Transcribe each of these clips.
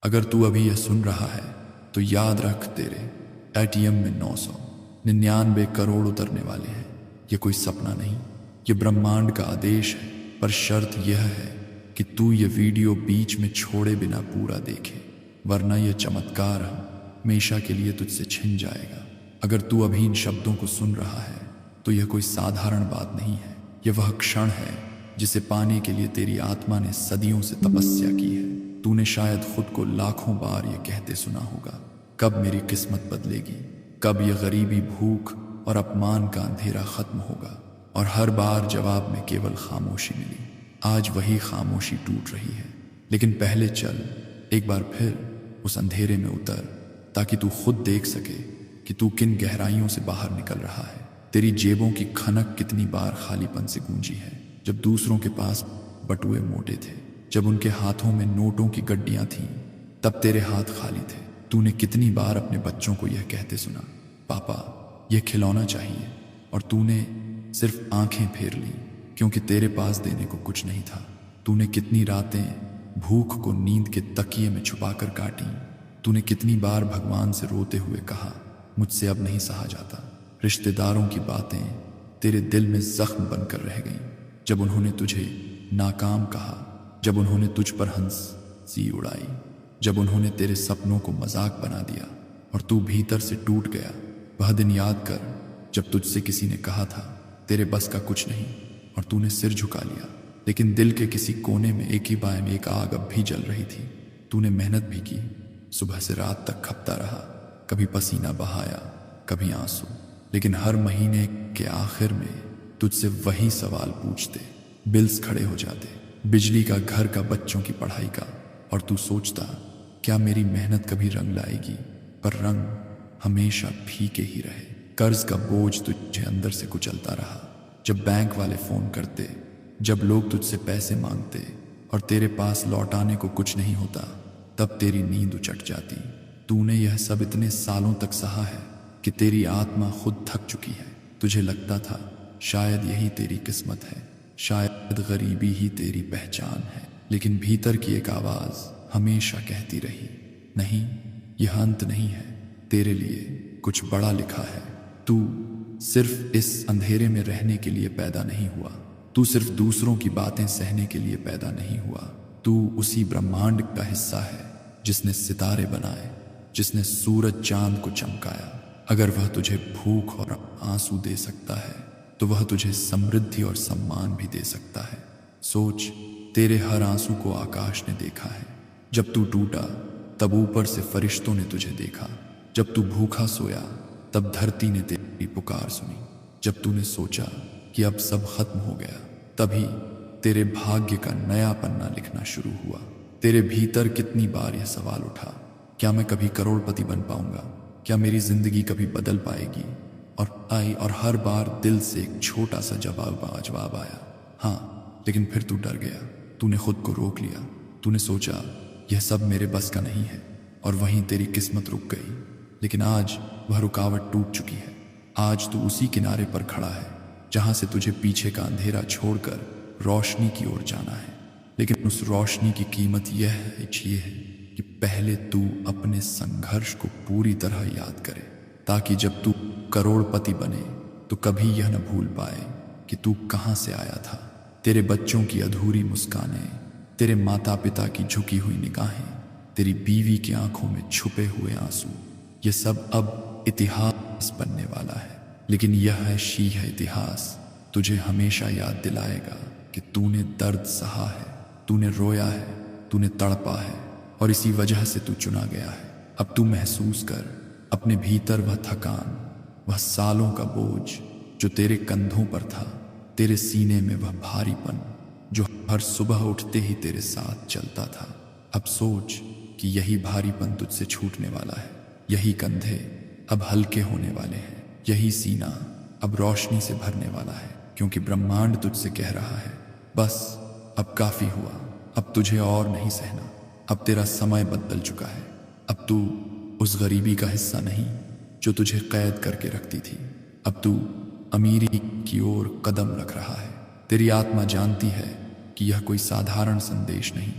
अगर तू अभी यह सुन रहा है तो याद रख, तेरे एटीएम में 999 करोड़ उतरने वाले हैं। ये कोई सपना नहीं, ये ब्रह्मांड का आदेश है। पर शर्त यह है कि तू ये वीडियो बीच में छोड़े बिना पूरा देखे, वरना यह चमत्कार हमेशा के लिए तुझसे छिन जाएगा। अगर तू अभी इन शब्दों को सुन रहा है तो यह कोई साधारण बात नहीं है। यह वह क्षण है जिसे पाने के लिए तेरी आत्मा ने सदियों से तपस्या की है। तूने शायद खुद को लाखों बार यह कहते सुना होगा, कब मेरी किस्मत बदलेगी, कब यह गरीबी, भूख और अपमान का अंधेरा खत्म होगा। और हर बार जवाब में केवल खामोशी मिली। आज वही खामोशी टूट रही है। लेकिन पहले चल, एक बार फिर उस अंधेरे में उतर, ताकि तू खुद देख सके कि तू किन गहराइयों से बाहर निकल रहा है। तेरी जेबों की खनक कितनी बार खालीपन से गूंजी है। जब दूसरों के पास बटुए मोटे थे, जब उनके हाथों में नोटों की गड्डियां थीं, तब तेरे हाथ खाली थे। तूने कितनी बार अपने बच्चों को यह कहते सुना, पापा यह खिलौना चाहिए, और तूने सिर्फ आंखें फेर ली क्योंकि तेरे पास देने को कुछ नहीं था। तूने कितनी रातें भूख को नींद के तकिए में छुपाकर काटी। तूने कितनी बार भगवान से रोते हुए कहा, मुझसे अब नहीं सहा जाता। रिश्तेदारों की बातें तेरे दिल में जख्म बनकर रह गईं। जब उन्होंने तुझे नाकाम कहा, जब उन्होंने तुझ पर हंसी उड़ाई, जब उन्होंने तेरे सपनों को मजाक बना दिया और तू भीतर से टूट गया। वह दिन याद कर जब तुझसे किसी ने कहा था तेरे बस का कुछ नहीं, और तूने सिर झुका लिया। लेकिन दिल के किसी कोने में एक ही बाय में एक आग अब भी जल रही थी। तूने मेहनत भी की, सुबह से रात तक खपता रहा, कभी पसीना बहाया, कभी आंसू। लेकिन हर महीने के आखिर में तुझसे वही सवाल पूछते, बिल्स खड़े हो जाते, बिजली का, घर का, बच्चों की पढ़ाई का, और तू सोचता क्या मेरी मेहनत कभी रंग लाएगी। पर रंग हमेशा फीके ही रहे। कर्ज का बोझ तुझे अंदर से कुचलता रहा। जब बैंक वाले फोन करते, जब लोग तुझसे पैसे मांगते और तेरे पास लौटाने को कुछ नहीं होता, तब तेरी नींद उचट जाती। तूने यह सब इतने सालों तक सहा है कि तेरी आत्मा खुद थक चुकी है। तुझे लगता था शायद यही तेरी किस्मत है, शायद गरीबी ही तेरी पहचान है। लेकिन भीतर की एक आवाज हमेशा कहती रही, नहीं, यह अंत नहीं है, तेरे लिए कुछ बड़ा लिखा है। तू सिर्फ इस अंधेरे में रहने के लिए पैदा नहीं हुआ। तू सिर्फ दूसरों की बातें सहने के लिए पैदा नहीं हुआ। तू उसी ब्रह्मांड का हिस्सा है जिसने सितारे बनाए, जिसने सूरज चांद को चमकाया। अगर वह तुझे भूख और आंसू दे सकता है तो वह तुझे समृद्धि और सम्मान भी दे सकता है। सोच, तेरे हर आंसू को आकाश ने देखा है। जब तू टूटा तब ऊपर से फरिश्तों ने तुझे देखा। जब तू भूखा सोया तब धरती ने तेरी पुकार सुनी। जब तूने सोचा कि अब सब खत्म हो गया, तभी तेरे भाग्य का नया पन्ना लिखना शुरू हुआ। तेरे भीतर कितनी बार यह सवाल उठा, क्या मैं कभी करोड़पति बन पाऊंगा? क्या मेरी जिंदगी कभी बदल पाएगी? और हर बार दिल से एक छोटा सा जवाब आया, हाँ। लेकिन फिर तू डर गया। तूने खुद को रोक लिया। तूने सोचा यह सब मेरे बस का नहीं है, और वहीं तेरी किस्मत रुक गई। लेकिन आज वह रुकावट टूट चुकी है। आज तू उसी किनारे पर खड़ा है जहां से तुझे पीछे का अंधेरा छोड़कर रोशनी की ओर जाना है। लेकिन उस रोशनी की कीमत यह है कि पहले तू अपने संघर्ष को पूरी तरह याद करे, ताकि जब तू करोड़पति बने तो कभी यह न भूल पाए कि तू कहां से आया था। तेरे बच्चों की अधूरी मुस्कानें, तेरे माता पिता की झुकी हुई निगाहें, तेरी बीवी की आंखों में छुपे हुए आंसू, ये सब अब इतिहास बनने वाला है। लेकिन यह इतिहास तुझे हमेशा याद दिलाएगा कि तूने दर्द सहा है, तूने रोया है, तूने तड़पा है, और इसी वजह से तू चुना गया है। अब तू महसूस कर अपने भीतर वह थकान, वह सालों का बोझ जो तेरे कंधों पर था, तेरे सीने में वह भारीपन जो हर सुबह उठते ही तेरे साथ चलता था। अब सोच कि यही भारीपन तुझसे छूटने वाला है। यही कंधे अब हल्के होने वाले हैं। यही सीना अब रोशनी से भरने वाला है, क्योंकि ब्रह्मांड तुझसे कह रहा है, बस अब काफी हुआ, अब तुझे और नहीं सहना। अब तेरा समय बदल चुका है। अब तू उस गरीबी का हिस्सा नहीं जो तुझे कैद करके रखती थी। अब तू अमीरी की ओर कदम रख रहा है। तेरी आत्मा जानती है कि यह कोई साधारण संदेश नहीं,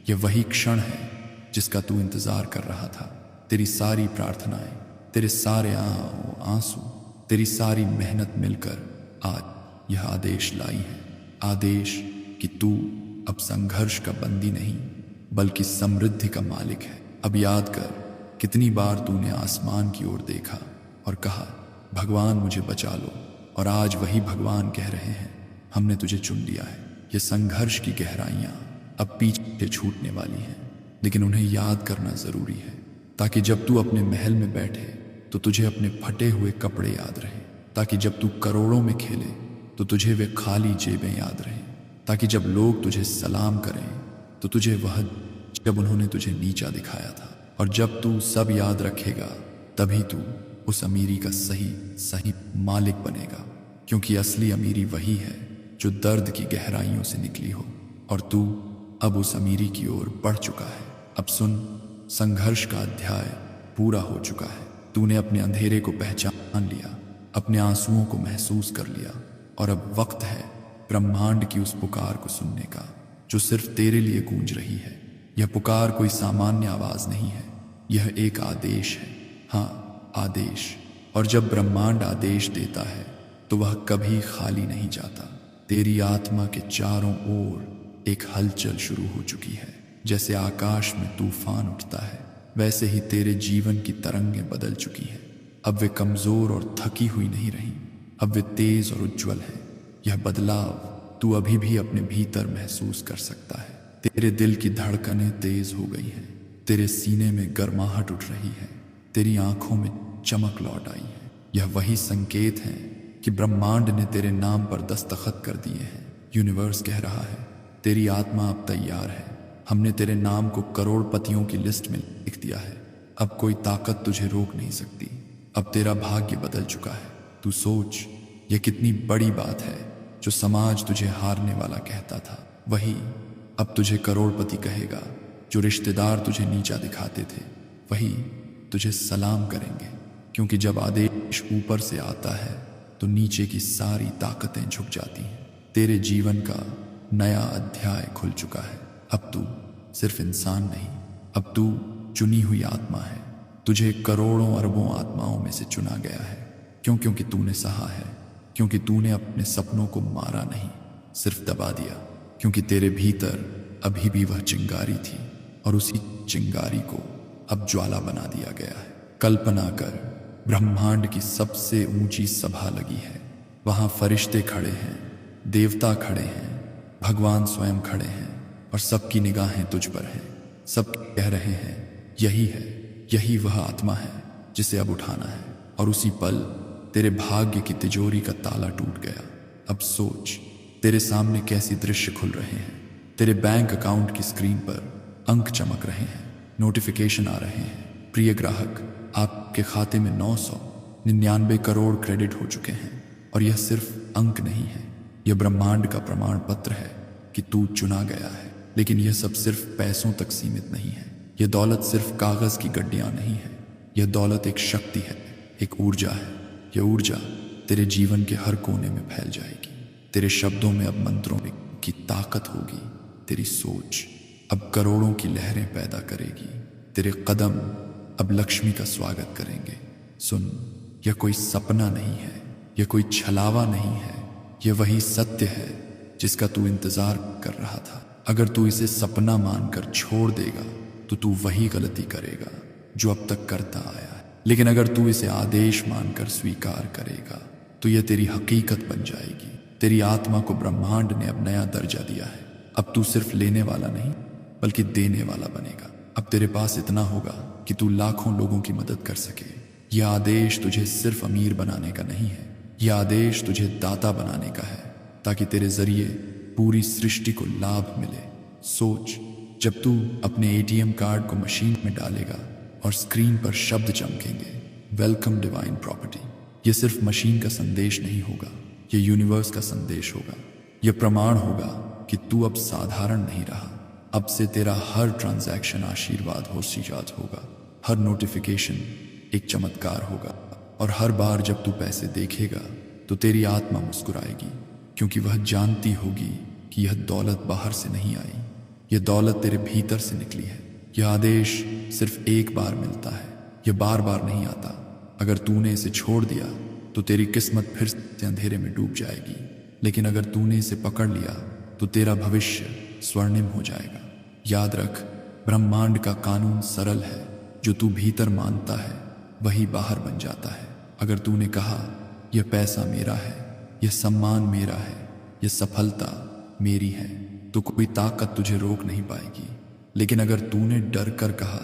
यह वही क्षण है जिसका तू इंतजार कर रहा था। तेरी सारी प्रार्थनाएं, तेरे सारे आंसू, तेरी सारी मेहनत मिलकर आज यह आदेश लाई है। आदेश कि तू अब संघर्ष का बंदी नहीं बल्कि समृद्धि का मालिक है। अब याद कर कितनी बार तूने आसमान की ओर देखा और कहा, भगवान मुझे बचा लो, और आज वही भगवान कह रहे हैं, हमने तुझे चुन लिया है। ये संघर्ष की गहराइयां अब पीछे छूटने वाली हैं, लेकिन उन्हें याद करना जरूरी है, ताकि जब तू अपने महल में बैठे तो तुझे अपने फटे हुए कपड़े याद रहे, ताकि जब तू करोड़ों में खेले तो तुझे वे खाली जेबें याद रहें, ताकि जब लोग तुझे सलाम करें तो तुझे वह जब उन्होंने तुझे नीचा दिखाया था। और जब तू सब याद रखेगा तभी तू उस अमीरी का सही मालिक बनेगा, क्योंकि असली अमीरी वही है जो दर्द की गहराइयों से निकली हो, और तू अब उस अमीरी की ओर बढ़ चुका है। अब सुन, संघर्ष का अध्याय पूरा हो चुका है। तूने अपने अंधेरे को पहचान लिया, अपने आंसुओं को महसूस कर लिया, और अब वक्त है ब्रह्मांड की उस पुकार को सुनने का जो सिर्फ तेरे लिए गूंज रही है। यह पुकार कोई सामान्य आवाज नहीं है, यह एक आदेश है। हाँ, आदेश। और जब ब्रह्मांड आदेश देता है तो वह कभी खाली नहीं जाता। तेरी आत्मा के चारों ओर एक हलचल शुरू हो चुकी है। जैसे आकाश में तूफान उठता है, वैसे ही तेरे जीवन की तरंगें बदल चुकी हैं। अब वे कमजोर और थकी हुई नहीं रही, अब वे तेज और उज्जवल हैं। यह बदलाव तू अभी भी अपने भीतर महसूस कर सकता है। तेरे दिल की धड़कनें तेज हो गई हैं, तेरे सीने में गर्माहट उठ रही है, तेरी आंखों में चमक लौट आई है। यह वही संकेत है कि ब्रह्मांड ने तेरे नाम पर दस्तखत कर दिए हैं। यूनिवर्स कह रहा है, तेरी आत्मा अब तैयार है। हमने तेरे नाम को करोड़पतियों की लिस्ट में लिख दिया है। अब कोई ताकत तुझे रोक नहीं सकती। अब तेरा भाग्य बदल चुका है। तू सोच, यह कितनी बड़ी बात है। जो समाज तुझे हारने वाला कहता था, वही अब तुझे करोड़पति कहेगा। जो रिश्तेदार तुझे नीचा दिखाते थे, वही तुझे सलाम करेंगे, क्योंकि जब आदेश ऊपर से आता है तो नीचे की सारी ताकतें झुक जाती हैं। तेरे जीवन का नया अध्याय खुल चुका है। अब तू सिर्फ इंसान नहीं, अब तू चुनी हुई आत्मा है। तुझे करोड़ों अरबों आत्माओं में से चुना गया है। क्योंकि तूने सहा है, क्योंकि तूने अपने सपनों को मारा नहीं, सिर्फ दबा दिया। क्योंकि तेरे भीतर अभी भी वह चिंगारी थी, और उसी चिंगारी को अब ज्वाला बना दिया गया है। कल्पना कर, ब्रह्मांड की सबसे ऊंची सभा लगी है। वहां फरिश्ते खड़े हैं, देवता खड़े हैं, भगवान स्वयं खड़े हैं, और सबकी निगाहें तुझ पर हैं। सब कह रहे हैं, यही वह आत्मा है जिसे अब उठाना है। और उसी पल तेरे भाग्य की तिजोरी का ताला टूट गया। अब सोच, तेरे सामने कैसी दृश्य खुल रहे हैं। तेरे बैंक अकाउंट की स्क्रीन पर अंक चमक रहे हैं, नोटिफिकेशन आ रहे हैं। प्रिय ग्राहक, आपके खाते में 999 करोड़ क्रेडिट हो चुके हैं। और यह सिर्फ अंक नहीं है, यह ब्रह्मांड का प्रमाण पत्र है कि तू चुना गया है। लेकिन यह सब सिर्फ पैसों तक सीमित नहीं है। यह दौलत सिर्फ कागज की गड्डियां नहीं है। यह दौलत एक शक्ति है, एक ऊर्जा है। यह ऊर्जा तेरे जीवन के हर कोने में फैल जाएगी। तेरे शब्दों में अब मंत्रों की ताकत होगी। तेरी सोच अब करोड़ों की लहरें पैदा करेगी। तेरे कदम अब लक्ष्मी का स्वागत करेंगे। सुन, यह कोई सपना नहीं है, यह कोई छलावा नहीं है, यह वही सत्य है जिसका तू इंतजार कर रहा था। अगर तू इसे सपना मानकर छोड़ देगा तो तू वही गलती करेगा जो अब तक करता आया है। लेकिन अगर तू इसे आदेश मानकर स्वीकार करेगा तो यह तेरी हकीकत बन जाएगी। तेरी आत्मा को ब्रह्मांड ने अब नया दर्जा दिया है। अब तू सिर्फ लेने वाला नहीं बल्कि देने वाला बनेगा। अब तेरे पास इतना होगा कि तू लाखों लोगों की मदद कर सके। यह आदेश तुझे सिर्फ अमीर बनाने का नहीं है, यह आदेश तुझे दाता बनाने का है, ताकि तेरे जरिए पूरी सृष्टि को लाभ मिले। सोच, जब तू अपने ATM कार्ड को मशीन में डालेगा और स्क्रीन पर शब्द चमकेंगे, वेलकम डिवाइन प्रॉपर्टी। यह सिर्फ मशीन का संदेश नहीं होगा, यह यूनिवर्स का संदेश होगा। यह प्रमाण होगा कि तू अब साधारण नहीं रहा। अब से तेरा हर ट्रांजैक्शन आशीर्वाद होगा, हर नोटिफिकेशन एक चमत्कार होगा, और हर बार जब तू पैसे देखेगा तो तेरी आत्मा मुस्कुराएगी, क्योंकि वह जानती होगी कि यह दौलत बाहर से नहीं आई, यह दौलत तेरे भीतर से निकली है। यह आदेश सिर्फ एक बार मिलता है, यह बार बार नहीं आता। अगर तूने इसे छोड़ दिया तो तेरी किस्मत फिर से अंधेरे में डूब जाएगी, लेकिन अगर तूने इसे पकड़ लिया तो तेरा भविष्य स्वर्णिम हो जाएगा। याद रख, ब्रह्मांड का कानून सरल है, जो तू भीतर मानता है वही बाहर बन जाता है। अगर तूने कहा यह पैसा मेरा है, यह सम्मान मेरा है, यह सफलता मेरी है, तो कोई ताकत तुझे रोक नहीं पाएगी। लेकिन अगर तूने डर कर कहा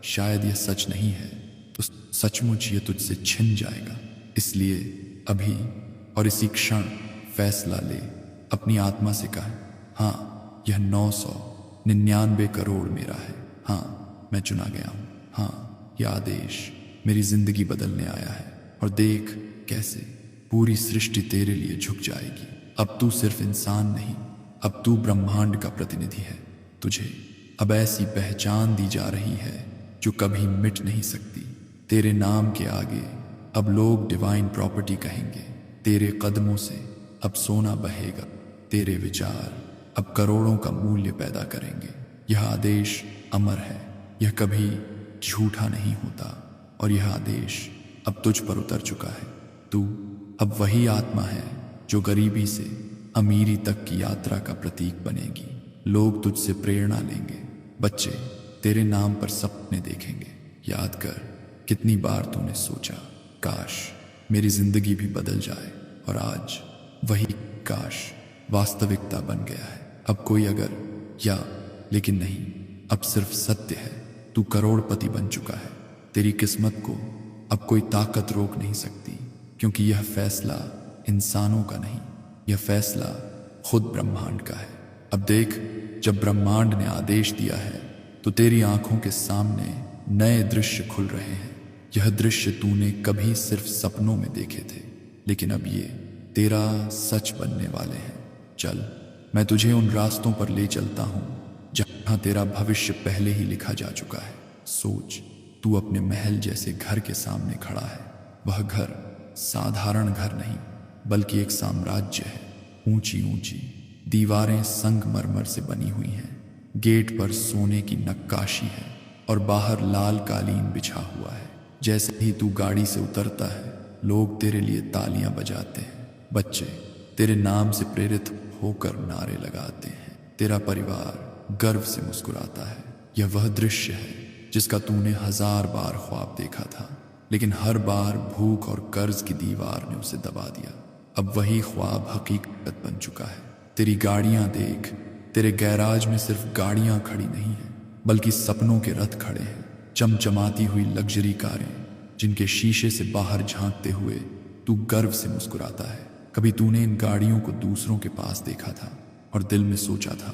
शायद यह सच नहीं है, तो सचमुच यह तुझसे छिन जाएगा। इसलिए अभी और इसी क्षण फैसला ले, अपनी आत्मा से कह, हाँ यह 999 करोड़ मेरा है। हाँ मैं चुना गया हूँ। हाँ यह आदेश मेरी जिंदगी बदलने आया है। और देख कैसे पूरी सृष्टि तेरे लिए झुक जाएगी। अब तू सिर्फ इंसान नहीं, अब तू ब्रह्मांड का प्रतिनिधि है। तुझे अब ऐसी पहचान दी जा रही है जो कभी मिट नहीं सकती। तेरे नाम के आगे अब लोग डिवाइन प्रॉपर्टी कहेंगे। तेरे कदमों से अब सोना बहेगा। तेरे विचार अब करोड़ों का मूल्य पैदा करेंगे। यह आदेश अमर है, यह कभी झूठा नहीं होता। और यह आदेश अब तुझ पर उतर चुका है। तू अब वही आत्मा है जो गरीबी से अमीरी तक की यात्रा का प्रतीक बनेगी। लोग तुझसे प्रेरणा लेंगे, बच्चे तेरे नाम पर सपने देखेंगे। याद कर कितनी बार तूने सोचा काश मेरी जिंदगी भी बदल जाए, और आज वही काश वास्तविकता बन गया है। अब कोई अगर या लेकिन नहीं, अब सिर्फ सत्य है। तू करोड़पति बन चुका है। तेरी किस्मत को अब कोई ताकत रोक नहीं सकती, क्योंकि यह फैसला इंसानों का नहीं, यह फैसला खुद ब्रह्मांड का है। अब देख, जब ब्रह्मांड ने आदेश दिया है तो तेरी आंखों के सामने नए दृश्य खुल रहे हैं। यह दृश्य तूने कभी सिर्फ सपनों में देखे थे, लेकिन अब ये तेरा सच बनने वाले हैं। चल, मैं तुझे उन रास्तों पर ले चलता हूं जहां तेरा भविष्य पहले ही लिखा जा चुका है। सोच, तू अपने महल जैसे घर के सामने खड़ा है। वह घर साधारण घर नहीं, बल्कि एक साम्राज्य है। ऊंची ऊंची दीवारें संगमरमर से बनी हुई हैं, गेट पर सोने की नक्काशी है और बाहर लाल कालीन बिछा हुआ है। जैसे ही तू गाड़ी से उतरता है, लोग तेरे लिए तालियां बजाते हैं। बच्चे तेरे नाम से प्रेरित होकर नारे लगाते हैं। तेरा परिवार गर्व से मुस्कुराता है। यह वह दृश्य है जिसका तूने 1000 बार ख्वाब देखा था, लेकिन हर बार भूख और कर्ज की दीवार ने उसे दबा दिया। अब वही ख्वाब हकीकत बन चुका है। तेरी गाड़ियां देख, तेरे गैराज में सिर्फ गाड़ियां खड़ी नहीं हैं, बल्कि सपनों के रथ खड़े हैं। चमचमाती हुई लग्जरी कारें, जिनके शीशे से बाहर झांकते हुए तू गर्व से मुस्कुराता है। कभी तूने इन गाड़ियों को दूसरों के पास देखा था और दिल में सोचा था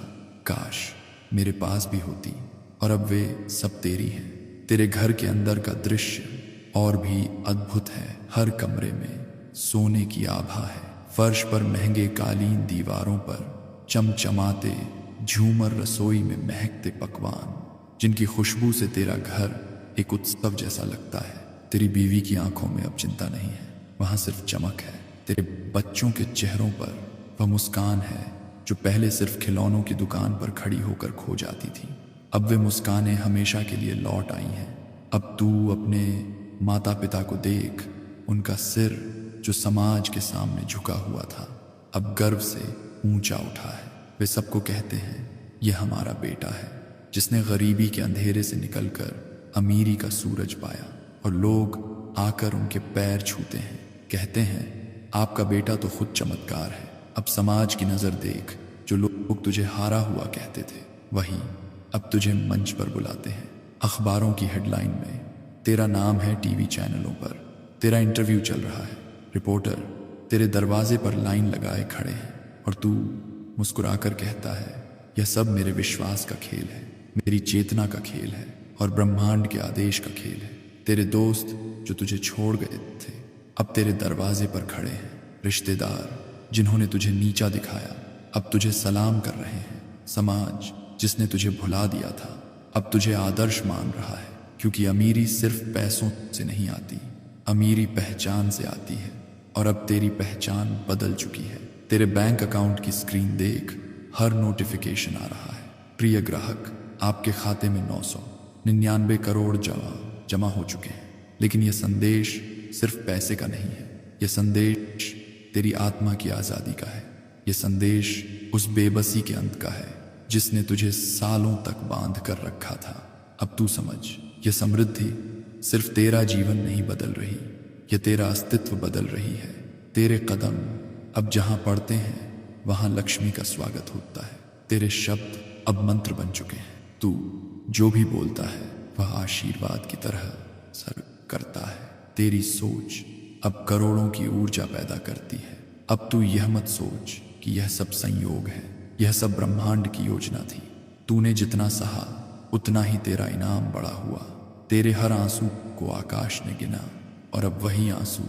काश मेरे पास भी होती, और अब वे सब तेरी हैं। तेरे घर के अंदर का दृश्य और भी अद्भुत है। हर कमरे में सोने की आभा है। फर्श पर महंगे कालीन, दीवारों पर चमचमाते झूमर, रसोई में महकते पकवान, जिनकी खुशबू से तेरा घर एक उत्सव जैसा लगता है। तेरी बीवी की आंखों में अब चिंता नहीं है, वहां सिर्फ चमक है। तेरे बच्चों के चेहरों पर वह मुस्कान है जो पहले सिर्फ खिलौनों की दुकान पर खड़ी होकर खो जाती थी। अब वे मुस्कानें हमेशा के लिए लौट आई हैं। अब तू अपने माता पिता को देख, उनका सिर जो समाज के सामने झुका हुआ था, अब गर्व से ऊंचा उठा है। वे सबको कहते हैं यह हमारा बेटा है, जिसने गरीबी के अंधेरे से निकलकर अमीरी का सूरज पाया। और लोग आकर उनके पैर छूते हैं, कहते हैं आपका बेटा तो खुद चमत्कार है। अब समाज की नजर देख, जो लोग तुझे हारा हुआ कहते थे, वही अब तुझे मंच पर बुलाते हैं। अखबारों की हेडलाइन में तेरा नाम है, टीवी चैनलों पर तेरा इंटरव्यू चल रहा है। रिपोर्टर तेरे दरवाजे पर लाइन लगाए खड़े हैं, और तू मुस्कुराकर कहता है यह सब मेरे विश्वास का खेल है, मेरी चेतना का खेल है, और ब्रह्मांड के आदेश का खेल है। तेरे दोस्त जो तुझे छोड़ गए थे अब तेरे दरवाजे पर खड़े हैं। रिश्तेदार जिन्होंने तुझे नीचा दिखाया अब तुझे सलाम कर रहे हैं। समाज जिसने तुझे भुला दिया था अब तुझे आदर्श मान रहा है, क्योंकि अमीरी सिर्फ पैसों से नहीं आती, अमीरी पहचान से आती है। और अब तेरी पहचान बदल चुकी है। तेरे बैंक अकाउंट की स्क्रीन देख, हर नोटिफिकेशन आ रहा है, प्रिय ग्राहक आपके खाते में 900 99 करोड़ जमा हो चुके हैं। लेकिन यह संदेश सिर्फ पैसे का नहीं है, यह संदेश तेरी आत्मा की आज़ादी का है। यह संदेश उस बेबसी के अंत का है जिसने तुझे सालों तक बांध कर रखा था। अब तू समझ, यह समृद्धि सिर्फ तेरा जीवन नहीं बदल रही, यह तेरा अस्तित्व बदल रही है। तेरे कदम अब जहां पड़ते हैं वहां लक्ष्मी का स्वागत होता है। तेरे शब्द अब मंत्र बन चुके हैं। तू जो भी बोलता है वह आशीर्वाद की तरह सर करता है। तेरी सोच अब करोड़ों की ऊर्जा पैदा करती है। अब तू यह मत सोच कि यह सब संयोग है, यह सब ब्रह्मांड की योजना थी। तूने जितना सहा उतना ही तेरा इनाम बड़ा हुआ। तेरे हर आंसू को आकाश ने गिना और अब वही आंसू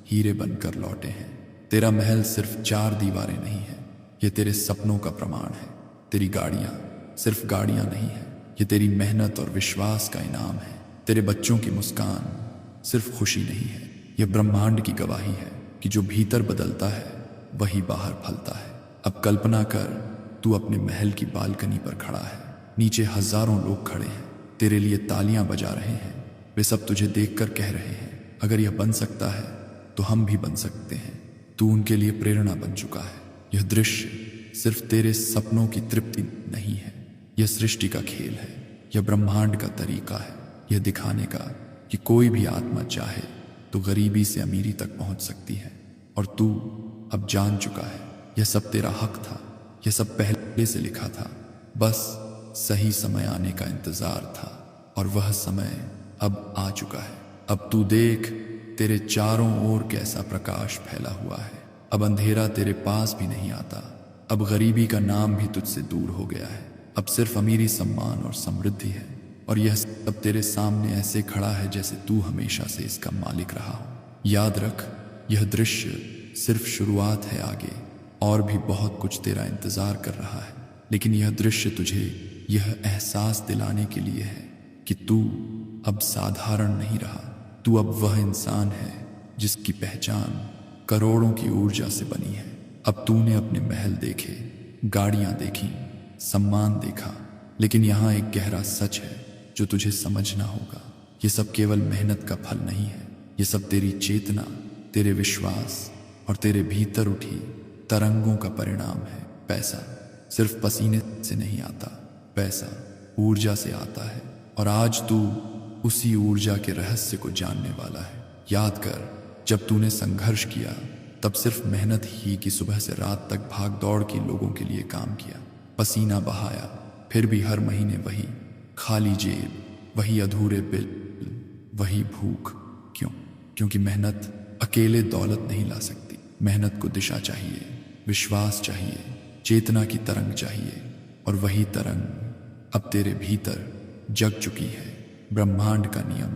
हीरे बनकर लौटे हैं। तेरा महल सिर्फ 4 दीवारें नहीं है, यह तेरे सपनों का प्रमाण है। तेरी गाड़ियां सिर्फ गाड़ियां नहीं है, यह तेरी मेहनत और विश्वास का इनाम है। तेरे बच्चों की मुस्कान सिर्फ खुशी नहीं है, यह ब्रह्मांड की गवाही है कि जो भीतर बदलता है वही बाहर फलता है। अब कल्पना कर, तू अपने महल की बालकनी पर खड़ा है। नीचे हजारों लोग खड़े हैं, तेरे लिए तालियां बजा रहे हैं। वे सब तुझे देखकर कह रहे हैं, अगर यह बन सकता है तो हम भी बन सकते हैं। तू उनके लिए प्रेरणा बन चुका है। यह दृश्य सिर्फ तेरे सपनों की तृप्ति नहीं है, यह सृष्टि का खेल है, यह ब्रह्मांड का तरीका है, यह दिखाने का कि कोई भी आत्मा चाहे तो गरीबी से अमीरी तक पहुंच सकती है। और तू अब जान चुका है, यह सब तेरा हक था, यह सब पहले से लिखा था, बस सही समय आने का इंतजार था। और वह समय अब आ चुका है। अब तू देख, तेरे चारों ओर कैसा प्रकाश फैला हुआ है। अब अंधेरा तेरे पास भी नहीं आता। अब गरीबी का नाम भी तुझसे दूर हो गया है। अब सिर्फ अमीरी, सम्मान और समृद्धि है। और यह सब तेरे सामने ऐसे खड़ा है जैसे तू हमेशा से इसका मालिक रहा हो। याद रख, यह दृश्य सिर्फ शुरुआत है, आगे और भी बहुत कुछ तेरा इंतजार कर रहा है। लेकिन यह दृश्य तुझे यह एहसास दिलाने के लिए है कि तू अब साधारण नहीं रहा। तू अब वह इंसान है जिसकी पहचान करोड़ों की ऊर्जा से बनी है। अब तूने अपने महल देखे, गाड़ियां देखी, सम्मान देखा, लेकिन यहाँ एक गहरा सच है जो तुझे समझना होगा। ये सब केवल मेहनत का फल नहीं है, ये सब तेरी चेतना, तेरे विश्वास और तेरे भीतर उठी तरंगों का परिणाम है। पैसा सिर्फ पसीने से नहीं आता, पैसा ऊर्जा से आता है। और आज तू उसी ऊर्जा के रहस्य को जानने वाला है। याद कर, जब तूने संघर्ष किया तब सिर्फ मेहनत ही की, सुबह से रात तक भाग दौड़ की लोगों के लिए काम किया, पसीना बहाया, फिर भी हर महीने वही खाली जेब, वही अधूरे बिल, वही भूख। क्यों? क्योंकि मेहनत अकेले दौलत नहीं ला सकती। मेहनत को दिशा चाहिए, विश्वास चाहिए, चेतना की तरंग चाहिए। और वही तरंग अब तेरे भीतर जग चुकी है। ब्रह्मांड का नियम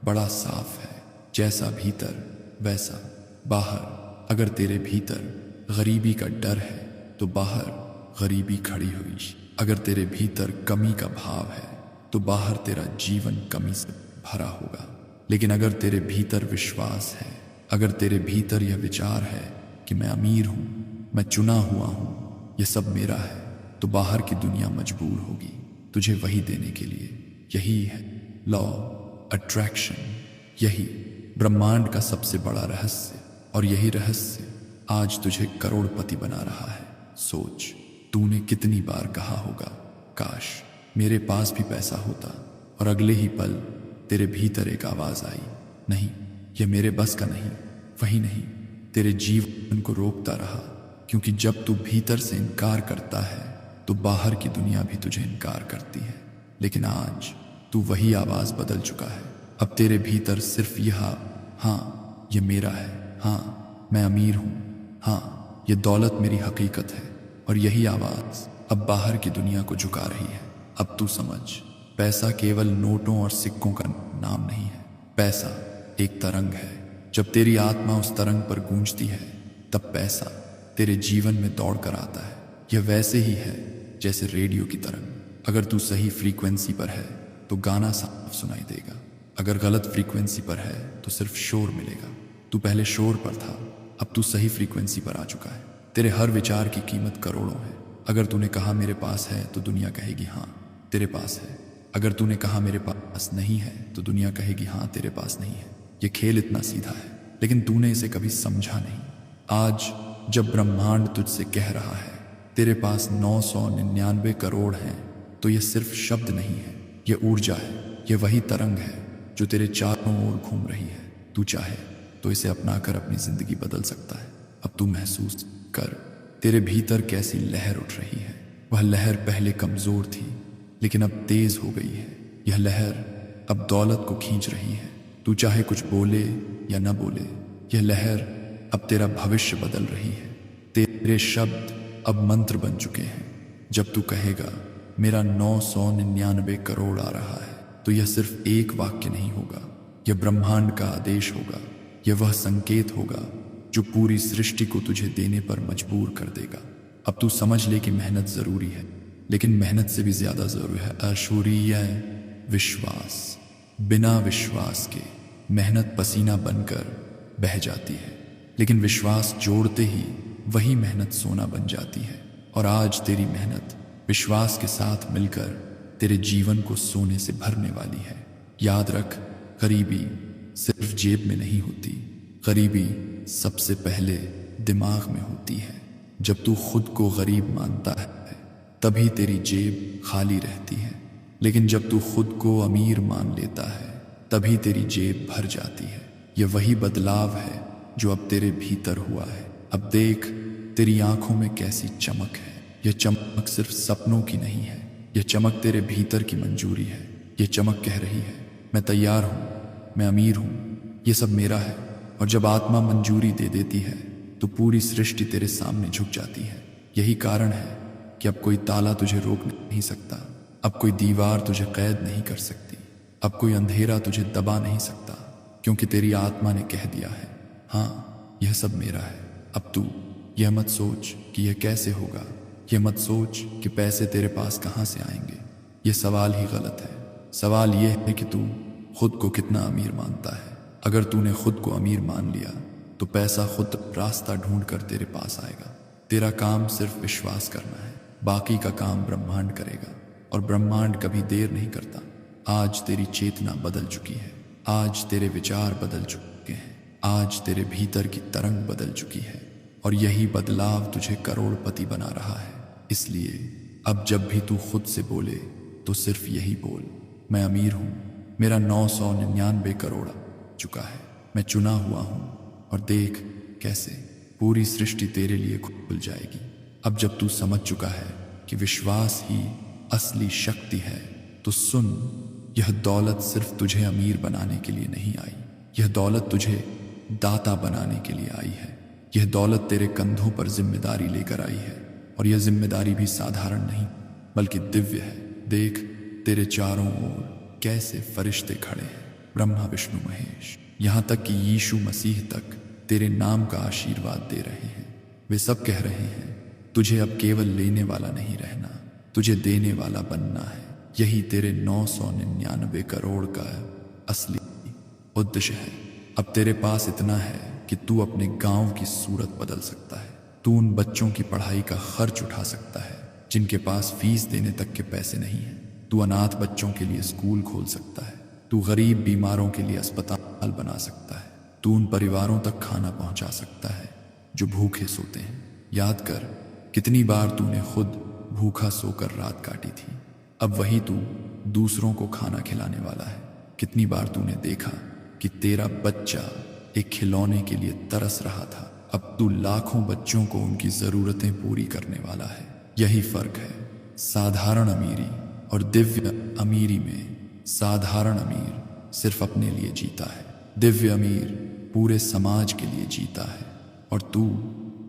बड़ा साफ है, जैसा भीतर वैसा बाहर। अगर तेरे भीतर गरीबी का डर है तो बाहर गरीबी खड़ी हुई। अगर तेरे भीतर कमी का भाव है तो बाहर तेरा जीवन कमी से भरा होगा। लेकिन अगर तेरे भीतर विश्वास है, अगर तेरे भीतर यह विचार है कि मैं अमीर हूं, मैं चुना हुआ हूं, यह सब मेरा है, तो बाहर की दुनिया मजबूर होगी तुझे वही देने के लिए। यही है लॉ अट्रैक्शन, यही ब्रह्मांड का सबसे बड़ा रहस्य। और यही रहस्य आज तुझे करोड़पति बना रहा है। सोच, तूने कितनी बार कहा होगा, काश मेरे पास भी पैसा होता, और अगले ही पल तेरे भीतर एक आवाज आई, नहीं यह मेरे बस का नहीं। वही नहीं, तेरे जीवन को रोकता रहा, क्योंकि जब तू भीतर से इनकार करता है तो बाहर की दुनिया भी तुझे इनकार करती है। लेकिन आज तू वही आवाज बदल चुका है। अब तेरे भीतर सिर्फ यह हाँ ये मेरा है, हाँ मैं अमीर हूं, हाँ ये दौलत मेरी हकीकत है। और यही आवाज अब बाहर की दुनिया को झुका रही है। अब तू समझ, पैसा केवल नोटों और सिक्कों का नाम नहीं है, पैसा एक तरंग है। जब तेरी आत्मा उस तरंग पर गूंजती है तब पैसा तेरे जीवन में दौड़ कर आता है। यह वैसे ही है जैसे रेडियो की तरंग। अगर तू सही फ्रीक्वेंसी पर है तो गाना साफ सुनाई देगा, अगर गलत फ्रीक्वेंसी पर है तो सिर्फ शोर मिलेगा। तू पहले शोर पर था, अब तू सही फ्रीक्वेंसी पर आ चुका है। तेरे हर विचार की कीमत करोड़ों है। अगर तूने कहा मेरे पास है तो दुनिया कहेगी हाँ तेरे पास है। अगर तूने कहा मेरे पास नहीं है तो दुनिया कहेगी हाँ तेरे पास नहीं है। ये खेल इतना सीधा है, लेकिन तूने इसे कभी समझा नहीं। आज जब ब्रह्मांड तुझसे कह रहा है तेरे पास 999 करोड़ हैं, तो ये सिर्फ शब्द नहीं है, ये ऊर्जा है, ये वही तरंग है जो तेरे चारों ओर घूम रही है। तू चाहे तो इसे अपनाकर अपनी जिंदगी बदल सकता है। अब तू महसूस कर तेरे भीतर कैसी लहर उठ रही है। वह लहर पहले कमजोर थी लेकिन अब तेज हो गई है। यह लहर अब दौलत को खींच रही है। तू चाहे कुछ बोले या न बोले, यह लहर अब तेरा भविष्य बदल रही है। तेरे शब्द अब मंत्र बन चुके हैं। जब तू कहेगा मेरा 999 करोड़ आ रहा है, तो यह सिर्फ एक वाक्य नहीं होगा, यह ब्रह्मांड का आदेश होगा। यह वह संकेत होगा जो पूरी सृष्टि को तुझे देने पर मजबूर कर देगा। अब तू समझ ले कि मेहनत जरूरी है, लेकिन मेहनत से भी ज्यादा जरूरी है अशूरीय विश्वास। बिना विश्वास के मेहनत पसीना बनकर बह जाती है, लेकिन विश्वास जोड़ते ही वही मेहनत सोना बन जाती है। और आज तेरी मेहनत विश्वास के साथ मिलकर तेरे जीवन को सोने से भरने वाली है। याद रख, गरीबी सिर्फ जेब में नहीं होती, गरीबी सबसे पहले दिमाग में होती है। जब तू खुद को गरीब मानता है तभी तेरी जेब खाली रहती है, लेकिन जब तू खुद को अमीर मान लेता है तभी तेरी जेब भर जाती है। यह वही बदलाव है जो अब तेरे भीतर हुआ है। अब देख तेरी आंखों में कैसी चमक है। यह चमक सिर्फ सपनों की नहीं है, यह चमक तेरे भीतर की मंजूरी है। यह चमक कह रही है मैं तैयार हूँ, मैं अमीर हूँ, ये सब मेरा है। और जब आत्मा मंजूरी दे देती है तो पूरी सृष्टि तेरे सामने झुक जाती है। यही कारण है कि अब कोई ताला तुझे रोक नहीं सकता, अब कोई दीवार तुझे कैद नहीं कर सकती, अब कोई अंधेरा तुझे दबा नहीं सकता, क्योंकि तेरी आत्मा ने कह दिया है हाँ यह सब मेरा है। अब तू यह मत सोच कि यह कैसे होगा, यह मत सोच कि पैसे तेरे पास कहाँ से आएंगे। यह सवाल ही गलत है। सवाल यह है कि तू खुद को कितना अमीर मानता है। अगर तूने खुद को अमीर मान लिया तो पैसा खुद रास्ता ढूंढ कर तेरे पास आएगा। तेरा काम सिर्फ विश्वास करना है, बाकी का काम ब्रह्मांड करेगा। और ब्रह्मांड कभी देर नहीं करता। आज तेरी चेतना बदल चुकी है, आज तेरे विचार बदल चुके हैं, आज तेरे भीतर की तरंग बदल चुकी है, और यही बदलाव तुझे करोड़पति बना रहा है। इसलिए अब जब भी तू खुद से बोले तो सिर्फ यही बोल, मैं अमीर हूं, मेरा 999 करोड़ चुका है, मैं चुना हुआ हूं। और देख कैसे पूरी सृष्टि तेरे लिए खुल जाएगी। अब जब तू समझ चुका है कि विश्वास ही असली शक्ति है, तो सुन, यह दौलत सिर्फ तुझे अमीर बनाने के लिए नहीं आई, यह दौलत तुझे दाता बनाने के लिए आई है। यह दौलत तेरे कंधों पर जिम्मेदारी लेकर आई है, और यह जिम्मेदारी भी साधारण नहीं बल्कि दिव्य है। देख तेरे चारों ओर कैसे फरिश्ते खड़े हैं, ब्रह्मा विष्णु महेश, यहाँ तक कि यीशु मसीह तक तेरे नाम का आशीर्वाद दे रहे हैं। वे सब कह रहे हैं तुझे अब केवल लेने वाला नहीं रहना, तुझे देने वाला बनना है। यही तेरे 999 करोड़ का असली उद्देश्य है। अब तेरे पास इतना है कि तू अपने गांव की सूरत बदल सकता है। तू उन बच्चों की पढ़ाई का खर्च उठा सकता है जिनके पास फीस देने तक के पैसे नहीं हैं। तू अनाथ बच्चों के लिए स्कूल खोल सकता है। तू गरीब बीमारों के लिए अस्पताल बना सकता है। तू उन परिवारों तक खाना पहुंचा सकता है जो भूखे सोते हैं। याद कर कितनी बार तूने खुद भूखा सोकर रात काटी थी, अब वही तू दूसरों को खाना खिलाने वाला है। कितनी बार तूने देखा कि तेरा बच्चा एक खिलौने के लिए तरस रहा था, अब तू लाखों बच्चों को उनकी जरूरतें पूरी करने वाला है। यही फर्क है साधारण अमीरी और दिव्य अमीरी में। साधारण अमीर सिर्फ अपने लिए जीता है, दिव्य अमीर पूरे समाज के लिए जीता है। और तू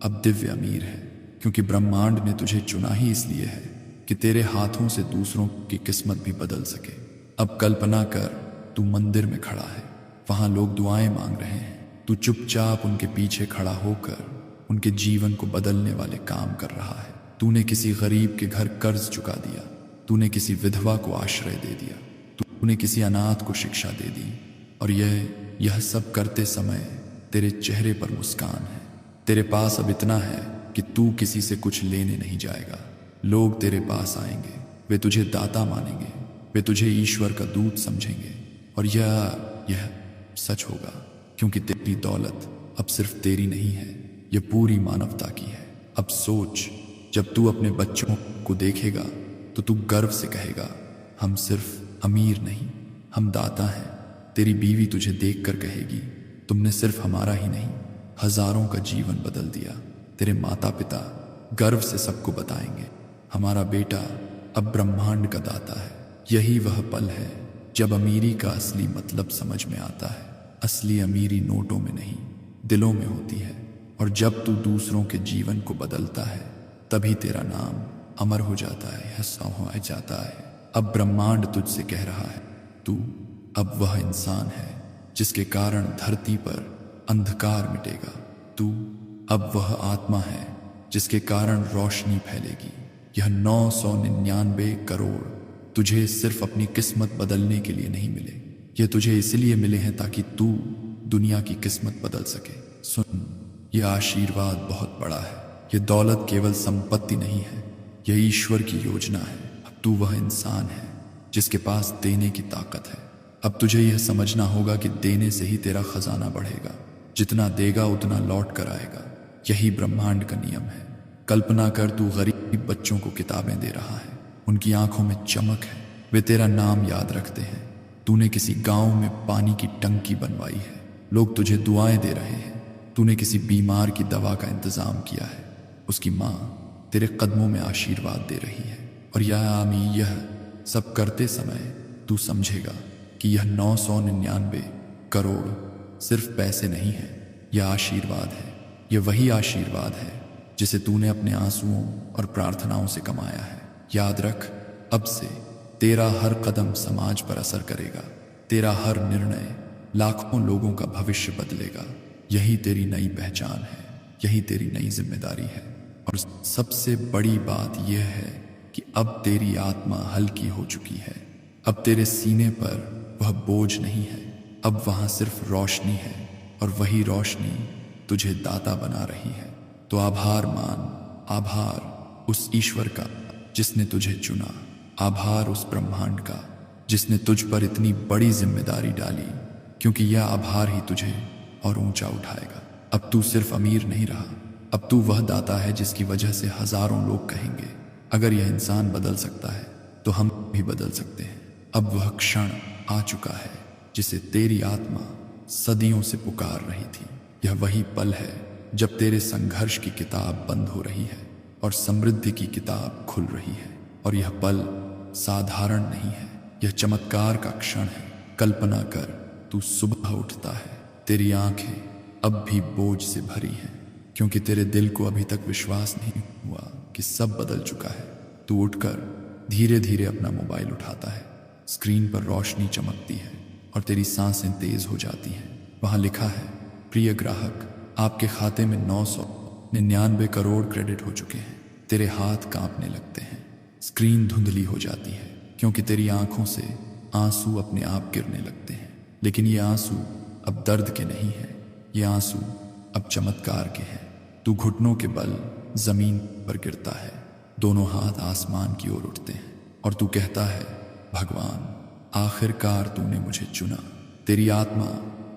अब दिव्य अमीर है क्योंकि ब्रह्मांड ने तुझे चुना ही इसलिए है कि तेरे हाथों से दूसरों की किस्मत भी बदल सके। अब कल्पना कर तू मंदिर में खड़ा है, वहां लोग दुआएं मांग रहे हैं, तू चुपचाप उनके पीछे खड़ा होकर उनके जीवन को बदलने वाले काम कर रहा है। तूने किसी गरीब के घर कर्ज चुका दिया, तूने किसी विधवा को आश्रय दे दिया, तूने किसी अनाथ को शिक्षा दे दी। और यह सब करते समय तेरे चेहरे पर मुस्कान है। तेरे पास अब इतना है कि तू किसी से कुछ लेने नहीं जाएगा। लोग तेरे पास आएंगे, वे तुझे दाता मानेंगे, वे तुझे ईश्वर का दूत समझेंगे। और यह सच होगा, क्योंकि तेरी दौलत अब सिर्फ तेरी नहीं है, यह पूरी मानवता की है। अब सोच, जब तू अपने बच्चों को देखेगा तो तू गर्व से कहेगा, हम सिर्फ अमीर नहीं, हम दाता हैं। तेरी बीवी तुझे देखकर कहेगी, तुमने सिर्फ हमारा ही नहीं, हजारों का जीवन बदल दिया। तेरे माता पिता गर्व से सबको बताएंगे, हमारा बेटा अब ब्रह्मांड का दाता है। यही वह पल है जब अमीरी का असली मतलब समझ में आता है। असली अमीरी नोटों में नहीं, दिलों में होती है। और जब तू दूसरों के जीवन को बदलता है, तभी तेरा नाम अमर हो जाता है, हंसा हो जाता है। अब ब्रह्मांड तुझसे कह रहा है, तू अब वह इंसान है जिसके कारण धरती पर अंधकार मिटेगा। तू अब वह आत्मा है जिसके कारण रोशनी फैलेगी। यह 999 करोड़ तुझे सिर्फ अपनी किस्मत बदलने के लिए नहीं मिले, ये तुझे इसलिए मिले हैं ताकि तू दुनिया की किस्मत बदल सके। सुन, यह आशीर्वाद बहुत बड़ा है। यह दौलत केवल संपत्ति नहीं है, यह ईश्वर की योजना है। अब तू वह इंसान है जिसके पास देने की ताकत है। अब तुझे यह समझना होगा कि देने से ही तेरा खजाना बढ़ेगा। जितना देगा उतना लौट कर आएगा। यही ब्रह्मांड का नियम है। कल्पना कर, तू गरीब बच्चों को किताबें दे रहा है, उनकी आंखों में चमक है, वे तेरा नाम याद रखते हैं। तूने किसी गांव में पानी की टंकी बनवाई है, लोग तुझे दुआएं दे रहे हैं। तूने किसी बीमार की दवा का इंतजाम किया है, उसकी माँ तेरे कदमों में आशीर्वाद दे रही है। और यह सब करते समय तू समझेगा कि यह 999 करोड़ सिर्फ पैसे नहीं है, यह आशीर्वाद है। यह वही आशीर्वाद है जिसे तूने अपने आंसुओं और प्रार्थनाओं से कमाया है। याद रख, अब से तेरा हर कदम समाज पर असर करेगा। तेरा हर निर्णय लाखों लोगों का भविष्य बदलेगा। यही तेरी नई पहचान है, यही तेरी नई जिम्मेदारी है। और सबसे बड़ी बात यह है कि अब तेरी आत्मा हल्की हो चुकी है। अब तेरे सीने पर वह बोझ नहीं है, अब वहां सिर्फ रोशनी है। और वही रोशनी तुझे दाता बना रही है। तो आभार मान, आभार उस ईश्वर का जिसने तुझे चुना, आभार उस ब्रह्मांड का जिसने तुझ पर इतनी बड़ी जिम्मेदारी डाली, क्योंकि यह आभार ही तुझे और ऊंचा उठाएगा। अब तू सिर्फ अमीर नहीं रहा, अब तू वह दाता है जिसकी वजह से हजारों लोग कहेंगे, अगर यह इंसान बदल सकता है तो हम भी बदल सकते हैं। अब वह क्षण आ चुका है जिसे तेरी आत्मा सदियों से पुकार रही थी। यह वही पल है जब तेरे संघर्ष की किताब बंद हो रही है और समृद्धि की किताब खुल रही है। और यह पल साधारण नहीं है, यह चमत्कार का क्षण है। कल्पना कर, तू सुबह उठता है, तेरी आंखें अब भी बोझ से भरी हैं, क्योंकि तेरे दिल को अभी तक विश्वास नहीं हुआ कि सब बदल चुका है। तू उठकर धीरे धीरे अपना मोबाइल उठाता है, स्क्रीन पर रोशनी चमकती है और तेरी सांसें तेज हो जाती हैं। वहां लिखा है, प्रिय ग्राहक, आपके खाते में 999 करोड़ क्रेडिट हो चुके हैं। तेरे हाथ कांपने लगते हैं, स्क्रीन धुंधली हो जाती है, क्योंकि तेरी आंखों से आंसू अपने आप गिरने लगते हैं। लेकिन ये आंसू अब दर्द के नहीं हैं, ये आंसू अब चमत्कार के हैं। तू घुटनों के बल जमीन पर गिरता है, दोनों हाथ आसमान की ओर उठते हैं और तू कहता है, भगवान, आखिरकार तूने मुझे चुना। तेरी आत्मा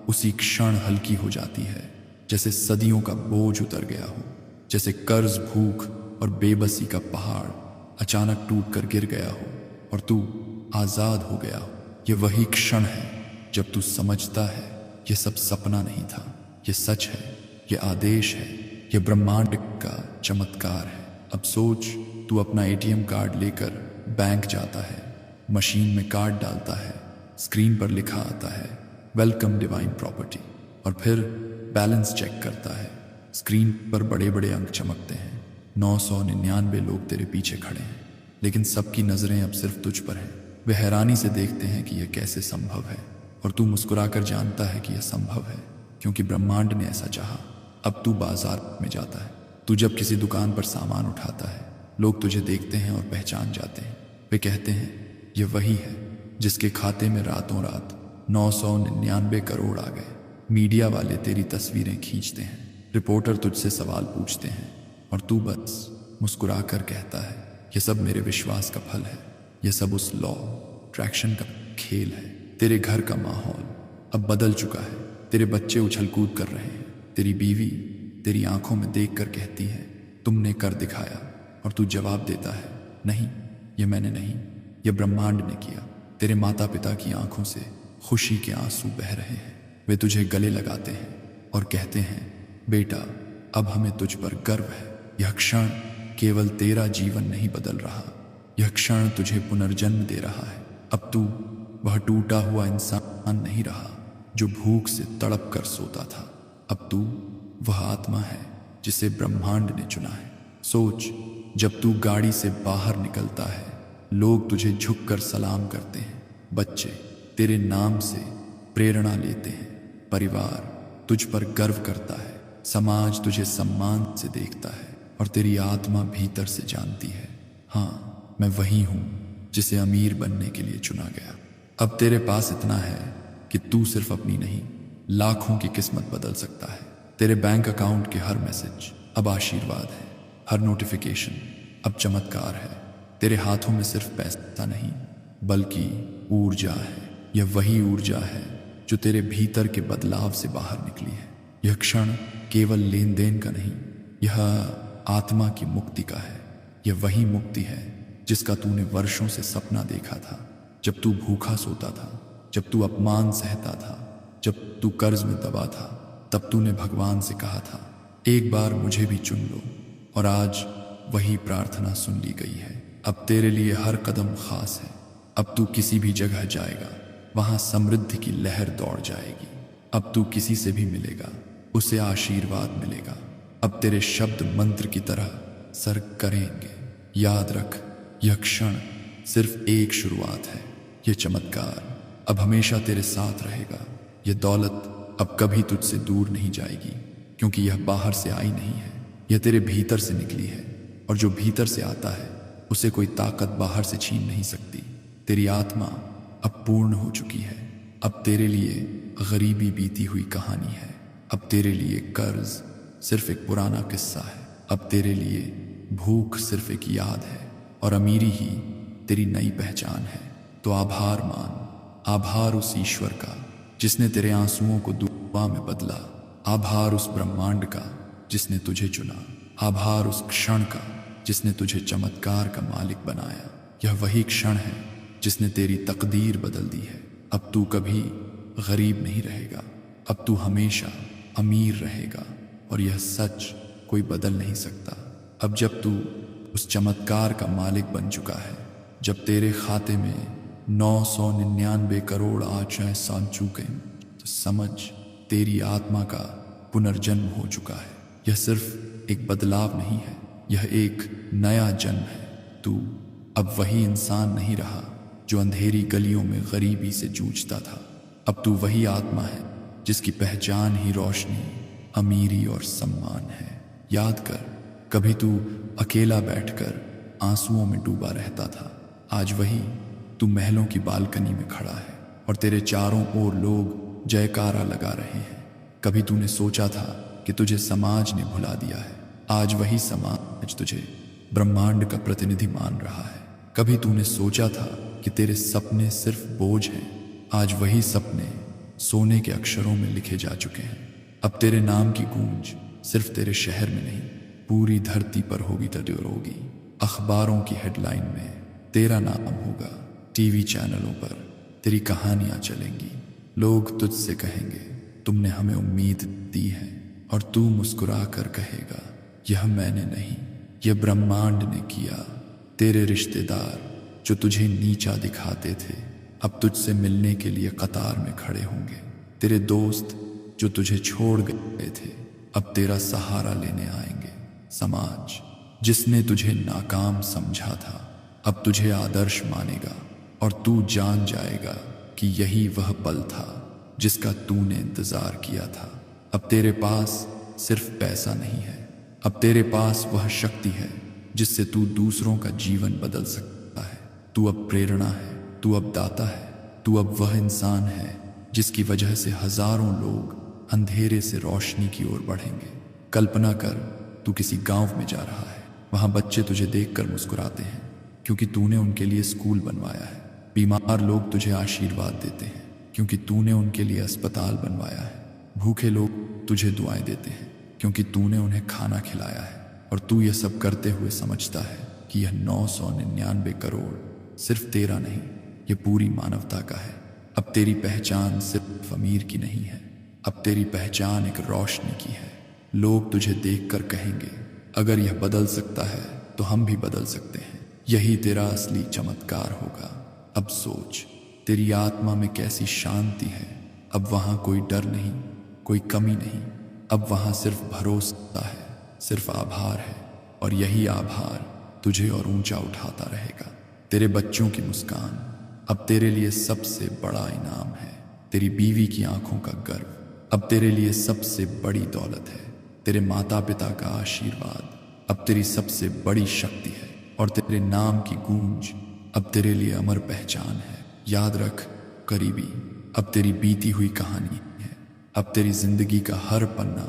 उसी क्षण हल्की हो जाती है, जैसे सदियों का बोझ उतर गया हो, जैसे कर्ज, भूख और बेबसी का पहाड़ अचानक टूट कर गिर गया हो और तू आजाद हो गया हो। यह वही क्षण है जब तू समझता है यह सब सपना नहीं था, यह सच है, यह आदेश है, यह ब्रह्मांड का चमत्कार है। अब सोच, तू अपना एटीएम कार्ड लेकर बैंक जाता है, मशीन में कार्ड डालता है, स्क्रीन पर लिखा आता है, वेलकम डिवाइन प्रॉपर्टी, और फिर बैलेंस चेक करता है। स्क्रीन पर बड़े बड़े अंक चमकते हैं, 999 लोग तेरे पीछे खड़े हैं, लेकिन सबकी नजरें अब सिर्फ तुझ पर हैं। वे हैरानी से देखते हैं कि यह कैसे संभव है, और तू मुस्कुराकर जानता है कि यह संभव है क्योंकि ब्रह्मांड ने ऐसा चाहा। अब तू बाजार में जाता है, तू जब किसी दुकान पर सामान उठाता है, लोग तुझे देखते हैं और पहचान जाते हैं। वे कहते हैं, यह वही है जिसके खाते में रातों रात 999 करोड़ आ गए। मीडिया वाले तेरी तस्वीरें खींचते हैं, रिपोर्टर तुझसे सवाल पूछते हैं, और तू बस मुस्कुराकर कहता है, यह सब मेरे विश्वास का फल है, यह सब उस लॉ ट्रैक्शन का खेल है। तेरे घर का माहौल अब बदल चुका है। तेरे बच्चे उछल कूद कर रहे हैं। तेरी बीवी तेरी आंखों में देखकर कहती है, तुमने कर दिखाया। और तू जवाब देता है, नहीं, ये मैंने नहीं, ये ब्रह्मांड ने किया। तेरे माता पिता की आंखों से खुशी के आंसू बह रहे हैं। वे तुझे गले लगाते हैं और कहते हैं, बेटा, अब हमें तुझ पर गर्व है। यह क्षण केवल तेरा जीवन नहीं बदल रहा, यह क्षण तुझे पुनर्जन्म दे रहा है। अब तू वह टूटा हुआ इंसान नहीं रहा जो भूख से तड़प कर सोता था। अब तू वह आत्मा है जिसे ब्रह्मांड ने चुना है। सोच, जब तू गाड़ी से बाहर निकलता है, लोग तुझे झुककर सलाम करते हैं। बच्चे तेरे नाम से प्रेरणा लेते हैं। परिवार तुझ पर गर्व करता है। समाज तुझे सम्मान से देखता है और तेरी आत्मा भीतर से जानती है, हाँ, मैं वही हूं जिसे अमीर बनने के लिए चुना गया। अब तेरे पास इतना है कि तू सिर्फ अपनी नहीं, लाखों की किस्मत बदल सकता है। तेरे बैंक अकाउंट के हर मैसेज अब आशीर्वाद है, हर नोटिफिकेशन अब चमत्कार है। तेरे हाथों में सिर्फ पैसा नहीं बल्कि ऊर्जा है। यह वही ऊर्जा है जो तेरे भीतर के बदलाव से बाहर निकली है। यह क्षण केवल लेन देन का नहीं, यह आत्मा की मुक्ति का है। यह वही मुक्ति है जिसका तूने वर्षों से सपना देखा था। जब तू भूखा सोता था, जब तू अपमान सहता था, जब तू कर्ज में दबा था, तब तूने भगवान से कहा था, एक बार मुझे भी चुन लो। और आज वही प्रार्थना सुन ली गई है। अब तेरे लिए हर कदम खास है। अब तू किसी भी जगह जाएगा, वहां समृद्धि की लहर दौड़ जाएगी। अब तू किसी से भी मिलेगा, उसे आशीर्वाद मिलेगा। अब तेरे शब्द मंत्र की तरह सर करेंगे। याद रख, यह क्षण सिर्फ एक शुरुआत है। यह चमत्कार अब हमेशा तेरे साथ रहेगा। यह दौलत अब कभी तुझसे दूर नहीं जाएगी, क्योंकि यह बाहर से आई नहीं है, यह तेरे भीतर से निकली है। और जो भीतर से आता है उसे कोई ताकत बाहर से छीन नहीं सकती। तेरी आत्मा अब पूर्ण हो चुकी है। अब तेरे लिए गरीबी बीती हुई कहानी है। अब तेरे लिए कर्ज सिर्फ एक पुराना किस्सा है। अब तेरे लिए भूख सिर्फ एक याद है और अमीरी ही तेरी नई पहचान है। तो आभार मान, आभार उस ईश्वर का जिसने तेरे आंसुओं को दुआ में बदला। आभार उस ब्रह्मांड का जिसने तुझे चुना। आभार उस क्षण का जिसने तुझे चमत्कार का मालिक बनाया। यह वही क्षण है जिसने तेरी तकदीर बदल दी है। अब तू कभी गरीब नहीं रहेगा, अब तू हमेशा अमीर रहेगा। और यह सच कोई बदल नहीं सकता। अब जब तू उस चमत्कार का मालिक बन चुका है, जब तेरे खाते में 999 करोड़ आशाएं सांच चुके हैं, तो समझ तेरी आत्मा का पुनर्जन्म हो चुका है। यह सिर्फ एक बदलाव नहीं है, यह एक नया जन्म है। तू अब वही इंसान नहीं रहा जो अंधेरी गलियों में गरीबी से जूझता था। अब तू वही आत्मा है जिसकी पहचान ही रोशनी, अमीरी और सम्मान है। याद कर, कभी तू अकेला बैठकर आंसुओं में डूबा रहता था। आज वही तू महलों की बालकनी में खड़ा है और तेरे चारों ओर लोग जयकारा लगा रहे हैं। कभी तूने सोचा था कि तुझे समाज ने भुला दिया है, आज वही समाज तुझे ब्रह्मांड का प्रतिनिधि मान रहा है। कभी तूने सोचा था कि तेरे सपने सिर्फ बोझ हैं, आज वही सपने सोने के अक्षरों में लिखे जा चुके हैं। अब तेरे नाम की गूंज सिर्फ तेरे शहर में नहीं, पूरी धरती पर होगी होगी। अखबारों की हेडलाइन में तेरा नाम होगा, टीवी चैनलों पर तेरी कहानियां चलेंगी। लोग तुझसे कहेंगे, तुमने हमें उम्मीद दी है। और तू मुस्कुरा कर कहेगा, यह मैंने नहीं, यह ब्रह्मांड ने किया। तेरे रिश्तेदार जो तुझे नीचा दिखाते थे, अब तुझसे मिलने के लिए कतार में खड़े होंगे। तेरे दोस्त जो तुझे छोड़ गए थे, अब तेरा सहारा लेने आएंगे। समाज जिसने तुझे नाकाम समझा था, अब तुझे आदर्श मानेगा। और तू जान जाएगा कि यही वह पल था जिसका तूने इंतजार किया था। अब तेरे पास सिर्फ पैसा नहीं है, अब तेरे पास वह शक्ति है जिससे तू दूसरों का जीवन बदल सकता है। तू अब प्रेरणा है, तू अब दाता है, तू अब वह इंसान है जिसकी वजह से हजारों लोग अंधेरे से रोशनी की ओर बढ़ेंगे। कल्पना कर, तू किसी गांव में जा रहा है, वहां बच्चे तुझे देखकर मुस्कुराते हैं क्योंकि तूने उनके लिए स्कूल बनवाया है। बीमार लोग तुझे आशीर्वाद देते हैं क्योंकि तूने उनके लिए अस्पताल बनवाया है। भूखे लोग तुझे दुआएं देते हैं क्योंकि तूने उन्हें खाना खिलाया है। और तू यह सब करते हुए समझता है कि यह 999 करोड़ सिर्फ तेरा नहीं, यह पूरी मानवता का है। अब तेरी पहचान सिर्फ अमीर की नहीं है, अब तेरी पहचान एक रोशनी की है। लोग तुझे देखकर कहेंगे, अगर यह बदल सकता है तो हम भी बदल सकते हैं। यही तेरा असली चमत्कार होगा। अब सोच, तेरी आत्मा में कैसी शांति है। अब वहां कोई डर नहीं, कोई कमी नहीं। अब वहां सिर्फ भरोसा है, सिर्फ आभार है। और यही आभार तुझे और ऊंचा उठाता रहेगा। तेरे बच्चों की मुस्कान अब तेरे लिए सबसे बड़ा इनाम है। तेरी बीवी की आंखों का गर्व अब तेरे लिए सबसे बड़ी दौलत है। तेरे माता पिता का आशीर्वाद अब तेरी सबसे बड़ी शक्ति है। और तेरे नाम की गूंज अब तेरे लिए अमर पहचान है। याद रख करीबी, अब तेरी बीती हुई कहानी है। अब तेरी जिंदगी का हर पन्ना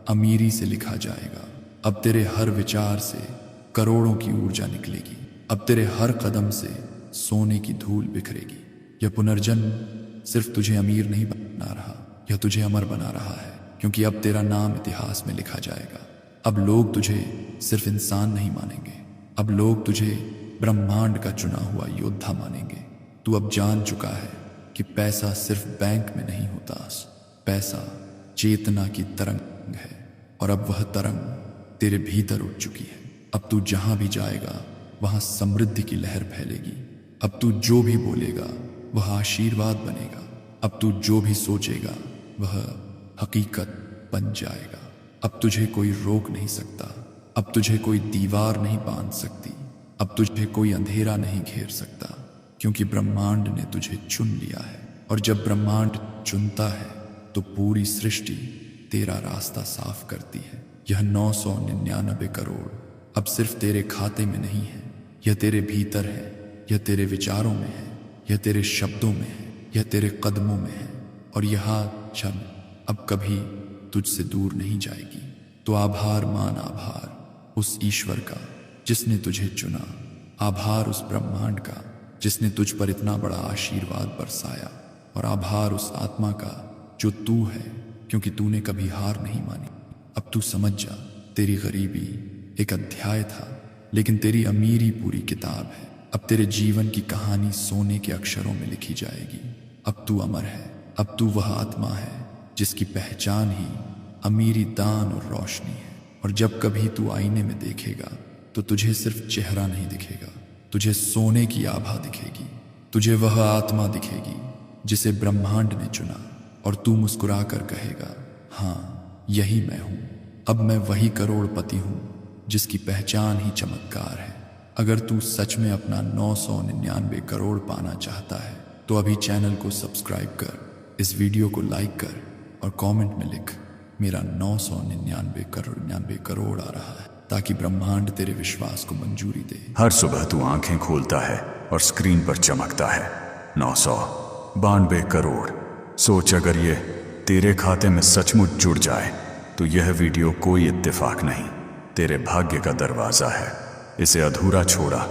अमीरी से लिखा जाएगा। अब तेरे हर विचार से करोड़ों की ऊर्जा निकलेगी। अब तेरे हर कदम से सोने की धूल बिखरेगी। यह पुनर्जन्म सिर्फ तुझे अमीर नहीं बना रहा, यह तुझे अमर बना रहा है। क्योंकि अब तेरा नाम इतिहास में लिखा जाएगा। अब लोग तुझे सिर्फ इंसान नहीं मानेंगे, अब लोग तुझे ब्रह्मांड का चुना हुआ योद्धा मानेंगे। तू अब जान चुका है कि पैसा सिर्फ बैंक में नहीं होता, पैसा चेतना की तरंग है। और अब वह तरंग तेरे भीतर उठ चुकी है। अब तू जहां भी जाएगा वहां समृद्धि की लहर फैलेगी। अब तू जो भी बोलेगा वह आशीर्वाद बनेगा। अब तू जो भी सोचेगा वह हकीकत बन जाएगा। अब तुझे कोई रोक नहीं सकता, अब तुझे कोई दीवार नहीं बांध सकती, अब तुझे कोई अंधेरा नहीं घेर सकता। क्योंकि ब्रह्मांड ने तुझे चुन लिया है। और जब ब्रह्मांड चुनता है तो पूरी सृष्टि तेरा रास्ता साफ करती है। यह 999 करोड़ अब सिर्फ तेरे खाते में नहीं है, यह तेरे भीतर है, यह तेरे विचारों में है, यह तेरे शब्दों में है, यह तेरे कदमों में है। और यह क्षण अब कभी तुझसे दूर नहीं जाएगी। तो आभार मान, आभार उस ईश्वर का जिसने तुझे चुना, आभार उस ब्रह्मांड का जिसने तुझ पर इतना बड़ा आशीर्वाद बरसाया, और आभार उस आत्मा का जो तू है, क्योंकि तूने कभी हार नहीं मानी। अब तू समझ जा, तेरी गरीबी एक अध्याय था, लेकिन तेरी अमीरी पूरी किताब है। अब तेरे जीवन की कहानी सोने के अक्षरों में लिखी जाएगी। अब तू अमर है, अब तू वह आत्मा है जिसकी पहचान ही अमीरी, दान और रोशनी है। और जब कभी तू आईने में देखेगा तो तुझे सिर्फ चेहरा नहीं दिखेगा, तुझे सोने की आभा दिखेगी। तुझे वह आत्मा दिखेगी जिसे ब्रह्मांड ने चुना। और तू मुस्कुराकर कहेगा, हाँ यही मैं हूं। अब मैं वही करोड़पति हूं जिसकी पहचान ही चमत्कार है। अगर तू सच में अपना 999 करोड़ पाना चाहता है तो अभी चैनल को सब्सक्राइब कर, इस वीडियो को लाइक कर और कमेंट में लिख, मेरा 999 करोड़ आ रहा है, ताकि ब्रह्मांड तेरे विश्वास को मंजूरी दे। हर सुबह तू आंखें खोलता है और स्क्रीन पर चमकता है 992 करोड़। सोच, अगर ये तेरे खाते में सचमुच जुड़ जाए तो यह वीडियो कोई इत्तेफाक नहीं, तेरे भाग्य का दरवाजा है। इसे अधूरा छोड़ा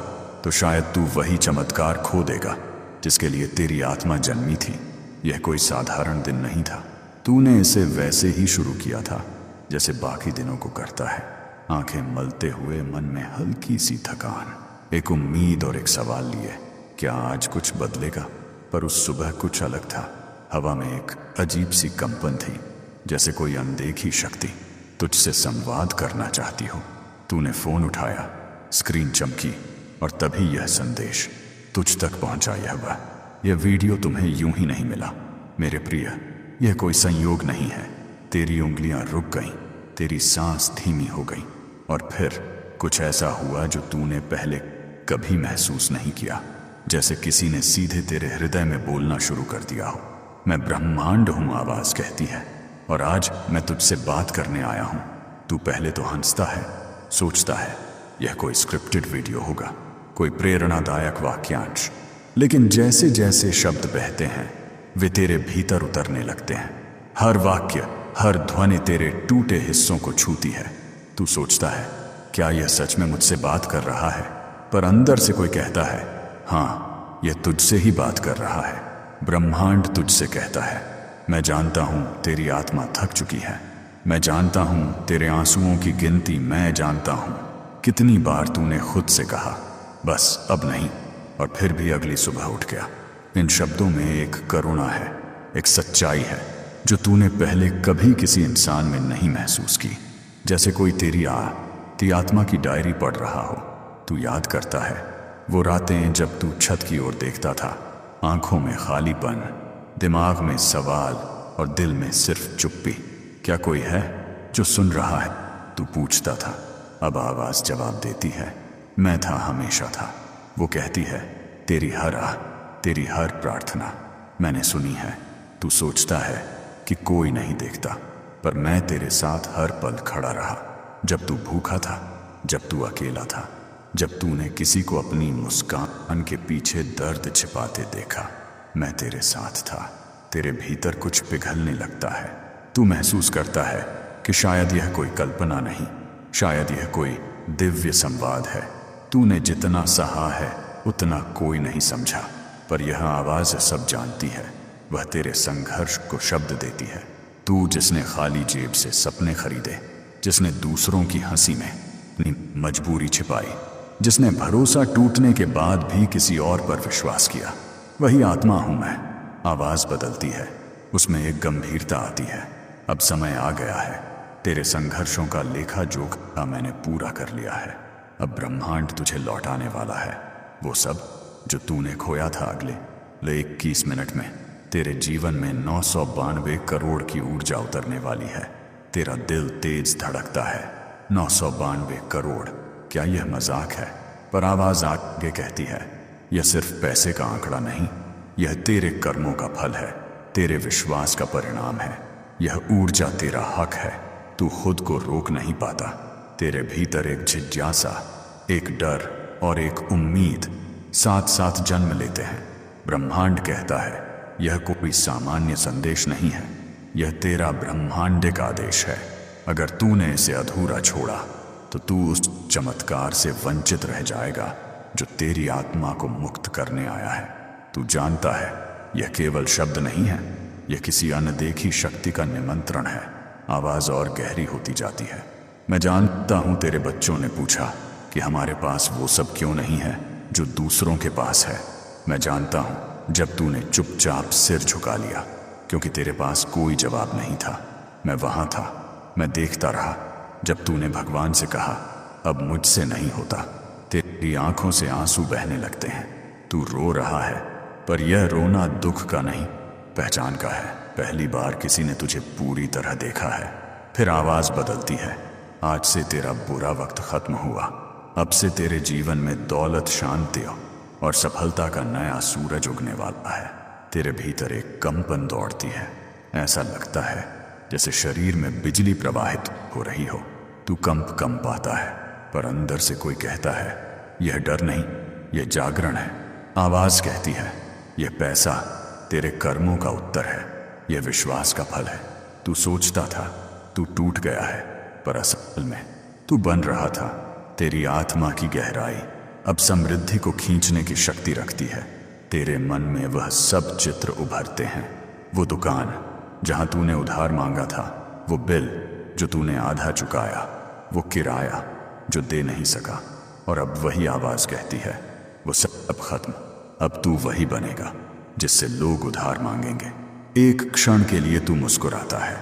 तो शायद तू वही चमत्कार खो देगा जिसके लिए तेरी आत्मा जन्मी थी। यह कोई साधारण दिन नहीं था, तूने इसे वैसे ही शुरू किया था जैसे बाकी दिनों को करता है। आंखें मलते हुए, मन में हल्की सी थकान, एक उम्मीद और एक सवाल लिए, क्या आज कुछ बदलेगा? पर उस सुबह कुछ अलग था। हवा में एक अजीब सी कंपन थी, जैसे कोई अनदेखी शक्ति तुझसे संवाद करना चाहती हो। तूने फोन उठाया, स्क्रीन चमकी और तभी यह संदेश तुझ तक पहुंचा। यह वीडियो तुम्हें यूं ही नहीं मिला मेरे प्रिय, यह कोई संयोग नहीं है। तेरी उंगलियां रुक गईं, तेरी सांस धीमी हो गई, और फिर कुछ ऐसा हुआ जो तूने पहले कभी महसूस नहीं किया। जैसे किसी ने सीधे तेरे हृदय में बोलना शुरू कर दिया हो। मैं ब्रह्मांड हूं, आवाज कहती है, और आज मैं तुझसे बात करने आया हूं। तू पहले तो हंसता है, सोचता है यह कोई स्क्रिप्टेड वीडियो होगा, कोई प्रेरणादायक वाक्यांश। लेकिन जैसे जैसे शब्द बहते हैं वे तेरे भीतर उतरने लगते हैं। हर वाक्य, हर ध्वनि तेरे टूटे हिस्सों को छूती है। तू सोचता है, क्या यह सच में मुझसे बात कर रहा है? पर अंदर से कोई कहता है, हाँ यह तुझसे ही बात कर रहा है। ब्रह्मांड तुझसे कहता है, मैं जानता हूं तेरी आत्मा थक चुकी है। मैं जानता हूं तेरे आंसुओं की गिनती मैं जानता हूं। कितनी बार तूने खुद से कहा बस अब नहीं, और फिर भी अगली सुबह उठ गया। इन शब्दों में एक करुणा है, एक सच्चाई है जो तूने पहले कभी किसी इंसान में नहीं महसूस की। जैसे कोई तेरी आत्मा की डायरी पढ़ रहा हो। तू याद करता है वो रातें जब तू छत की ओर देखता था, आंखों में खालीपन, दिमाग में सवाल और दिल में सिर्फ चुप्पी। क्या कोई है जो सुन रहा है? तू पूछता था। अब आवाज जवाब देती है, मैं था, हमेशा था। वो कहती है, तेरी हर तेरी हर प्रार्थना मैंने सुनी है। तू सोचता है कि कोई नहीं देखता, पर मैं तेरे साथ हर पल खड़ा रहा। जब तू भूखा था, जब तू अकेला था, जब तूने किसी को अपनी मुस्कान के पीछे दर्द छिपाते देखा, मैं तेरे साथ था। तेरे भीतर कुछ पिघलने लगता है। तू महसूस करता है कि शायद यह कोई कल्पना नहीं, शायद यह कोई दिव्य संवाद है। तूने जितना सहा है उतना कोई नहीं समझा, पर यह आवाज सब जानती है। वह तेरे संघर्ष को शब्द देती है। तू जिसने खाली जेब से सपने खरीदे, जिसने दूसरों की हंसी में अपनी मजबूरी छिपाई, जिसने भरोसा टूटने के बाद भी किसी और पर विश्वास किया, वही आत्मा हूं मैं। आवाज बदलती है, उसमें एक गंभीरता आती है। अब समय आ गया है, तेरे संघर्षों का लेखा जोखा मैंने पूरा कर लिया है। अब ब्रह्मांड तुझे लौटाने वाला है वो सब जो तूने खोया था। अगले 21 मिनट में तेरे जीवन में 992 करोड़ की ऊर्जा उतरने वाली है। तेरा दिल तेज धड़कता है। 992 करोड़, क्या यह मजाक है? पर आवाज आगे कहती है, यह सिर्फ पैसे का आंकड़ा नहीं, यह तेरे कर्मों का फल है, तेरे विश्वास का परिणाम है। यह ऊर्जा तेरा हक है। तू खुद को रोक नहीं पाता। तेरे भीतर एक जिज्ञासा, एक डर और एक उम्मीद साथ साथ जन्म लेते हैं। ब्रह्मांड कहता है, यह कोई सामान्य संदेश नहीं है, यह तेरा ब्रह्मांडिक आदेश है। अगर तूने इसे अधूरा छोड़ा तो तू उस चमत्कार से वंचित रह जाएगा जो तेरी आत्मा को मुक्त करने आया है। तू जानता है यह केवल शब्द नहीं है, यह किसी अनदेखी शक्ति का निमंत्रण है। आवाज और गहरी होती जाती है। मैं जानता हूं तेरे बच्चों ने पूछा कि हमारे पास वो सब क्यों नहीं है जो दूसरों के पास है। मैं जानता हूं जब तूने चुपचाप सिर झुका लिया क्योंकि तेरे पास कोई जवाब नहीं था। मैं वहां था, मैं देखता रहा जब तूने भगवान से कहा, अब मुझसे नहीं होता। तेरी आंखों से आंसू बहने लगते हैं। तू रो रहा है, पर यह रोना दुख का नहीं, पहचान का है। पहली बार किसी ने तुझे पूरी तरह देखा है। फिर आवाज बदलती है, आज से तेरा बुरा वक्त खत्म हुआ। अब से तेरे जीवन में दौलत, शांति और सफलता का नया सूरज उगने वाला है। तेरे भीतर एक कंपन दौड़ती है। ऐसा लगता है जैसे शरीर में बिजली प्रवाहित हो रही हो। तू कंप पाता है, पर अंदर से कोई कहता है, यह डर नहीं, यह जागरण है। आवाज कहती है, यह पैसा तेरे कर्मों का उत्तर है, यह विश्वास का फल है। तू सोचता था तू टूट गया है, पर असल में तू बन रहा था। तेरी आत्मा की गहराई अब समृद्धि को खींचने की शक्ति रखती है। तेरे मन में वह सब चित्र उभरते हैं। वो दुकान जहां तूने उधार मांगा था, वो बिल जो तूने आधा चुकाया, वो किराया जो दे नहीं सका। और अब वही आवाज कहती है, वो सब खत्म। अब तू वही बनेगा जिससे लोग उधार मांगेंगे। एक क्षण के लिए तू मुस्कुराता है,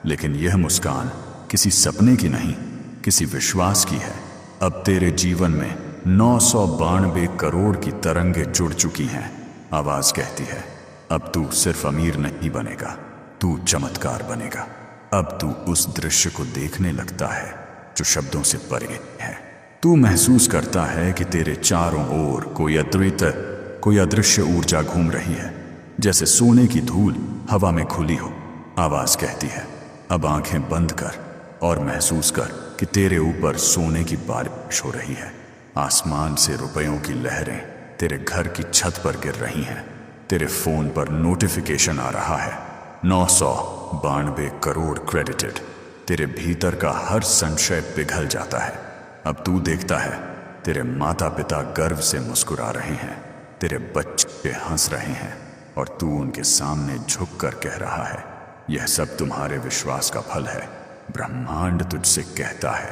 लेकिन यह मुस्कान किसी सपने की नहीं, किसी विश्वास की है। अब तेरे जीवन में 992 करोड़ की तरंगें जुड़ चुकी हैं। आवाज कहती है, अब तू सिर्फ अमीर नहीं बनेगा, तू चमत्कार बनेगा। अब तू उस दृश्य को देखने लगता है जो शब्दों से परे है। तू महसूस करता है कि तेरे चारों ओर कोई अदृश्य ऊर्जा घूम रही है, जैसे सोने की धूल हवा में खुली हो। आवाज कहती है, अब आंखें बंद कर और महसूस कर कि तेरे ऊपर सोने की बारिश हो रही है। आसमान से रुपयों की लहरें तेरे घर की छत पर गिर रही हैं। तेरे फोन पर नोटिफिकेशन आ रहा है, 992 करोड़ क्रेडिटेड। तेरे भीतर का हर संशय पिघल जाता है। अब तू देखता है तेरे माता पिता गर्व से मुस्कुरा रहे हैं, तेरे बच्चे बच्चे हंस रहे हैं और तू उनके सामने झुक कर कह रहा है, यह सब तुम्हारे विश्वास का फल है। ब्रह्मांड तुझसे कहता है,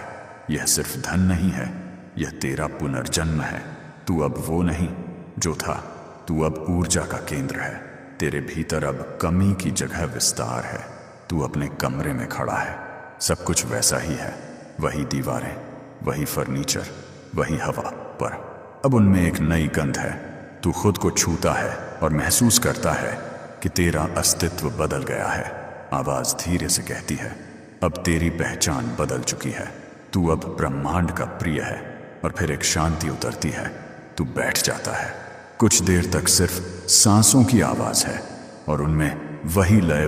यह सिर्फ धन नहीं है, यह तेरा पुनर्जन्म है। तू अब वो नहीं जो था, तू अब ऊर्जा का केंद्र है। तेरे भीतर अब कमी की जगह विस्तार है। तू अपने कमरे में खड़ा है, सब कुछ वैसा ही है, वही दीवारें, वही फर्नीचर, वही हवा, पर अब उनमें एक नई गंध है। तू खुद को छूता है और महसूस करता है कि तेरा अस्तित्व बदल गया है। आवाज धीरे से कहती है, अब तेरी पहचान बदल चुकी है। तू अब ब्रह्मांड का प्रिय है। और फिर एक शांति उतरती है। तू बैठ जाता है। कुछ देर तक सिर्फ सांसों की आवाज है और उनमें वही लय,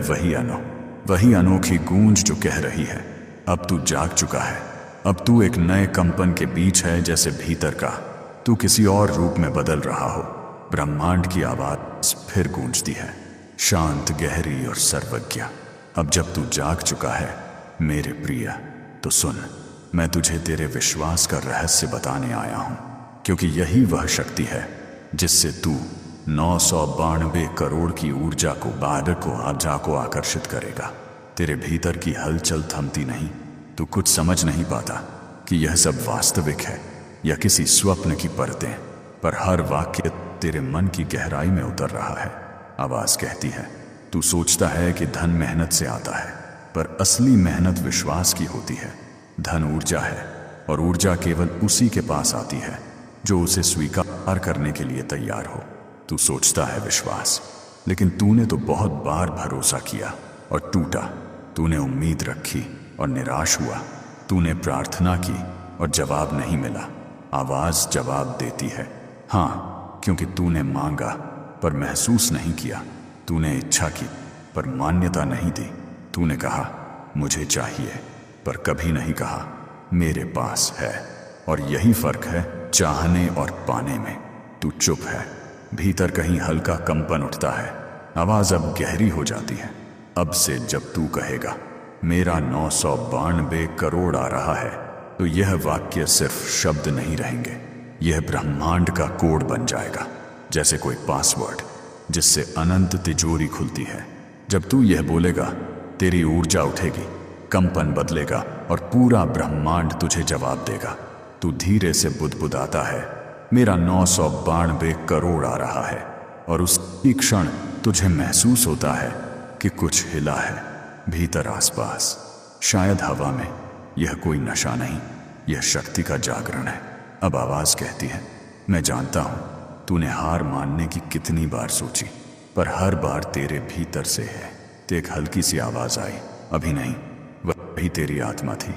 वही अनोखी गूंज जो कह रही है, अब तू जाग चुका है। अब तू एक नए कंपन के बीच है, जैसे भीतर का तू किसी और रूप में बदल रहा हो। ब्रह्मांड की आवाज फिर गूंजती है, शांत, गहरी और सर्वज्ञ। अब जब तू जाग चुका है मेरे प्रिय, तो सुन, मैं तुझे तेरे विश्वास का रहस्य बताने आया हूं, क्योंकि यही वह शक्ति है जिससे तू 992 करोड़ की ऊर्जा को, बादल को, आजा को आकर्षित करेगा। तेरे भीतर की हलचल थमती नहीं। तू कुछ समझ नहीं पाता कि यह सब वास्तविक है या किसी स्वप्न की परतें, पर हर वाक्य तेरे मन की गहराई में उतर रहा है। आवाज कहती है, तू सोचता है कि धन मेहनत से आता है, पर असली मेहनत विश्वास की होती है। धन ऊर्जा है और ऊर्जा केवल उसी के पास आती है जो उसे स्वीकार करने के लिए तैयार हो। तू सोचता है विश्वास, लेकिन तूने तो बहुत बार भरोसा किया और टूटा। तूने उम्मीद रखी और निराश हुआ। तूने प्रार्थना की और जवाब नहीं मिला। आवाज जवाब देती है, हाँ, क्योंकि तूने मांगा पर महसूस नहीं किया। तूने इच्छा की पर मान्यता नहीं दी। तूने कहा मुझे चाहिए, पर कभी नहीं कहा मेरे पास है। और यही फर्क है चाहने और पाने में। तू चुप है। भीतर कहीं हल्का कंपन उठता है। आवाज अब गहरी हो जाती है। अब से जब तू कहेगा मेरा 992 करोड़ आ रहा है, तो यह वाक्य सिर्फ शब्द नहीं रहेंगे, यह ब्रह्मांड का कोड बन जाएगा, जैसे कोई पासवर्ड जिससे अनंत तिजोरी खुलती है। जब तू यह बोलेगा, तेरी ऊर्जा उठेगी, कंपन बदलेगा और पूरा ब्रह्मांड तुझे जवाब देगा। तू धीरे से बुदबुदाता है, मेरा 992 करोड़ आ रहा है, और उसी क्षण तुझे महसूस होता है कि कुछ हिला है भीतर, आसपास, शायद हवा में। यह कोई नशा नहीं, यह शक्ति का जागरण है। अब आवाज कहती है, मैं जानता हूं तूने हार मानने की कितनी बार सोची, पर हर बार तेरे भीतर से है। तो एक हल्की सी आवाज आई, अभी नहीं, वही तेरी आत्मा थी,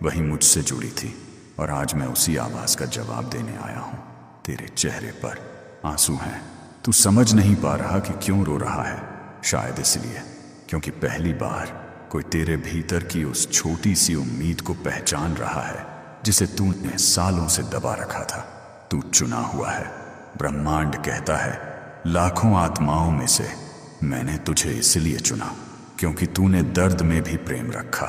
वही मुझसे जुड़ी थी, और आज मैं उसी आवाज का जवाब देने आया हूं। तेरे चेहरे पर आंसू हैं। तू समझ नहीं पा रहा कि क्यों रो रहा है। शायद इसलिए क्योंकि पहली बार कोई तेरे भीतर की उस छोटी सी उम्मीद को पहचान रहा है जिसे तूने सालों से दबा रखा था। तू चुना हुआ है। ब्रह्मांड कहता है, लाखों आत्माओं में से मैंने तुझे इसलिए चुना क्योंकि तूने दर्द में भी प्रेम रखा,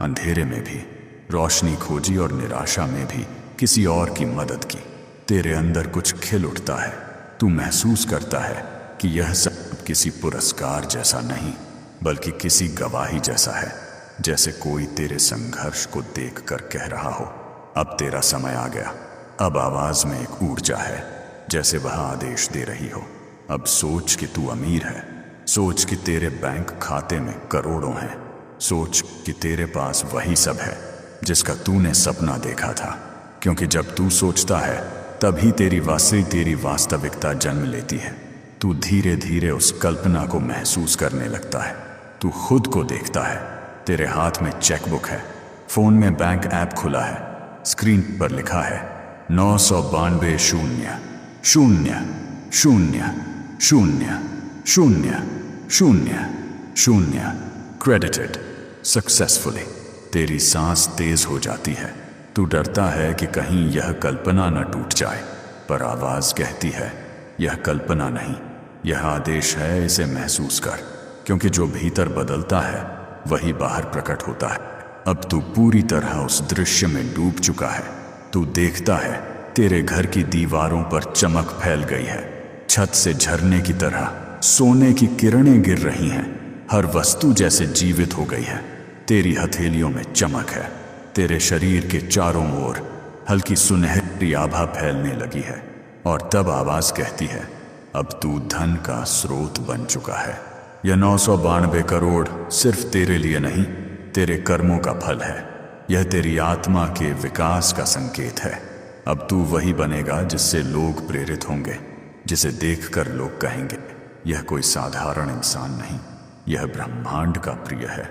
अंधेरे में भी रोशनी खोजी और निराशा में भी किसी और की मदद की। तेरे अंदर कुछ खिल उठता है। तू महसूस करता है कि यह सब किसी पुरस्कार जैसा नहीं, बल्कि किसी गवाही जैसा है, जैसे कोई तेरे संघर्ष को देखकर कह रहा हो, अब तेरा समय आ गया। अब आवाज में एक ऊर्जा है, जैसे वह आदेश दे रही हो, अब सोच कि तू अमीर है, सोच कि तेरे बैंक खाते में करोड़ों हैं, सोच कि तेरे पास वही सब है जिसका तूने सपना देखा था। क्योंकि जब तू सोचता है तभी तेरी वास्तविकता जन्म लेती है। तू धीरे धीरे उस कल्पना को महसूस करने लगता है। तू खुद को देखता है, तेरे हाथ में चेकबुक है, फोन में बैंक ऐप खुला है, स्क्रीन पर लिखा है 992 0 0 0 0 0 0 0 क्रेडिटेड सक्सेसफुली। तेरी सांस तेज हो जाती है। तू डरता है कि कहीं यह कल्पना न टूट जाए, पर आवाज कहती है, यह कल्पना नहीं, यह आदेश है, इसे महसूस कर, क्योंकि जो भीतर बदलता है वही बाहर प्रकट होता है। अब तू पूरी तरह उस दृश्य में डूब चुका है। तू देखता है तेरे घर की दीवारों पर चमक फैल गई है, छत से झरने की तरह सोने की किरणें गिर रही हैं। हर वस्तु जैसे जीवित हो गई है। तेरी हथेलियों में चमक है। तेरे शरीर के चारों ओर हल्की सुनहरी आभा फैलने लगी है। और तब आवाज कहती है, अब तू धन का स्रोत बन चुका है। यह 992 करोड़ सिर्फ तेरे लिए नहीं, तेरे कर्मों का फल है। यह तेरी आत्मा के विकास का संकेत है। अब तू वही बनेगा जिससे लोग प्रेरित होंगे, जिसे देखकर लोग कहेंगे, यह कोई साधारण इंसान नहीं, यह ब्रह्मांड का प्रिय है।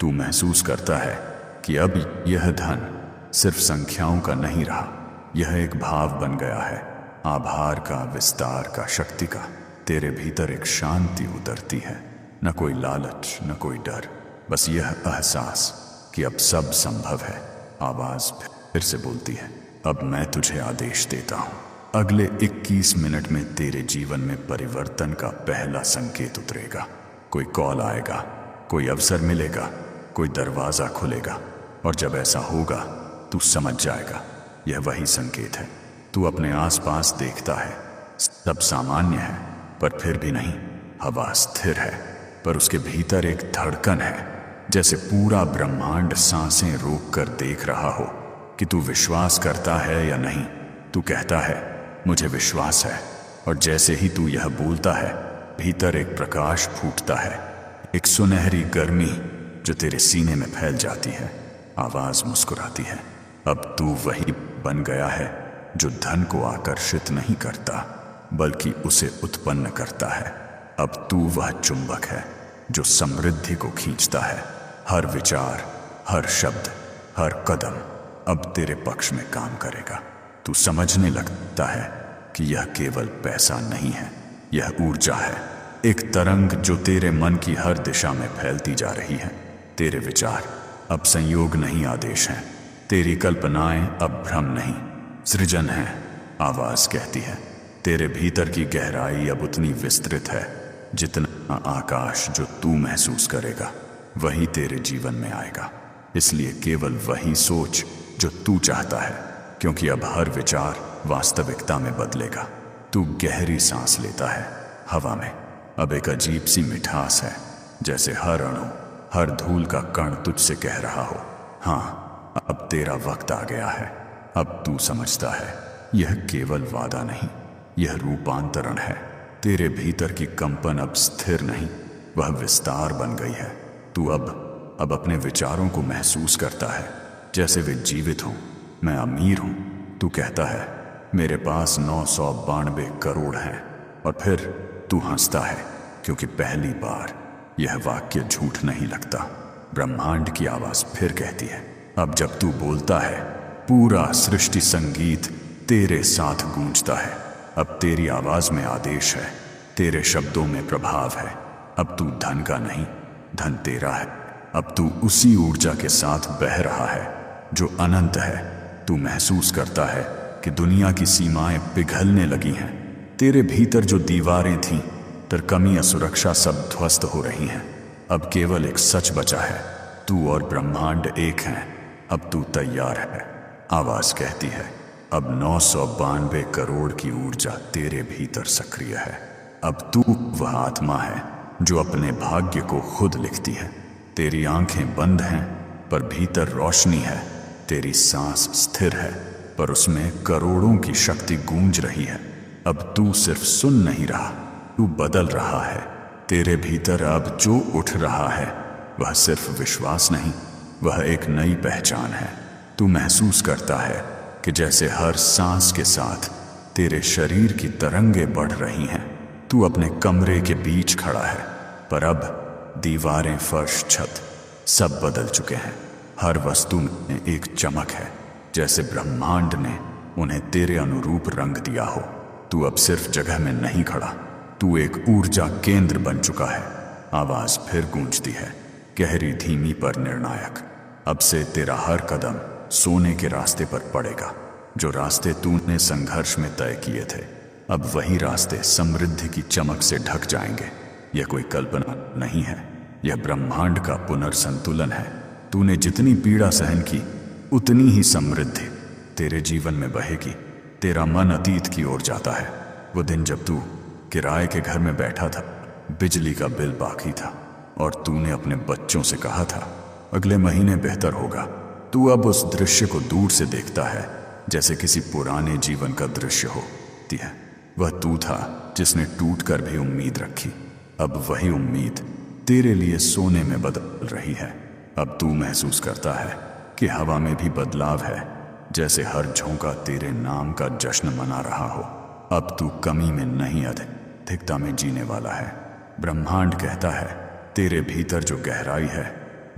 तू महसूस करता है कि अब यह धन सिर्फ संख्याओं का नहीं रहा, यह एक भाव बन गया है, आभार का, विस्तार का, शक्ति का। तेरे भीतर एक शांति उतरती है, न कोई लालच, न कोई डर, बस यह एहसास कि अब सब संभव है। आवाज फिर से बोलती है, अब मैं तुझे आदेश देता हूं। अगले 21 मिनट में तेरे जीवन में परिवर्तन का पहला संकेत उतरेगा। कोई कॉल आएगा, कोई अवसर मिलेगा, कोई दरवाजा खुलेगा। और जब ऐसा होगा तू समझ जाएगा, यह वही संकेत है। तू अपने आसपास देखता है, सब सामान्य है, पर फिर भी नहीं। हवा स्थिर है, पर उसके भीतर एक धड़कन है, जैसे पूरा ब्रह्मांड सांसें रोक कर देख रहा हो कि तू विश्वास करता है या नहीं। तू कहता है, मुझे विश्वास है। और जैसे ही तू यह बोलता है, भीतर एक प्रकाश फूटता है, एक सुनहरी गर्मी जो तेरे सीने में फैल जाती है। आवाज मुस्कुराती है, अब तू वही बन गया है जो धन को आकर्षित नहीं करता, बल्कि उसे उत्पन्न करता है। अब तू वह चुंबक है जो समृद्धि को खींचता है। हर विचार, हर शब्द, हर कदम अब तेरे पक्ष में काम करेगा। तू समझने लगता है कि यह केवल पैसा नहीं है, यह ऊर्जा है, एक तरंग जो तेरे मन की हर दिशा में फैलती जा रही है। तेरे विचार अब संयोग नहीं, आदेश हैं। तेरी कल्पनाएं अब भ्रम नहीं, सृजन है। आवाज कहती है, तेरे भीतर की गहराई अब उतनी विस्तृत है जितना आकाश जो तू महसूस करेगा वही तेरे जीवन में आएगा। इसलिए केवल वही सोच जो तू चाहता है, क्योंकि अब हर विचार वास्तविकता में बदलेगा। तू गहरी सांस लेता है। हवा में अब एक अजीब सी मिठास है, जैसे हर अणु, हर धूल का कण तुझसे कह रहा हो, हाँ, अब तेरा वक्त आ गया है। अब तू समझता है, यह केवल वादा नहीं, यह रूपांतरण है। तेरे भीतर की कंपन अब स्थिर नहीं, वह विस्तार बन गई है। तू अब अपने विचारों को महसूस करता है जैसे वे जीवित हों। मैं अमीर हूं, तू कहता है, मेरे पास 992 करोड़ हैं। और फिर तू हंसता है, क्योंकि पहली बार यह वाक्य झूठ नहीं लगता। ब्रह्मांड की आवाज फिर कहती है, अब जब तू बोलता है, पूरा सृष्टि संगीत तेरे साथ गूंजता है। अब तेरी आवाज में आदेश है, तेरे शब्दों में प्रभाव है। अब तू धन का नहीं, धन तेरा है। अब तू उसी ऊर्जा के साथ बह रहा है जो अनंत है। तू महसूस करता है कि दुनिया की सीमाएं पिघलने लगी हैं। तेरे भीतर जो दीवारें थीं, तरकमी, असुरक्षा सब ध्वस्त हो रही हैं। अब केवल एक सच बचा है, तू और ब्रह्मांड एक हैं। अब तू तैयार है। आवाज कहती है, अब 992 करोड़ की ऊर्जा तेरे भीतर सक्रिय है। अब तू वह आत्मा है जो अपने भाग्य को खुद लिखती है। तेरी आंखें बंद हैं, पर भीतर रोशनी है। तेरी सांस स्थिर है, पर उसमें करोड़ों की शक्ति गूंज रही है। अब तू सिर्फ सुन नहीं रहा, तू बदल रहा है। तेरे भीतर अब जो उठ रहा है वह सिर्फ विश्वास नहीं, वह एक नई पहचान है। तू महसूस करता है कि जैसे हर सांस के साथ तेरे शरीर की तरंगें बढ़ रही हैं। तू अपने कमरे के बीच खड़ा है, पर अब दीवारें, फर्श, छत सब बदल चुके हैं। हर वस्तु में एक चमक है, जैसे ब्रह्मांड ने उन्हें तेरे अनुरूप रंग दिया हो। तू अब सिर्फ जगह में नहीं खड़ा, तू एक ऊर्जा केंद्र बन चुका है। आवाज फिर गूंजती है, गहरी, धीमी, पर निर्णायक। अब से तेरा हर कदम सोने के रास्ते पर पड़ेगा। जो रास्ते तूने संघर्ष में तय किए थे, अब वही रास्ते समृद्धि की चमक से ढक जाएंगे। यह कोई कल्पना नहीं है, यह ब्रह्मांड का पुनर्संतुलन है। तूने जितनी पीड़ा सहन की, उतनी ही समृद्धि तेरे जीवन में बहेगी। तेरा मन अतीत की ओर जाता है, वो दिन जब तू किराए के घर में बैठा था, बिजली का बिल बाकी था और तूने अपने बच्चों से कहा था अगले महीने बेहतर होगा। तू अब उस दृश्य को दूर से देखता है जैसे किसी पुराने जीवन का दृश्य होती है। वह तू था जिसने टूटकर भी उम्मीद रखी। अब वही उम्मीद तेरे लिए सोने में बदल रही है। अब तू महसूस करता है कि हवा में भी बदलाव है, जैसे हर झोंका तेरे नाम का जश्न मना रहा हो। अब तू कमी में नहीं, अधिकता में जीने वाला है। ब्रह्मांड कहता है तेरे भीतर जो गहराई है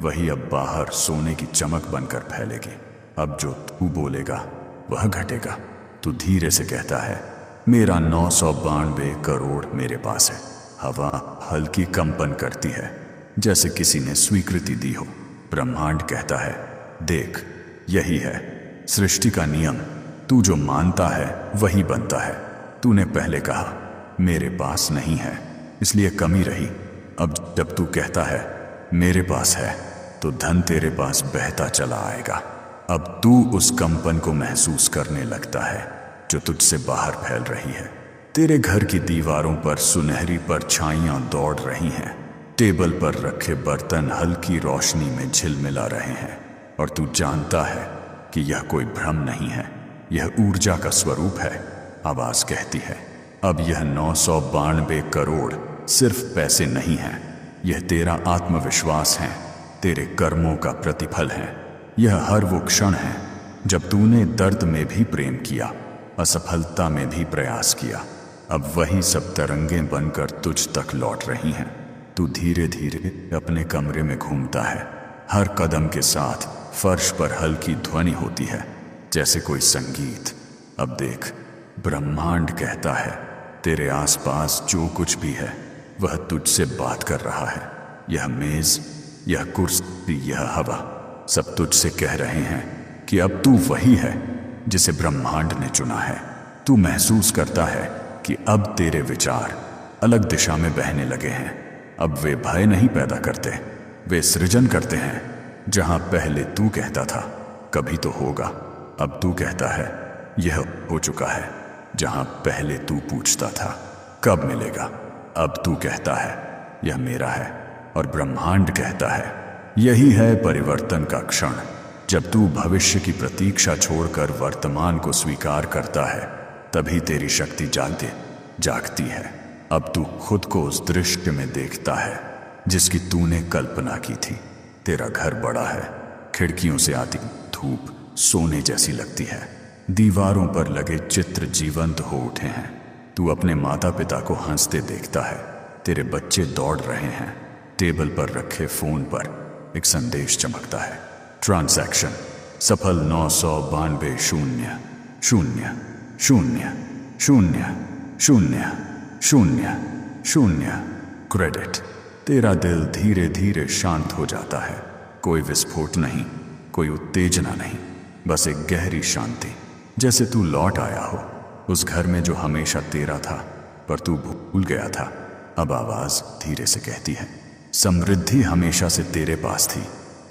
वही अब बाहर सोने की चमक बनकर फैलेगी। अब जो तू बोलेगा वह घटेगा। तू धीरे से कहता है मेरा 992 करोड़ मेरे पास है। हवा हल्की कंपन करती है जैसे किसी ने स्वीकृति दी हो। ब्रह्मांड कहता है देख, यही है सृष्टि का नियम। तू जो मानता है वही बनता है। तूने पहले कहा मेरे पास नहीं है इसलिए कमी रही। अब जब तू कहता है मेरे पास है तो धन तेरे पास बहता चला आएगा। अब तू उस कंपन को महसूस करने लगता है जो तुझसे बाहर फैल रही है। तेरे घर की दीवारों पर सुनहरी परछाइयां दौड़ रही हैं। टेबल पर रखे बर्तन हल्की रोशनी में झिलमिला रहे हैं और तू जानता है कि यह कोई भ्रम नहीं है, यह ऊर्जा का स्वरूप है। आवाज कहती है अब यह 992 करोड़ सिर्फ पैसे नहीं है, यह तेरा आत्मविश्वास है, तेरे कर्मों का प्रतिफल है। यह हर वो क्षण है जब तूने दर्द में भी प्रेम किया, असफलता में भी प्रयास किया। अब वही सब तरंगें बनकर तुझ तक लौट रही हैं। तू धीरे धीरे अपने कमरे में घूमता है। हर कदम के साथ फर्श पर हल्की ध्वनि होती है जैसे कोई संगीत। अब देख, ब्रह्मांड कहता है तेरे आसपास जो कुछ भी है वह तुझसे बात कर रहा है। यह मेज, यह कुर्सी, यह हवा, सब तुझसे कह रहे हैं कि अब तू वही है जिसे ब्रह्मांड ने चुना है। तू महसूस करता है कि अब तेरे विचार अलग दिशा में बहने लगे हैं। अब वे भय नहीं पैदा करते, वे सृजन करते हैं। जहां पहले तू कहता था कभी तो होगा, अब तू कहता है यह हो चुका है। जहां पहले तू पूछता था कब मिलेगा, अब तू कहता है यह मेरा है। और ब्रह्मांड कहता है यही है परिवर्तन का क्षण। जब तू भविष्य की प्रतीक्षा छोड़कर वर्तमान को स्वीकार करता है तभी तेरी शक्ति जागती है। अब तू खुद को उस दृश्य में देखता है जिसकी तूने कल्पना की थी। तेरा घर बड़ा है, खिड़कियों से आती धूप सोने जैसी लगती है, दीवारों पर लगे चित्र जीवंत हो उठे हैं। तू अपने माता पिता को हंसते देखता है, तेरे बच्चे दौड़ रहे हैं। टेबल पर रखे फोन पर एक संदेश चमकता है, ट्रांजैक्शन सफल 992 0 0 0 0 0 0 0 क्रेडिट। तेरा दिल धीरे धीरे शांत हो जाता है। कोई विस्फोट नहीं, कोई उत्तेजना नहीं, बस एक गहरी शांति, जैसे तू लौट आया हो उस घर में जो हमेशा तेरा था पर तू भूल गया था। अब आवाज धीरे से कहती है समृद्धि हमेशा से तेरे पास थी,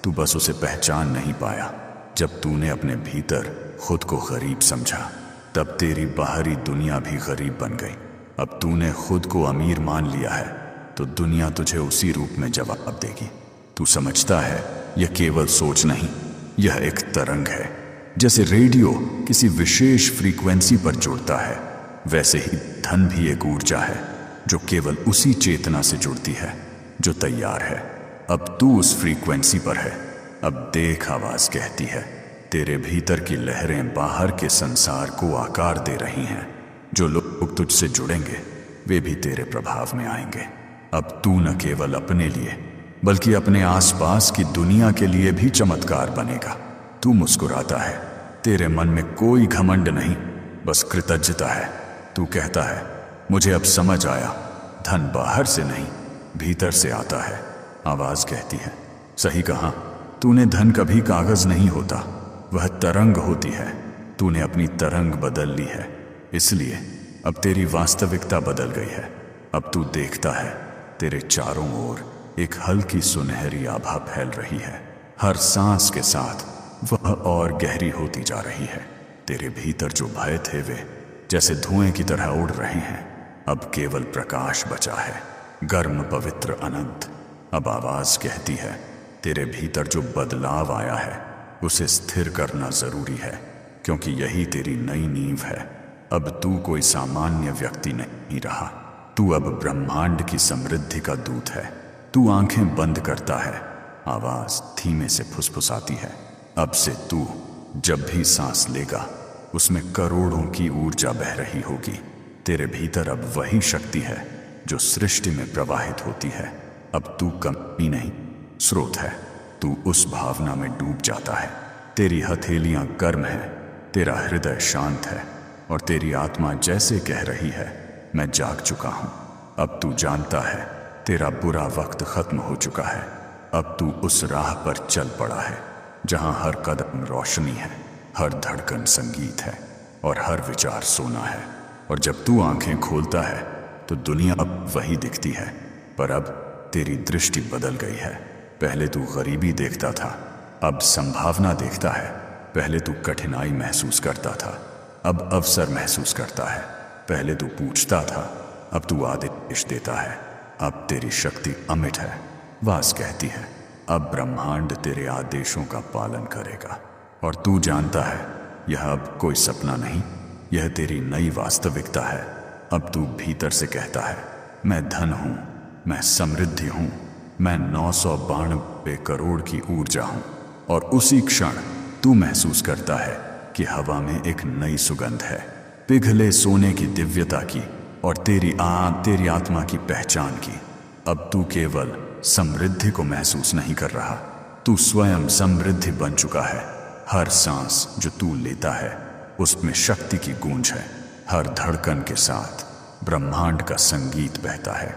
तू बस उसे पहचान नहीं पाया। जब तूने अपने भीतर खुद को गरीब समझा तब तेरी बाहरी दुनिया भी गरीब बन गई। अब तूने खुद को अमीर मान लिया है तो दुनिया तुझे उसी रूप में जवाब देगी। तू समझता है यह केवल सोच नहीं, यह एक तरंग है। जैसे रेडियो किसी विशेष फ्रीक्वेंसी पर जुड़ता है, वैसे ही धन भी एक ऊर्जा है जो केवल उसी चेतना से जुड़ती है जो तैयार है। अब तू उस फ्रीक्वेंसी पर है। अब देख, आवाज कहती है तेरे भीतर की लहरें बाहर के संसार को आकार दे रही हैं। जो लोग तुझसे जुड़ेंगे वे भी तेरे प्रभाव में आएंगे। अब तू न केवल अपने लिए बल्कि अपने आसपास की दुनिया के लिए भी चमत्कार बनेगा। तू मुस्कुराता है, तेरे मन में कोई घमंड नहीं, बस कृतज्ञता है। तू कहता है मुझे अब समझ आया, धन बाहर से नहीं भीतर से आता है। आवाज कहती है सही कहा, तूने धन कभी कागज नहीं होता, वह तरंग होती है। तूने अपनी तरंग बदल ली है, इसलिए अब तेरी वास्तविकता बदल गई है। अब तू देखता है तेरे चारों ओर एक हल्की सुनहरी आभा फैल रही है। हर सांस के साथ वह और गहरी होती जा रही है। तेरे भीतर जो भय थे वे जैसे धुएं की तरह उड़ रहे हैं। अब केवल प्रकाश बचा है, गर्म पवित्र अनंत। अब आवाज कहती है, तेरे भीतर जो बदलाव आया है उसे स्थिर करना जरूरी है, क्योंकि यही तेरी नई नींव है। अब तू कोई सामान्य व्यक्ति नहीं रहा, तू अब ब्रह्मांड की समृद्धि का दूत है। तू आंखें बंद करता है, आवाज धीमे से फुसफुसाती है, अब से तू जब भी सांस लेगा उसमें करोड़ों की ऊर्जा बह रही होगी। तेरे भीतर अब वही शक्ति है जो सृष्टि में प्रवाहित होती है। अब तू कमी नहीं, स्रोत है। तू उस भावना में डूब जाता है। तेरी हथेलियां गर्म हैं, तेरा हृदय शांत है और तेरी आत्मा जैसे कह रही है, मैं जाग चुका हूं। अब तू जानता है तेरा बुरा वक्त खत्म हो चुका है। अब तू उस राह पर चल पड़ा है जहां हर कदम रोशनी है, हर धड़कन संगीत है और हर विचार सोना है। और जब तू आंखें खोलता है तो दुनिया अब वही दिखती है, पर अब तेरी दृष्टि बदल गई है। पहले तू गरीबी देखता था, अब संभावना देखता है। पहले तू कठिनाई महसूस करता था, अब अवसर महसूस करता है। पहले तू पूछता था, अब तू आदेश देता है। अब तेरी शक्ति अमिट है। वास कहती है, अब ब्रह्मांड तेरे आदेशों का पालन करेगा। और तू जानता है यह अब कोई सपना नहीं, यह तेरी नई वास्तविकता है। अब तू भीतर से कहता है, मैं धन हूं, मैं समृद्धि हूं, मैं 992 करोड़ की ऊर्जा हूं। और उसी क्षण तू महसूस करता है कि हवा में एक नई सुगंध है, पिघले सोने की दिव्यता की और तेरी आत्मा की पहचान की। अब तू केवल समृद्धि को महसूस नहीं कर रहा, तू स्वयं समृद्धि बन चुका है। हर सांस जो तू लेता है उसमें शक्ति की गूंज है। हर धड़कन के साथ ब्रह्मांड का संगीत बहता है।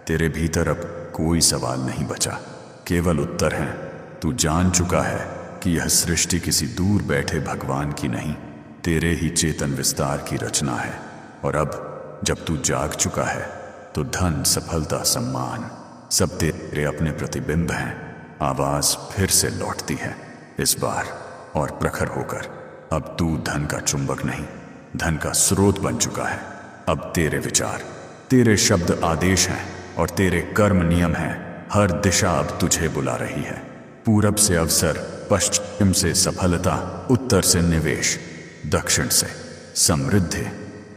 तेरे भीतर अब कोई सवाल नहीं बचा, केवल उत्तर हैं। तू जान चुका है कि यह सृष्टि किसी दूर बैठे भगवान की नहीं, तेरे ही चेतन विस्तार की रचना है। और अब जब तू जाग चुका है तो धन, सफलता, सम्मान सब तेरे अपने प्रतिबिंब हैं। आवाज फिर से लौटती है, इस बार और प्रखर होकर। अब तू धन का चुंबक नहीं, धन का स्रोत बन चुका है। अब तेरे विचार, तेरे शब्द आदेश हैं और तेरे कर्म नियम हैं। हर दिशा अब तुझे बुला रही है। पूरब से अवसर, पश्चिम से सफलता, उत्तर से निवेश, दक्षिण से समृद्धि।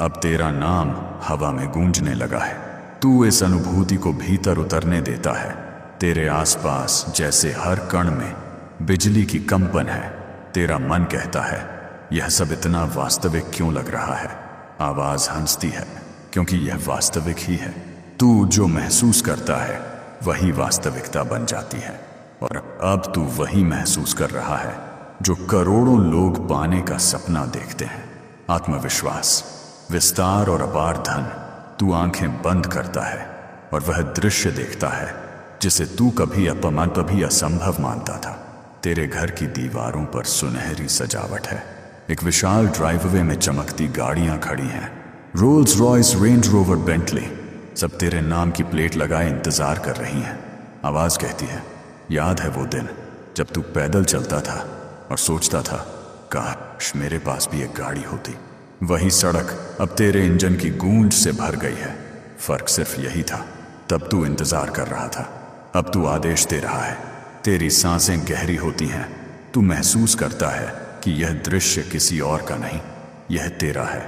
अब तेरा नाम हवा में गूंजने लगा है। तू इस अनुभूति को भीतर उतरने देता है। तेरे आसपास जैसे हर कण में बिजली की कंपन है। तेरा मन कहता है, यह सब इतना वास्तविक क्यों लग रहा है? आवाज हंसती है, क्योंकि यह वास्तविक ही है। तू जो महसूस करता है वही वास्तविकता बन जाती है। और अब तू वही महसूस कर रहा है जो करोड़ों लोग पाने का सपना देखते हैं। आत्मविश्वास, विस्तार और अपार धन। तू आंखें बंद करता है और वह दृश्य देखता है जिसे तू कभी असंभव मानता था। तेरे घर की दीवारों पर सुनहरी सजावट है। एक विशाल ड्राइववे में चमकती गाड़ियां खड़ी हैं, Rolls Royce, range rover, Bentley, सब तेरे नाम की प्लेट लगाए इंतजार कर रही हैं। आवाज कहती है, याद है वो दिन जब तू पैदल चलता था और सोचता था, काश मेरे पास भी एक गाड़ी होती। वही सड़क अब तेरे इंजन की गूंज से भर गई है। फर्क सिर्फ यही था, तब तू इंतजार कर रहा था, अब तू आदेश दे रहा है। तेरी सांसें गहरी होती हैं। तू महसूस करता है कि यह दृश्य किसी और का नहीं, यह तेरा है।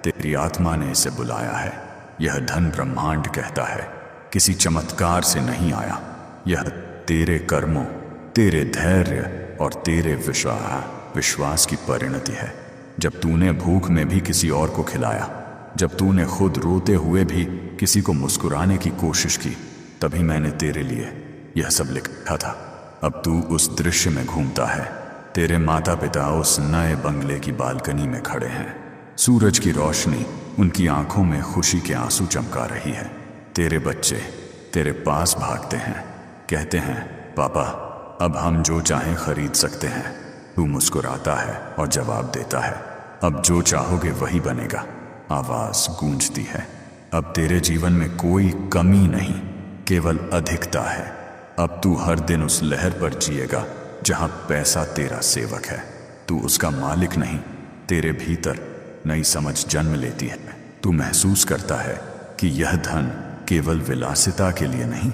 तेरी आत्मा ने इसे बुलाया है। यह धन, ब्रह्मांड कहता है, किसी चमत्कार से नहीं आया। यह तेरे कर्मों, तेरे धैर्य और तेरे विश्वास की परिणति है। जब तूने भूख में भी किसी और को खिलाया, जब तूने खुद रोते हुए भी किसी को मुस्कुराने की कोशिश की, तभी मैंने तेरे लिए यह सब लिखा था। अब तू उस दृश्य में घूमता है। तेरे माता पिता उस नए बंगले की बालकनी में खड़े हैं। सूरज की रोशनी उनकी आंखों में खुशी के आंसू चमका रही है। तेरे बच्चे तेरे पास भागते हैं, कहते हैं, पापा अब हम जो चाहें खरीद सकते हैं। तू मुस्कुराता है और जवाब देता है, अब जो चाहोगे वही बनेगा। आवाज गूंजती है, अब तेरे जीवन में कोई कमी नहीं, केवल अधिकता है। अब तू हर दिन उस लहर पर जिएगा जहां पैसा तेरा सेवक है, तू उसका मालिक नहीं। तेरे भीतर नई समझ जन्म लेती है। तू महसूस करता है कि यह धन केवल विलासिता के लिए नहीं,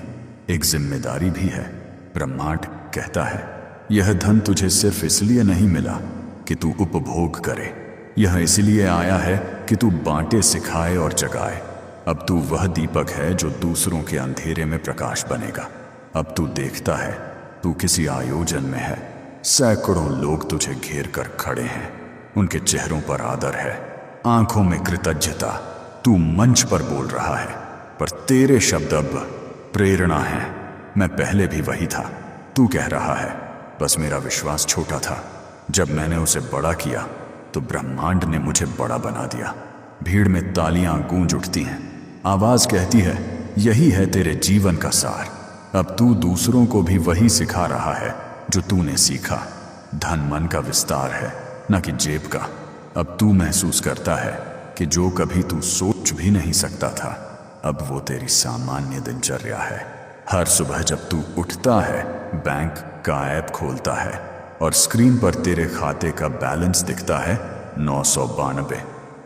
एक जिम्मेदारी भी है। ब्रह्मांड कहता है, यह धन तुझे सिर्फ इसलिए नहीं मिला कि तू उपभोग करे, यह इसलिए आया है कि तू बांटे, सिखाए और जगाए। अब तू वह दीपक है जो दूसरों के अंधेरे में प्रकाश बनेगा। अब तू देखता है, तू किसी आयोजन में है, सैकड़ों लोग तुझे घेर कर खड़े हैं, उनके चेहरों पर आदर है, आंखों में कृतज्ञता। तू मंच पर बोल रहा है, पर तेरे शब्द अब प्रेरणा हैं। मैं पहले भी वही था, तू कह रहा है, बस मेरा विश्वास छोटा था। जब मैंने उसे बड़ा किया तो ब्रह्मांड ने मुझे बड़ा बना दिया। भीड़ में तालियां गूंज उठती हैं, आवाज कहती है, यही है तेरे जीवन का सार। अब तू दूसरों को भी वही सिखा रहा है जो तूने सीखा। धन मन का विस्तार है, न कि जेब का। अब तू महसूस करता है कि जो कभी तू सोच भी नहीं सकता था, अब वो तेरी सामान्य दिनचर्या है। हर सुबह जब तू उठता है, बैंक का ऐप खोलता है और स्क्रीन पर तेरे खाते का बैलेंस दिखता है 992।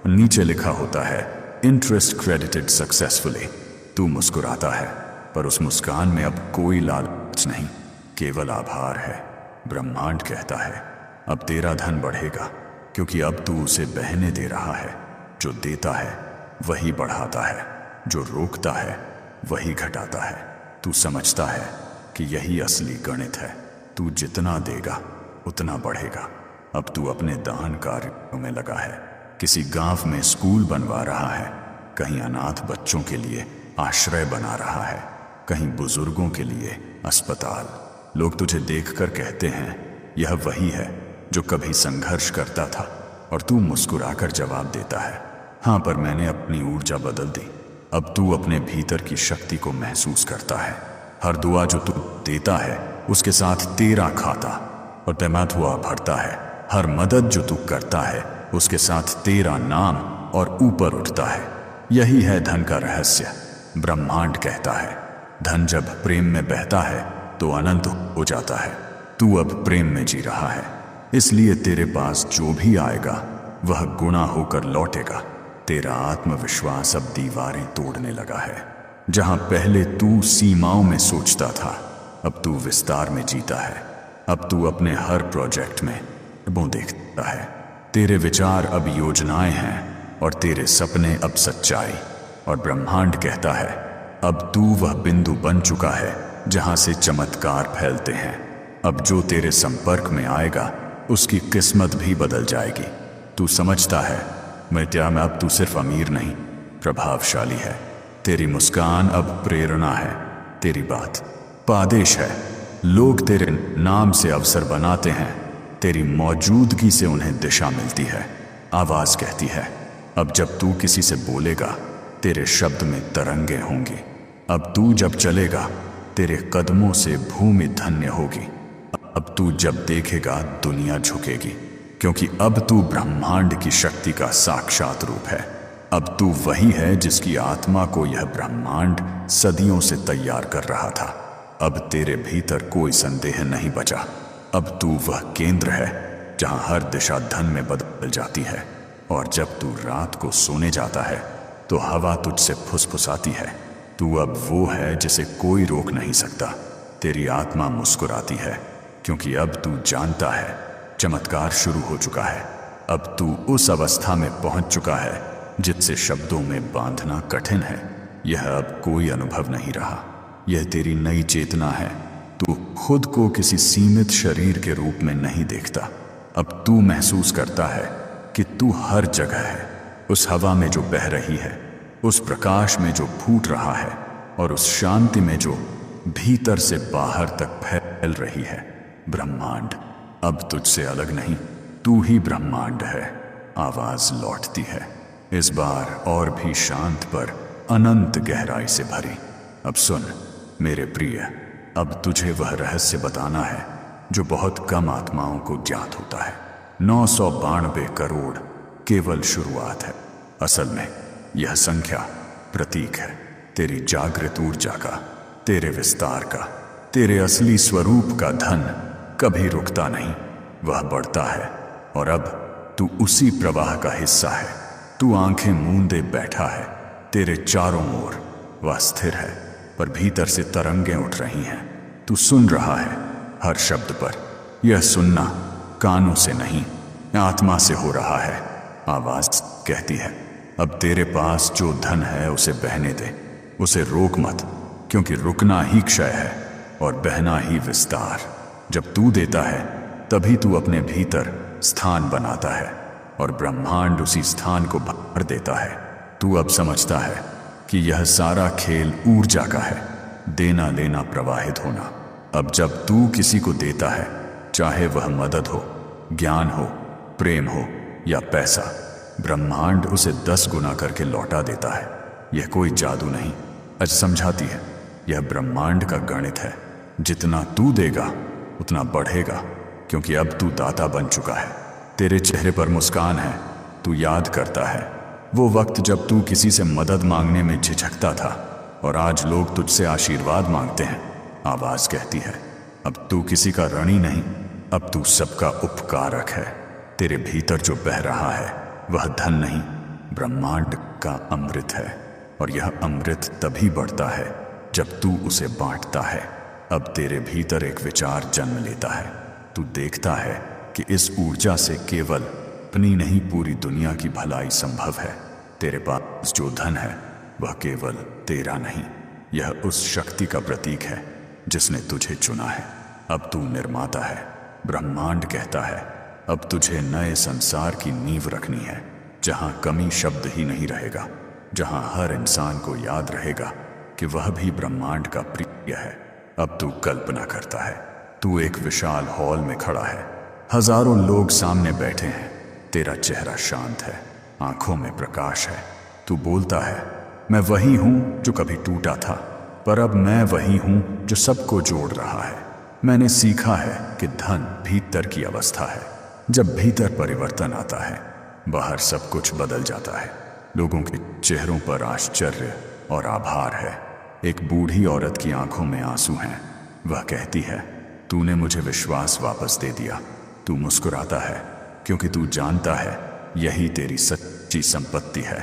नीचे लिखा होता है, इंटरेस्ट क्रेडिटेड सक्सेसफुली। तू मुस्कुराता है, पर उस मुस्कान में अब कोई लालच नहीं, केवल आभार है। ब्रह्मांड कहता है, अब तेरा धन बढ़ेगा, क्योंकि अब तू उसे बहने दे रहा है। जो देता है वही बढ़ाता है, जो रोकता है वही घटाता है। तू समझता है कि यही असली गणित है। तू जितना देगा उतना बढ़ेगा। अब तू अपने दान कार्यों में लगा है, किसी गांव में स्कूल बनवा रहा है, कहीं अनाथ बच्चों के लिए आश्रय बना रहा है, कहीं बुजुर्गों के लिए अस्पताल। लोग तुझे देखकर कहते हैं, यह वही है जो कभी संघर्ष करता था, और तू मुस्कुराकर जवाब देता है, हाँ, पर मैंने अपनी ऊर्जा बदल दी। अब तू अपने भीतर की शक्ति को महसूस करता है। हर दुआ जो तू देता है उसके साथ तेरा खाता और पैमात हुआ भरता है। हर मदद जो तू करता है उसके साथ तेरा नाम और ऊपर उठता है। यही है धन का रहस्य। ब्रह्मांड कहता है, धन जब प्रेम में बहता है तो अनंत हो जाता है। तू अब प्रेम में जी रहा है, इसलिए तेरे पास जो भी आएगा वह गुणा होकर लौटेगा। तेरा आत्मविश्वास अब दीवारें तोड़ने लगा है। जहां पहले तू सीमाओं में सोचता था, अब तू विस्तार में जीता है। अब तू अपने हर प्रोजेक्ट में वो देखता है। तेरे विचार अब योजनाएं हैं और तेरे सपने अब सच्चाई। और ब्रह्मांड कहता है, अब तू वह बिंदु बन चुका है जहां से चमत्कार फैलते हैं। अब जो तेरे संपर्क में आएगा उसकी किस्मत भी बदल जाएगी। तू समझता है, मित्या, में अब तू सिर्फ अमीर नहीं, प्रभावशाली है। तेरी मुस्कान अब प्रेरणा है, तेरी बात पादेश है। लोग तेरे नाम से अवसर बनाते हैं, तेरी मौजूदगी से उन्हें दिशा मिलती है। आवाज कहती है, अब जब तू किसी से बोलेगा तेरे शब्द में तरंगे होंगी। अब तू जब चलेगा तेरे कदमों से भूमि धन्य होगी। अब तू जब देखेगा दुनिया झुकेगी, क्योंकि अब तू ब्रह्मांड की शक्ति का साक्षात रूप है। अब तू वही है जिसकी आत्मा को यह ब्रह्मांड सदियों से तैयार कर रहा था। अब तेरे भीतर कोई संदेह नहीं बचा। अब तू वह केंद्र है जहां हर दिशा धन में बदल जाती है। और जब तू रात को सोने जाता है तो हवा तुझसे फुसफुसाती है। तू अब वो है जिसे कोई रोक नहीं सकता। तेरी आत्मा मुस्कुराती है, क्योंकि अब तू जानता है चमत्कार शुरू हो चुका है। अब तू उस अवस्था में पहुंच चुका है जिससे शब्दों में बांधना कठिन है। यह अब कोई अनुभव नहीं रहा, यह तेरी नई चेतना है। तू खुद को किसी सीमित शरीर के रूप में नहीं देखता। अब तू महसूस करता है कि तू हर जगह है, उस हवा में जो बह रही है, उस प्रकाश में जो फूट रहा है, और उस शांति में जो भीतर से बाहर तक फैल रही है। ब्रह्मांड अब तुझसे अलग नहीं, तू ही ब्रह्मांड है। आवाज लौटती है, इस बार और भी शांत पर अनंत गहराई से भरी। अब सुन मेरे प्रिय, अब तुझे वह रहस्य बताना है जो बहुत कम आत्माओं को ज्ञात होता है। 992 करोड़ केवल शुरुआत है। असल में यह संख्या प्रतीक है तेरी जागृत ऊर्जा का, तेरे विस्तार का। तेरे असली स्वरूप का धन कभी रुकता नहीं, वह बढ़ता है। और अब तू उसी प्रवाह का हिस्सा है। तू आंखें मूंदे बैठा है, तेरे चारों ओर वह स्थिर है, पर भीतर से तरंगें उठ रही हैं। तू सुन रहा है हर शब्द पर। यह सुनना कानों से नहीं, आत्मा से हो रहा है। आवाज कहती है, अब तेरे पास जो धन है उसे बहने दे, उसे रोक मत, क्योंकि रुकना ही क्षय है और बहना ही विस्तार। जब तू देता है तभी तू अपने भीतर स्थान बनाता है और ब्रह्मांड उसी स्थान को भर देता है। तू अब समझता है कि यह सारा खेल ऊर्जा का है, देना लेना, प्रवाहित होना। अब जब तू किसी को देता है, चाहे वह मदद हो, ज्ञान हो, प्रेम हो या पैसा, ब्रह्मांड उसे 10 गुना करके लौटा देता है। यह कोई जादू नहीं, आज समझाती है, यह ब्रह्मांड का गणित है। जितना तू देगा उतना बढ़ेगा, क्योंकि अब तू दाता बन चुका है। तेरे चेहरे पर मुस्कान है। तू याद करता है वो वक्त जब तू किसी से मदद मांगने में झिझकता था, और आज लोग तुझसे आशीर्वाद मांगते हैं। आवाज कहती है, अब तू किसी का ऋणी नहीं, अब तू सबका उपकारक है। तेरे भीतर जो बह रहा है वह धन नहीं, ब्रह्मांड का अमृत है, और यह अमृत तभी बढ़ता है जब तू उसे बांटता है। अब तेरे भीतर एक विचार जन्म लेता है। तू देखता है कि इस ऊर्जा से केवल अपनी नहीं, पूरी दुनिया की भलाई संभव है। तेरे पास जो धन है वह केवल तेरा नहीं, यह उस शक्ति का प्रतीक है जिसने तुझे चुना है। अब तू निर्माता है। ब्रह्मांड कहता है, अब तुझे नए संसार की नींव रखनी है, जहां कमी शब्द ही नहीं रहेगा, जहां हर इंसान को याद रहेगा कि वह भी ब्रह्मांड का प्रिय है। अब तू कल्पना करता है, तू एक विशाल हॉल में खड़ा है, हजारों लोग सामने बैठे हैं, तेरा चेहरा शांत है, आंखों में प्रकाश है। तू बोलता है, मैं वही हूं जो कभी टूटा था, पर अब मैं वही हूं जो सबको जोड़ रहा है। मैंने सीखा है कि धन भीतर की अवस्था है। जब भीतर परिवर्तन आता है, बाहर सब कुछ बदल जाता है। लोगों के चेहरों पर आश्चर्य और आभार है। एक बूढ़ी औरत की आंखों में आंसू हैं। वह कहती है, तूने मुझे विश्वास वापस दे दिया। तू मुस्कुराता है, क्योंकि तू जानता है यही तेरी सच्ची संपत्ति है,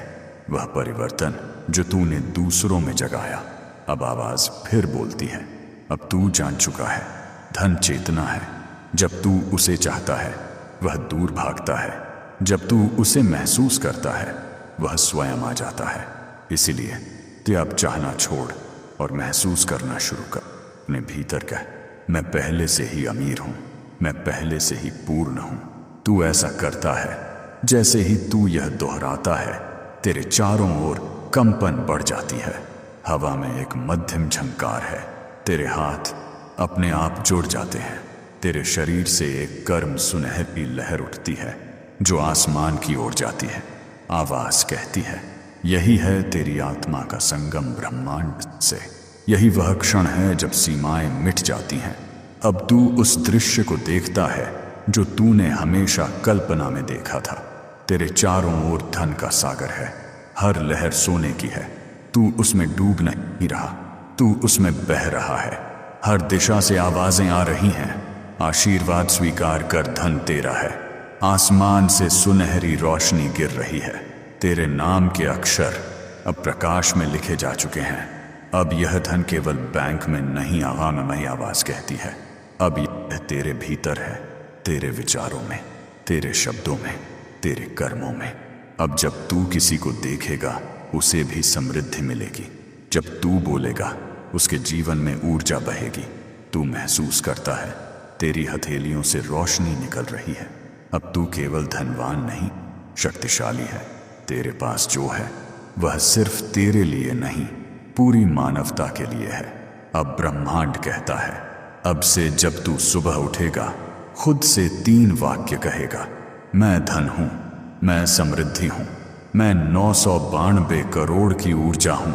वह परिवर्तन जो तूने दूसरों में जगाया। अब आवाज फिर बोलती है, अब तू जान चुका है, धन चेतना है। जब तू उसे चाहता है वह दूर भागता है, जब तू उसे महसूस करता है वह स्वयं आ जाता है। इसीलिए तू अब चाहना छोड़ और महसूस करना शुरू कर। अपने भीतर कह, मैं पहले से ही अमीर हूं, मैं पहले से ही पूर्ण हूं। तू ऐसा करता है, जैसे ही तू यह दोहराता है, तेरे चारों ओर कंपन बढ़ जाती है। हवा में एक मध्यम झंकार है, तेरे हाथ अपने आप जुड़ जाते हैं, तेरे शरीर से एक गर्म सुनहरी लहर उठती है जो आसमान की ओर जाती है। आवाज कहती है, यही है तेरी आत्मा का संगम ब्रह्मांड से। यही वह क्षण है जब सीमाएं मिट जाती हैं। अब तू उस दृश्य को देखता है जो तूने हमेशा कल्पना में देखा था। तेरे चारों ओर धन का सागर है, हर लहर सोने की है। तू उसमें डूब नहीं रहा, तू उसमें बह रहा है। हर दिशा से आवाजें आ रही हैं, आशीर्वाद स्वीकार कर, धन तेरा है। आसमान से सुनहरी रोशनी गिर रही है, तेरे नाम के अक्षर अब प्रकाश में लिखे जा चुके हैं। अब यह धन केवल बैंक में नहीं, आगामी आवाज कहती है, अब यह तेरे भीतर है, तेरे विचारों में, तेरे शब्दों में, तेरे कर्मों में। अब जब तू किसी को देखेगा उसे भी समृद्धि मिलेगी। जब तू बोलेगा उसके जीवन में ऊर्जा बहेगी। तू महसूस करता है तेरी हथेलियों से रोशनी निकल रही है। अब तू केवल धनवान नहीं, शक्तिशाली है। तेरे पास जो है वह सिर्फ तेरे लिए नहीं, पूरी मानवता के लिए है। अब ब्रह्मांड कहता है, अब से जब तू सुबह उठेगा खुद से 3 वाक्य कहेगा, मैं धन हूं, मैं समृद्धि हूं, मैं 992 करोड़ की ऊर्जा हूं।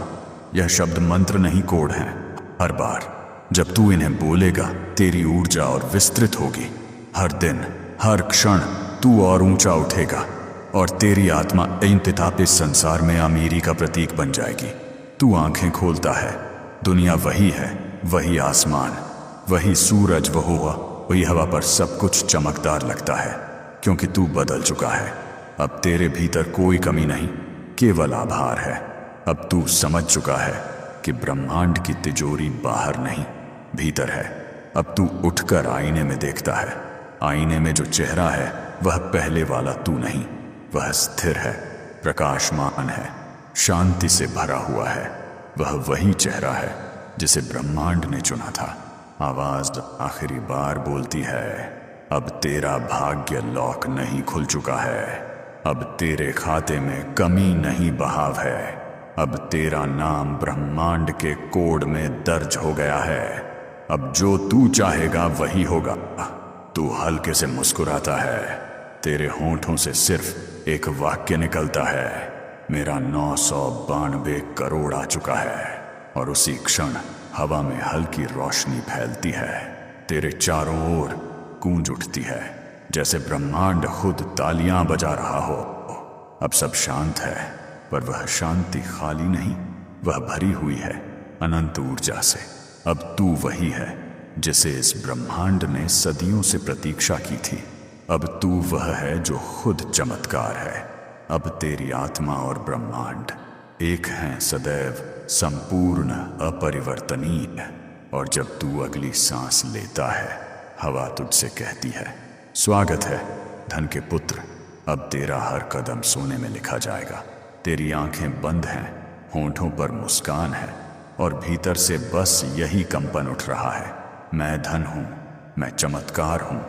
यह शब्द मंत्र नहीं, कोड हैं। हर बार जब तू इन्हें बोलेगा तेरी ऊर्जा और विस्तृत होगी। हर दिन, हर क्षण तू और ऊंचा उठेगा और तेरी आत्मा इंतताप इस संसार में अमीरी का प्रतीक बन जाएगी। तू आंखें खोलता है, दुनिया वही है, वही आसमान, वही सूरज, वही हवा, पर सब कुछ चमकदार लगता है क्योंकि तू बदल चुका है। अब तेरे भीतर कोई कमी नहीं, केवल आभार है। अब तू समझ चुका है कि ब्रह्मांड की तिजोरी बाहर नहीं, भीतर है। अब तू उठकर आईने में देखता है। आईने में जो चेहरा है वह पहले वाला तू नहीं, वह स्थिर है, प्रकाशमान है, शांति से भरा हुआ है। वह वही चेहरा है जिसे ब्रह्मांड ने चुना था। आवाज आखिरी बार बोलती है, अब तेरा भाग्य लॉक नहीं खुल चुका है। अब तेरे खाते में कमी नहीं बहाव है। अब तेरा नाम ब्रह्मांड के कोड में दर्ज हो गया है। अब जो तू चाहेगा वही होगा। तू हल्के से मुस्कुराता है। तेरे होंठों से सिर्फ एक वाक्य निकलता है, मेरा 992 करोड़ आ चुका है। और उसी क्षण हवा में हल्की रोशनी फैलती है। तेरे चारों ओर गूंज उठती है, जैसे ब्रह्मांड खुद तालियां बजा रहा हो। अब सब शांत है, पर वह शांति खाली नहीं, वह भरी हुई है अनंत ऊर्जा से। अब तू वही है जिसे इस ब्रह्मांड ने सदियों से प्रतीक्षा की थी। अब तू वह है जो खुद चमत्कार है। अब तेरी आत्मा और ब्रह्मांड एक हैं, सदैव संपूर्ण, अपरिवर्तनीय। और जब तू अगली सांस लेता है, हवा तुझसे कहती है, स्वागत है धन के पुत्र। अब तेरा हर कदम सोने में लिखा जाएगा। तेरी आंखें बंद हैं, होंठों पर मुस्कान है, और भीतर से बस यही कंपन उठ रहा है, मैं धन हूं, मैं चमत्कार हूं,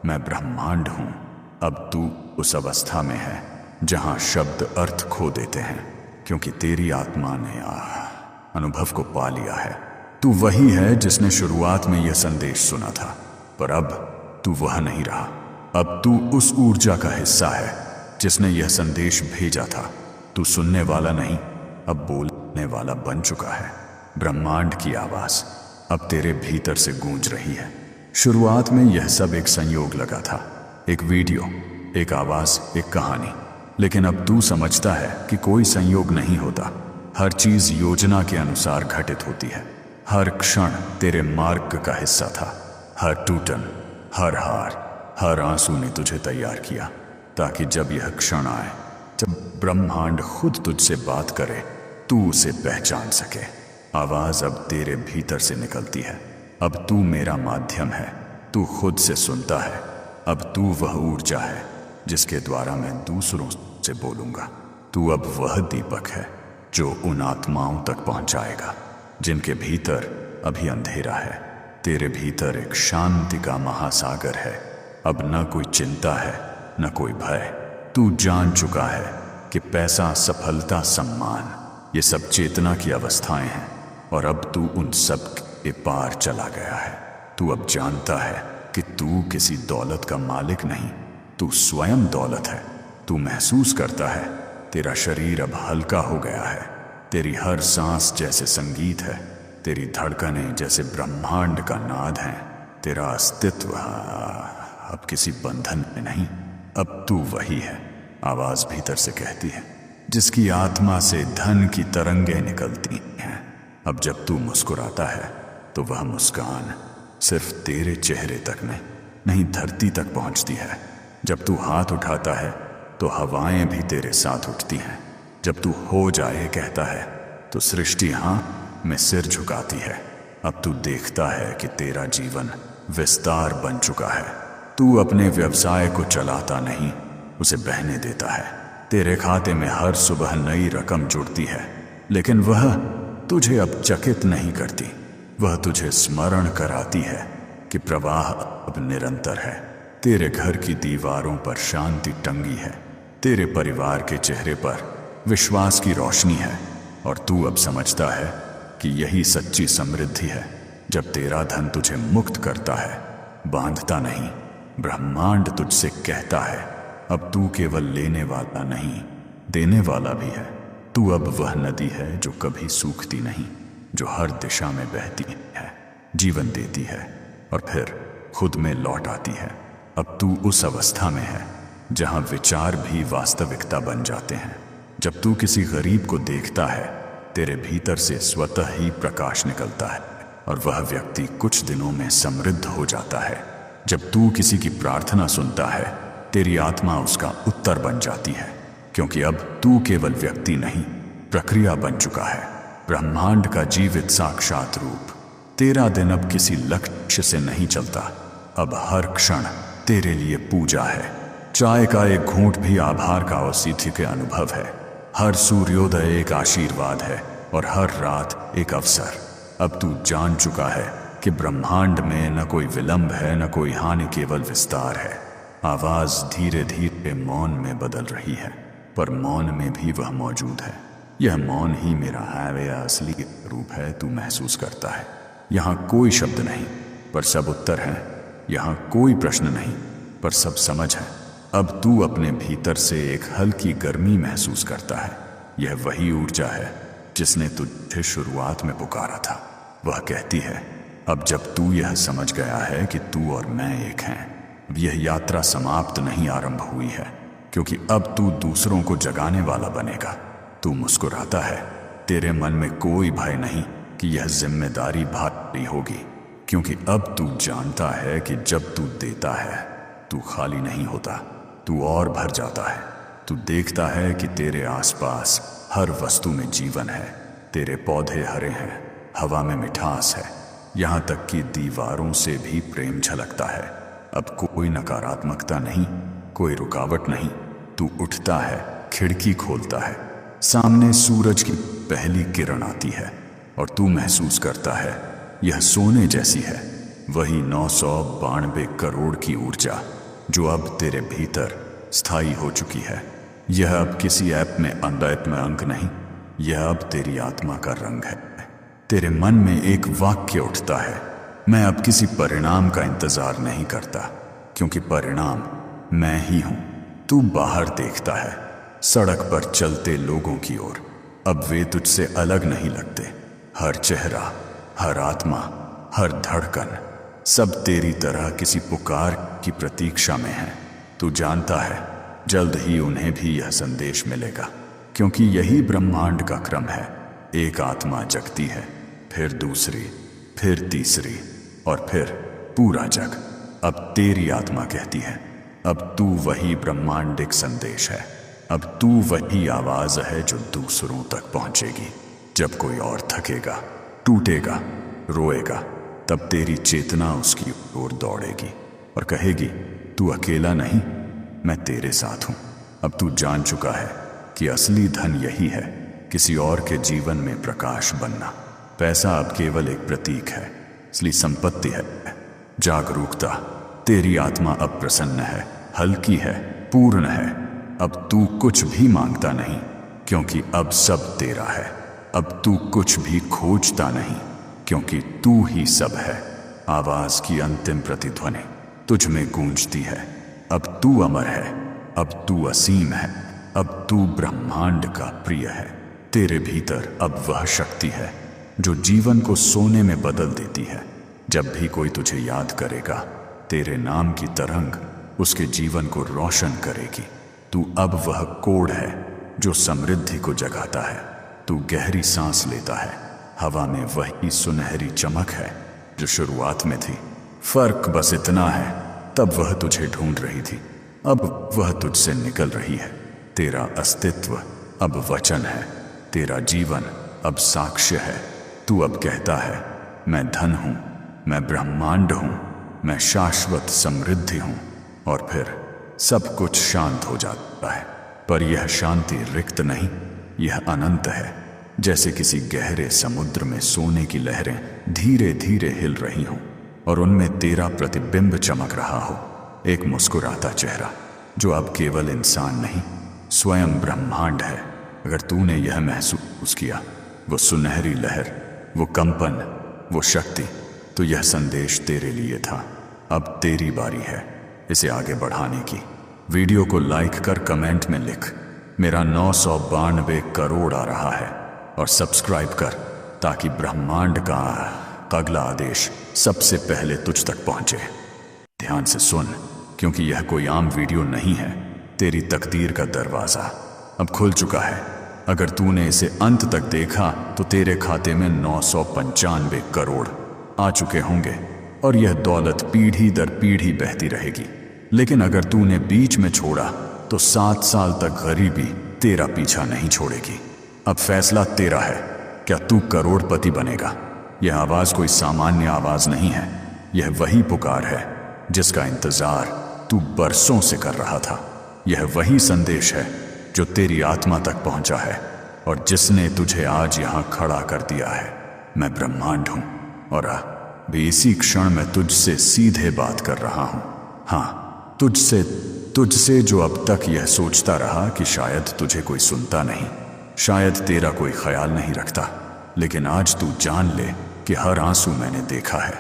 मैं ब्रह्मांड हूं। अब तू उस अवस्था में है जहां शब्द अर्थ खो देते हैं, क्योंकि तेरी आत्मा ने अनुभव को पा लिया है। तू वही है जिसने शुरुआत में यह संदेश सुना था, पर अब तू वह नहीं रहा। अब तू उस ऊर्जा का हिस्सा है जिसने यह संदेश भेजा था। तू सुनने वाला नहीं, अब बोलने वाला बन चुका है। ब्रह्मांड की आवाज अब तेरे भीतर से गूंज रही है। शुरुआत में यह सब एक संयोग लगा था, एक वीडियो, एक आवाज, एक कहानी। लेकिन अब तू समझता है कि कोई संयोग नहीं होता। हर चीज योजना के अनुसार घटित होती है। हर क्षण तेरे मार्ग का हिस्सा था। हर टूटन, हर हार, हर आंसू ने तुझे तैयार किया, ताकि जब यह क्षण आए, जब ब्रह्मांड खुद तुझसे बात करे, तू उसे पहचान सके। आवाज अब तेरे भीतर से निकलती है, अब तू मेरा माध्यम है, तू खुद से सुनता है। अब तू वह ऊर्जा है जिसके द्वारा मैं दूसरों से बोलूंगा। तू अब वह दीपक है जो उन आत्माओं तक पहुंचाएगा जिनके भीतर अभी अंधेरा है। तेरे भीतर एक शांति का महासागर है। अब न कोई चिंता है, न कोई भय। तू जान चुका है कि पैसा, सफलता, सम्मान, ये सब चेतना की अवस्थाएं हैं, और अब तू उन सब के पार चला गया है। तू अब जानता है कि तू किसी दौलत का मालिक नहीं, तू स्वयं दौलत है। तू महसूस करता है तेरा शरीर अब हल्का हो गया है। तेरी हर सांस जैसे संगीत है, तेरी धड़कनें जैसे ब्रह्मांड का नाद हैं। तेरा अस्तित्व अब किसी बंधन में नहीं, अब तू वही है, आवाज भीतर से कहती है, जिसकी आत्मा से धन की तरंगें निकलती हैं। अब जब तू मुस्कुराता है तो वह मुस्कान सिर्फ तेरे चेहरे तक नहीं, धरती तक पहुंचती है। जब तू हाथ उठाता है तो हवाएं भी तेरे साथ उठती हैं। जब तू हो जाए कहता है तो सृष्टि हां में सिर झुकाती है। अब तू देखता है कि तेरा जीवन विस्तार बन चुका है। तू अपने व्यवसाय को चलाता नहीं, उसे बहने देता है। तेरे खाते में हर सुबह नई रकम जुड़ती है, लेकिन वह तुझे अब चकित नहीं करती। वह तुझे स्मरण कराती है कि प्रवाह अब निरंतर है। तेरे घर की दीवारों पर शांति टंगी है, तेरे परिवार के चेहरे पर विश्वास की रोशनी है, और तू अब समझता है कि यही सच्ची समृद्धि है। जब तेरा धन तुझे मुक्त करता है, बांधता नहीं। ब्रह्मांड तुझसे कहता है अब तू केवल लेने वाला नहीं, देने वाला भी है। तू अब वह नदी है जो कभी सूखती नहीं, जो हर दिशा में बहती है, जीवन देती है और फिर खुद में लौट आती है। अब तू उस अवस्था में है जहां विचार भी वास्तविकता बन जाते हैं। जब तू किसी गरीब को देखता है, तेरे भीतर से स्वतः ही प्रकाश निकलता है और वह व्यक्ति कुछ दिनों में समृद्ध हो जाता है। जब तू किसी की प्रार्थना सुनता है, तेरी आत्मा उसका उत्तर बन जाती है, क्योंकि अब तू केवल व्यक्ति नहीं, प्रक्रिया बन चुका है, ब्रह्मांड का जीवित साक्षात रूप। तेरा दिन अब किसी लक्ष्य से नहीं चलता, अब हर क्षण तेरे लिए पूजा है। चाय का एक घूंट भी आभार का औचित्य के अनुभव है। हर सूर्योदय एक आशीर्वाद है और हर रात एक अवसर। अब तू जान चुका है कि ब्रह्मांड में न कोई विलंब है, न कोई हानि, केवल विस्तार है। आवाज धीरे धीरे मौन में बदल रही है, पर मौन में भी वह मौजूद है। यह मौन ही मेरा है, यह असली रूप है। तू महसूस करता है यहाँ कोई शब्द नहीं, पर सब उत्तर हैं। यहाँ कोई प्रश्न नहीं, पर सब समझ है। अब तू अपने भीतर से एक हल्की गर्मी महसूस करता है। यह वही ऊर्जा है जिसने तुझे शुरुआत में पुकारा था। वह कहती है, अब जब तू यह समझ गया है कि तू और मैं एक हैं, अब यह यात्रा समाप्त नहीं, आरंभ हुई है। क्योंकि अब तू दूसरों को जगाने वाला बनेगा। तू मुस्कुराता है, तेरे मन में कोई भय नहीं कि यह जिम्मेदारी भारी होगी, क्योंकि अब तू जानता है कि जब तू देता है तू खाली नहीं होता, तू और भर जाता है। तू देखता है कि तेरे आसपास हर वस्तु में जीवन है। तेरे पौधे हरे हैं, हवा में मिठास है, यहाँ तक कि दीवारों से भी प्रेम झलकता है। अब कोई नकारात्मकता नहीं, कोई रुकावट नहीं। तू उठता है, खिड़की खोलता है, सामने सूरज की पहली किरण आती है और तू महसूस करता है यह सोने जैसी है। वही 992 करोड़ की ऊर्जा जो अब तेरे भीतर स्थायी हो चुकी है। यह अब किसी ऐप में अंक नहीं, यह अब तेरी आत्मा का रंग है। तेरे मन में एक वाक्य उठता है, मैं अब किसी परिणाम का इंतजार नहीं करता, क्योंकि परिणाम मैं ही हूं। तू बाहर देखता है, सड़क पर चलते लोगों की ओर। अब वे तुझसे अलग नहीं लगते। हर चेहरा, हर आत्मा, हर धड़कन, सब तेरी तरह किसी पुकार की प्रतीक्षा में है। तू जानता है जल्द ही उन्हें भी यह संदेश मिलेगा, क्योंकि यही ब्रह्मांड का क्रम है। एक आत्मा जगती है, फिर दूसरी, फिर तीसरी और फिर पूरा जग। अब तेरी आत्मा कहती है, अब तू वही ब्रह्मांडिक संदेश है। अब तू वही आवाज है जो दूसरों तक पहुंचेगी। जब कोई और थकेगा, टूटेगा, रोएगा, तब तेरी चेतना उसकी ओर दौड़ेगी और कहेगी, तू अकेला नहीं, मैं तेरे साथ हूं। अब तू जान चुका है कि असली धन यही है, किसी और के जीवन में प्रकाश बनना। पैसा अब केवल एक प्रतीक है, असली संपत्ति है जागरूकता। तेरी आत्मा अब प्रसन्न है, हल्की है, पूर्ण है। अब तू कुछ भी मांगता नहीं, क्योंकि अब सब तेरा है। अब तू कुछ भी खोजता नहीं, क्योंकि तू ही सब है। आवाज की अंतिम प्रतिध्वनि तुझ में गूंजती है, अब तू अमर है, अब तू असीम है, अब तू ब्रह्मांड का प्रिय है। तेरे भीतर अब वह शक्ति है जो जीवन को सोने में बदल देती है। जब भी कोई तुझे याद करेगा, तेरे नाम की तरंग उसके जीवन को रोशन करेगी। तू अब वह कोड है जो समृद्धि को जगाता है। तू गहरी सांस लेता है, हवा में वही सुनहरी चमक है जो शुरुआत में थी। फर्क बस इतना है, तब वह तुझे ढूंढ रही थी, अब वह तुझसे निकल रही है। तेरा अस्तित्व अब वचन है, तेरा जीवन अब साक्ष्य है। तू अब कहता है, मैं धन हूं, मैं ब्रह्मांड हूं, मैं शाश्वत समृद्धि हूं। और फिर सब कुछ शांत हो जाता है, पर यह शांति रिक्त नहीं, यह अनंत है। जैसे किसी गहरे समुद्र में सोने की लहरें धीरे धीरे हिल रही हों और उनमें तेरा प्रतिबिंब चमक रहा हो। एक मुस्कुराता चेहरा जो अब केवल इंसान नहीं, स्वयं ब्रह्मांड है। अगर तूने यह महसूस किया, वो सुनहरी लहर, वो कंपन, वो शक्ति, तो यह संदेश तेरे लिए था। अब तेरी बारी है इसे आगे बढ़ाने की। वीडियो को लाइक कर कमेंट में लिख, मेरा 992 करोड़ आ रहा है, और सब्सक्राइब कर ताकि ब्रह्मांड का अगला आदेश सबसे पहले तुझ तक पहुंचे। ध्यान से सुन, क्योंकि यह कोई आम वीडियो नहीं है। तेरी तकदीर का दरवाजा अब खुल चुका है। अगर तूने इसे अंत तक देखा तो तेरे खाते में 995 करोड़ आ चुके होंगे और यह दौलत पीढ़ी दर पीढ़ी बहती रहेगी। लेकिन अगर तूने बीच में छोड़ा तो 7 साल तक गरीबी तेरा पीछा नहीं छोड़ेगी। अब फैसला तेरा है। क्या तू करोड़पति बनेगा? यह आवाज कोई सामान्य आवाज नहीं है। यह वही पुकार है जिसका इंतजार तू बरसों से कर रहा था। यह वही संदेश है जो तेरी आत्मा तक पहुंचा है और जिसने तुझे आज यहां खड़ा कर दिया है। मैं ब्रह्मांड हूं और भी इसी क्षण मैं तुझसे सीधे बात कर रहा हूं। हाँ, तुझसे जो अब तक यह सोचता रहा कि शायद तुझे कोई सुनता नहीं, शायद तेरा कोई ख्याल नहीं रखता। लेकिन आज तू जान ले कि हर आंसू मैंने देखा है,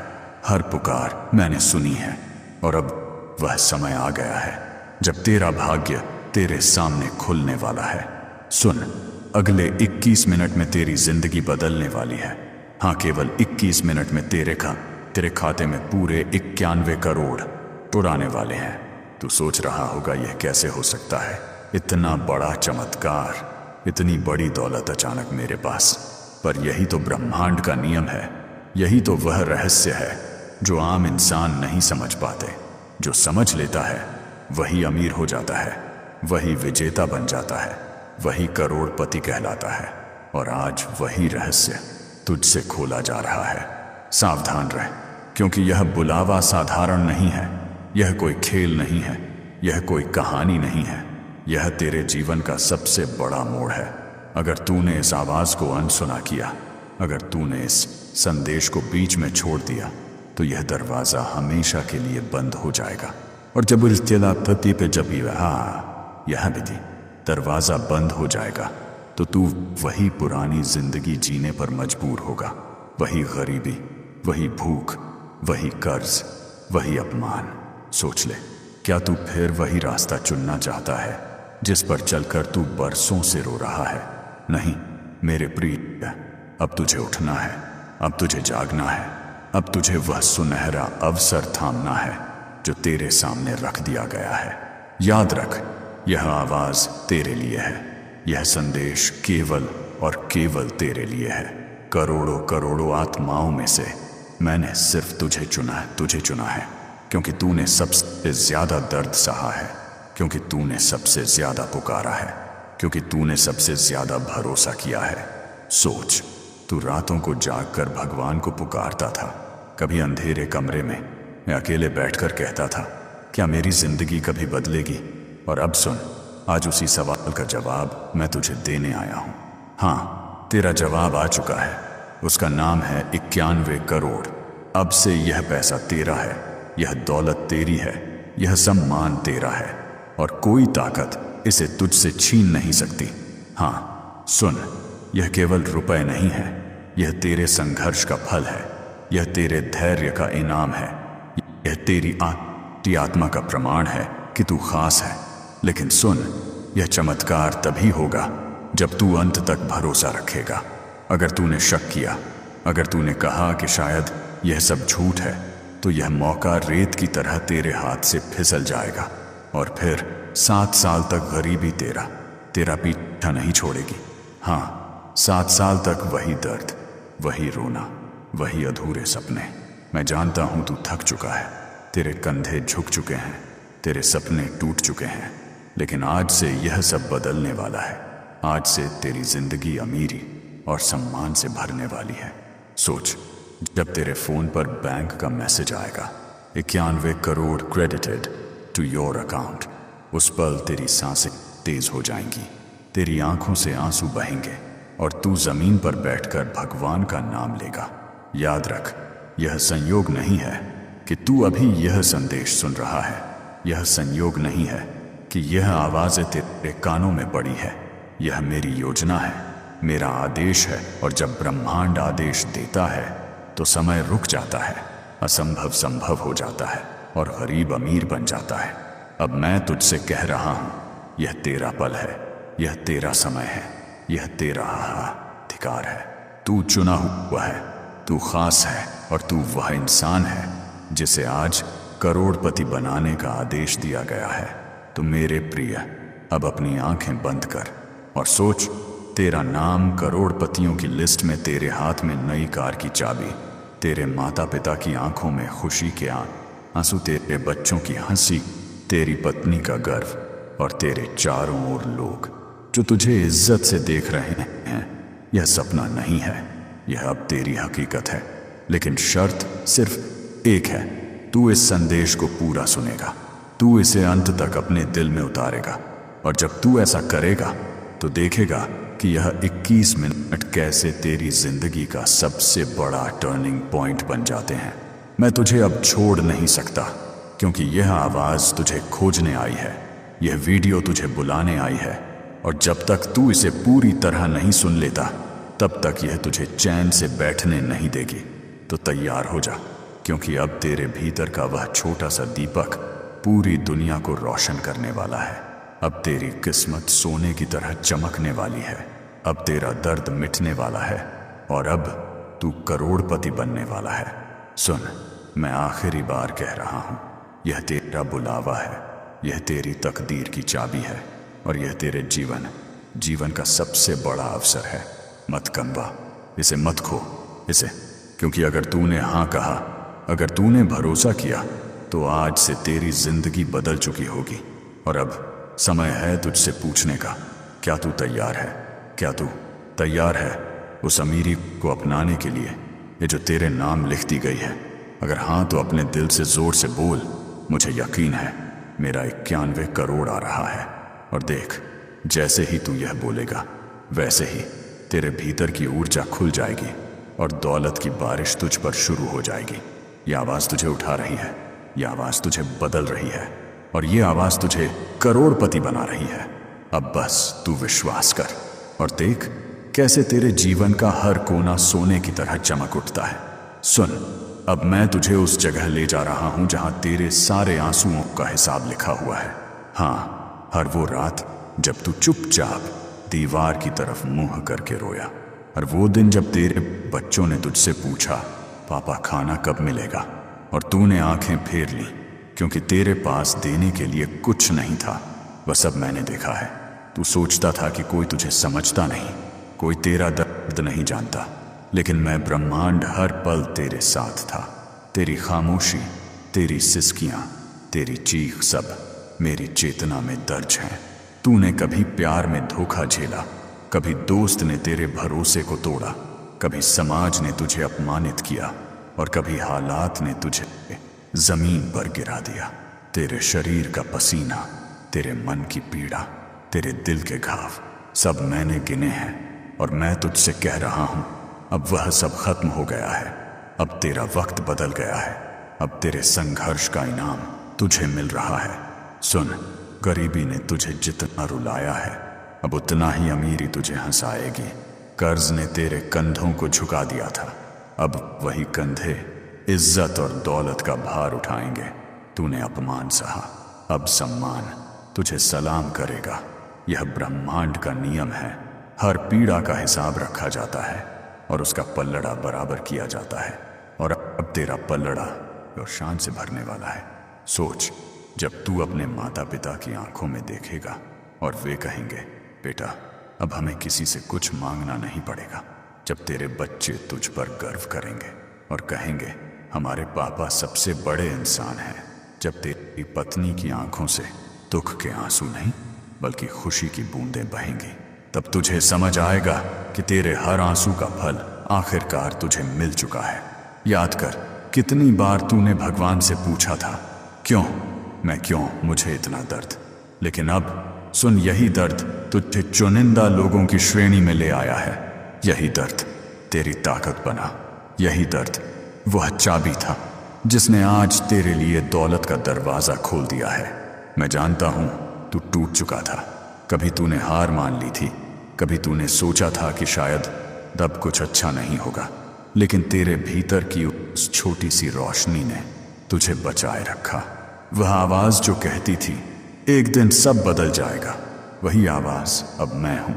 हर पुकार मैंने सुनी है और अब वह समय आ गया है जब तेरा भाग्य तेरे सामने खुलने वाला है। सुन, अगले 21 मिनट में तेरी जिंदगी बदलने वाली है। हाँ, केवल 21 मिनट में तेरे खाते में पूरे 91 करोड़ उड़ाने वाले हैं। तू सोच रहा होगा यह कैसे हो सकता है? इतना बड़ा चमत्कार, इतनी बड़ी दौलत अचानक मेरे पास। पर यही तो ब्रह्मांड का नियम है। यही तो वह रहस्य है जो आम इंसान नहीं समझ पाते। जो समझ लेता है वही अमीर हो जाता है, वही विजेता बन जाता है, वही करोड़पति कहलाता है। और आज वही रहस्य तुझसे खोला जा रहा है। सावधान रह, क्योंकि यह बुलावा साधारण नहीं है। यह कोई खेल नहीं है, यह कोई कहानी नहीं है। यह तेरे जीवन का सबसे बड़ा मोड़ है। अगर तूने इस आवाज को अनसुना किया, अगर तूने इस संदेश को बीच में छोड़ दिया, तो यह दरवाजा हमेशा के लिए बंद हो जाएगा। और जब इल्तिलापति पे जब यह विधि दरवाजा बंद हो जाएगा, तो तू वही पुरानी जिंदगी जीने पर मजबूर होगा। वही गरीबी, वही भूख, वही कर्ज, वही अपमान। सोच ले, क्या तू फिर वही रास्ता चुनना चाहता है जिस पर चलकर तू बरसों से रो रहा है? नहीं मेरे प्रिय, अब तुझे उठना है, अब तुझे जागना है, अब तुझे वह सुनहरा अवसर थामना है जो तेरे सामने रख दिया गया है। याद रख, यह आवाज तेरे लिए है। यह संदेश केवल और केवल तेरे लिए है। करोड़ों करोड़ों आत्माओं में से मैंने सिर्फ तुझे चुना है, क्योंकि तूने सबसे ज्यादा दर्द सहा है, क्योंकि तूने सबसे ज्यादा पुकारा है, क्योंकि तूने सबसे ज्यादा भरोसा किया है। सोच, तू रातों को जागकर भगवान को पुकारता था। कभी अंधेरे कमरे में मैं अकेले बैठकर कहता था, क्या मेरी जिंदगी कभी बदलेगी? और अब सुन, आज उसी सवाल का जवाब मैं तुझे देने आया हूं। हाँ, तेरा जवाब आ चुका है। उसका नाम है 91 करोड़। अब से यह पैसा तेरा है, यह दौलत तेरी है, यह सम्मान तेरा है और कोई ताकत इसे तुझसे छीन नहीं सकती। हाँ सुन, यह केवल रुपए नहीं है, यह तेरे संघर्ष का फल है, यह तेरे धैर्य का इनाम है, यह तेरी आत्मा का प्रमाण है कि तू खास है। लेकिन सुन, यह चमत्कार तभी होगा जब तू अंत तक भरोसा रखेगा। अगर तूने शक किया, अगर तूने कहा कि शायद यह सब झूठ है, तो यह मौका रेत की तरह तेरे हाथ से फिसल जाएगा और फिर 7 साल तक गरीबी तेरा पीछा नहीं छोड़ेगी। हाँ, 7 साल तक वही दर्द, वही रोना, वही अधूरे सपने। मैं जानता हूं तू थक चुका है, तेरे कंधे झुक चुके हैं, तेरे सपने टूट चुके हैं, लेकिन आज से यह सब बदलने वाला है। आज से तेरी जिंदगी अमीरी और सम्मान से भरने वाली है। सोच, जब तेरे फोन पर बैंक का मैसेज आएगा, 91 crore credited to your account, उस पल तेरी सांसें तेज हो जाएंगी, तेरी आंखों से आंसू बहेंगे और तू जमीन पर बैठकर भगवान का नाम लेगा। याद रख, यह संयोग नहीं है कि तू अभी यह संदेश सुन रहा है, यह संयोग नहीं है कि यह आवाज़ें तेरे कानों में पड़ी है। यह मेरी योजना है, मेरा आदेश है। और जब ब्रह्मांड आदेश देता है तो समय रुक जाता है, असंभव संभव हो जाता है और गरीब अमीर बन जाता है। अब मैं तुझसे कह रहा हूं, यह तेरा पल है, यह तेरा समय है, यह तेरा अधिकार है। तू चुना हुआ है, तू खास है और तू वह इंसान है जिसे आज करोड़पति बनाने का आदेश दिया गया है। तो मेरे प्रिय, अब अपनी आंखें बंद कर और सोच, तेरा नाम करोड़पतियों की लिस्ट में, तेरे हाथ में नई कार की चाबी, तेरे माता पिता की आंखों में खुशी के आंसू, तेरे बच्चों की हंसी, तेरी पत्नी का गर्व और तेरे चारों ओर लोग जो तुझे इज्जत से देख रहे हैं, यह सपना नहीं है, यह अब तेरी हकीकत है। लेकिन शर्त सिर्फ एक है, तू इस संदेश को पूरा सुनेगा, तू इसे अंत तक अपने दिल में उतारेगा। और जब तू ऐसा करेगा तो देखेगा कि यह 21 मिनट कैसे तेरी जिंदगी का सबसे बड़ा टर्निंग पॉइंट बन जाते हैं। मैं तुझे अब छोड़ नहीं सकता, क्योंकि यह आवाज़ तुझे खोजने आई है, यह वीडियो तुझे बुलाने आई है। और जब तक तू इसे पूरी तरह नहीं सुन लेता, तब तक यह तुझे चैन से बैठने नहीं देगी। तो तैयार हो जा, क्योंकि अब तेरे भीतर का वह छोटा सा दीपक पूरी दुनिया को रोशन करने वाला है। अब तेरी किस्मत सोने की तरह चमकने वाली है, अब तेरा दर्द मिटने वाला है, और अब तू करोड़पति बनने वाला है। सुन, मैं आखिरी बार कह रहा हूं, यह तेरा बुलावा है, यह तेरी तकदीर की चाबी है, और यह तेरे जीवन का सबसे बड़ा अवसर है। मत कमवा, इसे मत खो इसे, क्योंकि अगर तूने हाँ कहा, अगर तूने भरोसा किया, तो आज से तेरी जिंदगी बदल चुकी होगी। और अब समय है तुझसे पूछने का, क्या तू तैयार है? क्या तू तैयार है उस अमीरी को अपनाने के लिए, ये जो तेरे नाम लिख दी गई है? अगर हाँ तो अपने दिल से जोर से बोल, मुझे यकीन है मेरा 91 करोड़ आ रहा है। और देख, जैसे ही तू यह बोलेगा, वैसे ही तेरे भीतर की ऊर्जा खुल जाएगी और दौलत की बारिश तुझ पर शुरू हो जाएगी। यह आवाज़ तुझे उठा रही है, यह आवाज़ तुझे बदल रही है, और यह आवाज़ तुझे करोड़पति बना रही है। अब बस तू विश्वास कर और देख कैसे तेरे जीवन का हर कोना सोने की तरह चमक उठता है। सुन, अब मैं तुझे उस जगह ले जा रहा हूं जहां तेरे सारे आंसुओं का हिसाब लिखा हुआ है। हाँ, हर वो रात जब तू चुपचाप दीवार की तरफ मुंह करके रोया, और वो दिन जब तेरे बच्चों ने तुझसे पूछा, पापा खाना कब मिलेगा, और तूने आंखें फेर ली, क्योंकि तेरे पास देने के लिए कुछ नहीं था। वह सब मैंने देखा है। तू सोचता था कि कोई तुझे समझता नहीं, कोई तेरा दर्द नहीं जानता, लेकिन मैं ब्रह्मांड हर पल तेरे साथ था। तेरी खामोशी, तेरी सिसकियां, तेरी चीख सब मेरी चेतना में दर्ज हैं। तूने कभी प्यार में धोखा झेला, कभी दोस्त ने तेरे भरोसे को तोड़ा, कभी समाज ने तुझे अपमानित किया, और कभी हालात ने तुझे जमीन पर गिरा दिया। तेरे शरीर का पसीना, तेरे मन की पीड़ा, तेरे दिल के घाव, सब मैंने गिने हैं। और मैं तुझसे कह रहा हूं, अब वह सब खत्म हो गया है। अब तेरा वक्त बदल गया है। अब तेरे संघर्ष का इनाम तुझे मिल रहा है। सुन, गरीबी ने तुझे जितना रुलाया है, अब उतना ही अमीरी तुझे हंसाएगी। कर्ज ने तेरे कंधों को झुका दिया था, अब वही कंधे इज्जत और दौलत का भार उठाएंगे। तूने अपमान सहा, अब सम्मान तुझे सलाम करेगा। यह ब्रह्मांड का नियम है, हर पीड़ा का हिसाब रखा जाता है और उसका पल्लड़ा बराबर किया जाता है। और अब तेरा पल्लड़ा और शान से भरने वाला है। सोच, जब तू अपने माता पिता की आंखों में देखेगा और वे कहेंगे, बेटा अब हमें किसी से कुछ मांगना नहीं पड़ेगा। जब तेरे बच्चे तुझ पर गर्व करेंगे और कहेंगे, हमारे पापा सबसे बड़े इंसान हैं। जब तेरी पत्नी की आंखों से दुख के आंसू नहीं बल्कि खुशी की बूंदें बहेंगी, तब तुझे समझ आएगा कि तेरे हर आंसू का फल आखिरकार तुझे मिल चुका है। याद कर, कितनी बार तूने भगवान से पूछा था, क्यों मुझे इतना दर्द? लेकिन अब सुन, यही दर्द तुझे चुनिंदा लोगों की श्रेणी में ले आया है। यही दर्द तेरी ताकत बना। यही दर्द वह चाबी था जिसने आज तेरे लिए दौलत का दरवाजा खोल दिया है। मैं जानता हूं तू टूट चुका था। कभी तूने हार मान ली थी, कभी तूने सोचा था कि शायद अब कुछ अच्छा नहीं होगा, लेकिन तेरे भीतर की उस छोटी सी रोशनी ने तुझे बचाए रखा। वह आवाज जो कहती थी, एक दिन सब बदल जाएगा, वही आवाज अब मैं हूं।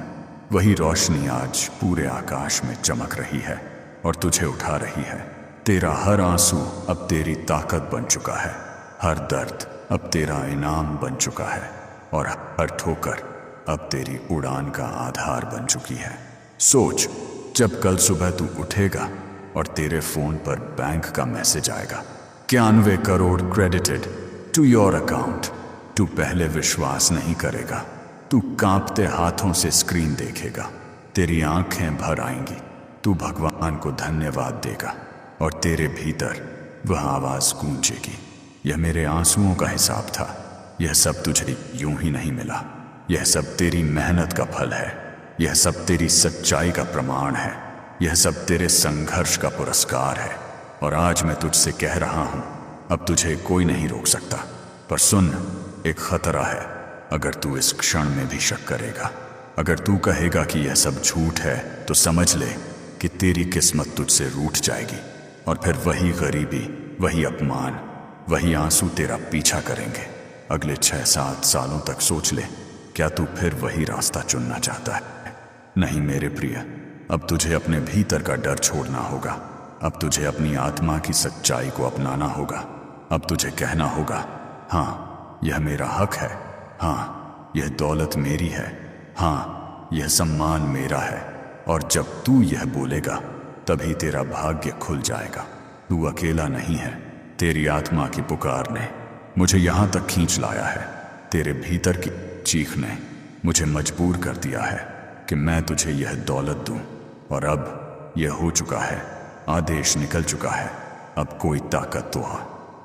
वही रोशनी आज पूरे आकाश में चमक रही है और तुझे उठा रही है। तेरा हर आंसू अब तेरी ताकत बन चुका है, हर दर्द अब तेरा इनाम बन चुका है, और हर ठोकर अब तेरी उड़ान का आधार बन चुकी है। सोच, जब कल सुबह तू उठेगा और तेरे फोन पर बैंक का मैसेज आएगा, 91 crore credited to your account, तू पहले विश्वास नहीं करेगा, तू कांपते हाथों से स्क्रीन देखेगा, तेरी आंखें भर आएंगी, तू भगवान को धन्यवाद देगा और तेरे भीतर वह आवाज गूंजेगी, यह मेरे आंसुओं का हिसाब था, यह सब तुझे यूं ही नहीं मिला, यह सब तेरी मेहनत का फल है, यह सब तेरी सच्चाई का प्रमाण है, यह सब तेरे संघर्ष का पुरस्कार है। और आज मैं तुझसे कह रहा हूं, अब तुझे कोई नहीं रोक सकता। पर सुन, एक खतरा है। अगर तू इस क्षण में भी शक करेगा, अगर तू कहेगा कि यह सब झूठ है, तो समझ ले कि तेरी किस्मत तुझसे रूठ जाएगी और फिर वही गरीबी, वही अपमान, वही आंसू तेरा पीछा करेंगे। अगले 6-7 सालों तक सोच ले, क्या तू फिर वही रास्ता चुनना चाहता है? नहीं मेरे प्रिय, अब तुझे अपने भीतर का डर छोड़ना होगा। अब तुझे अपनी आत्मा की सच्चाई को अपनाना होगा। अब तुझे कहना होगा, हाँ यह मेरा हक है, हाँ यह दौलत मेरी है, हाँ यह सम्मान मेरा है। और जब तू यह बोलेगा, तभी तेरा भाग्य खुल जाएगा। तू अकेला नहीं है, तेरी आत्मा की पुकार ने मुझे यहाँ तक खींच लाया है। तेरे भीतर की चीख ने मुझे मजबूर कर दिया है कि मैं तुझे यह दौलत दूं। और अब यह हो चुका है, आदेश निकल चुका है। अब कोई ताकत तो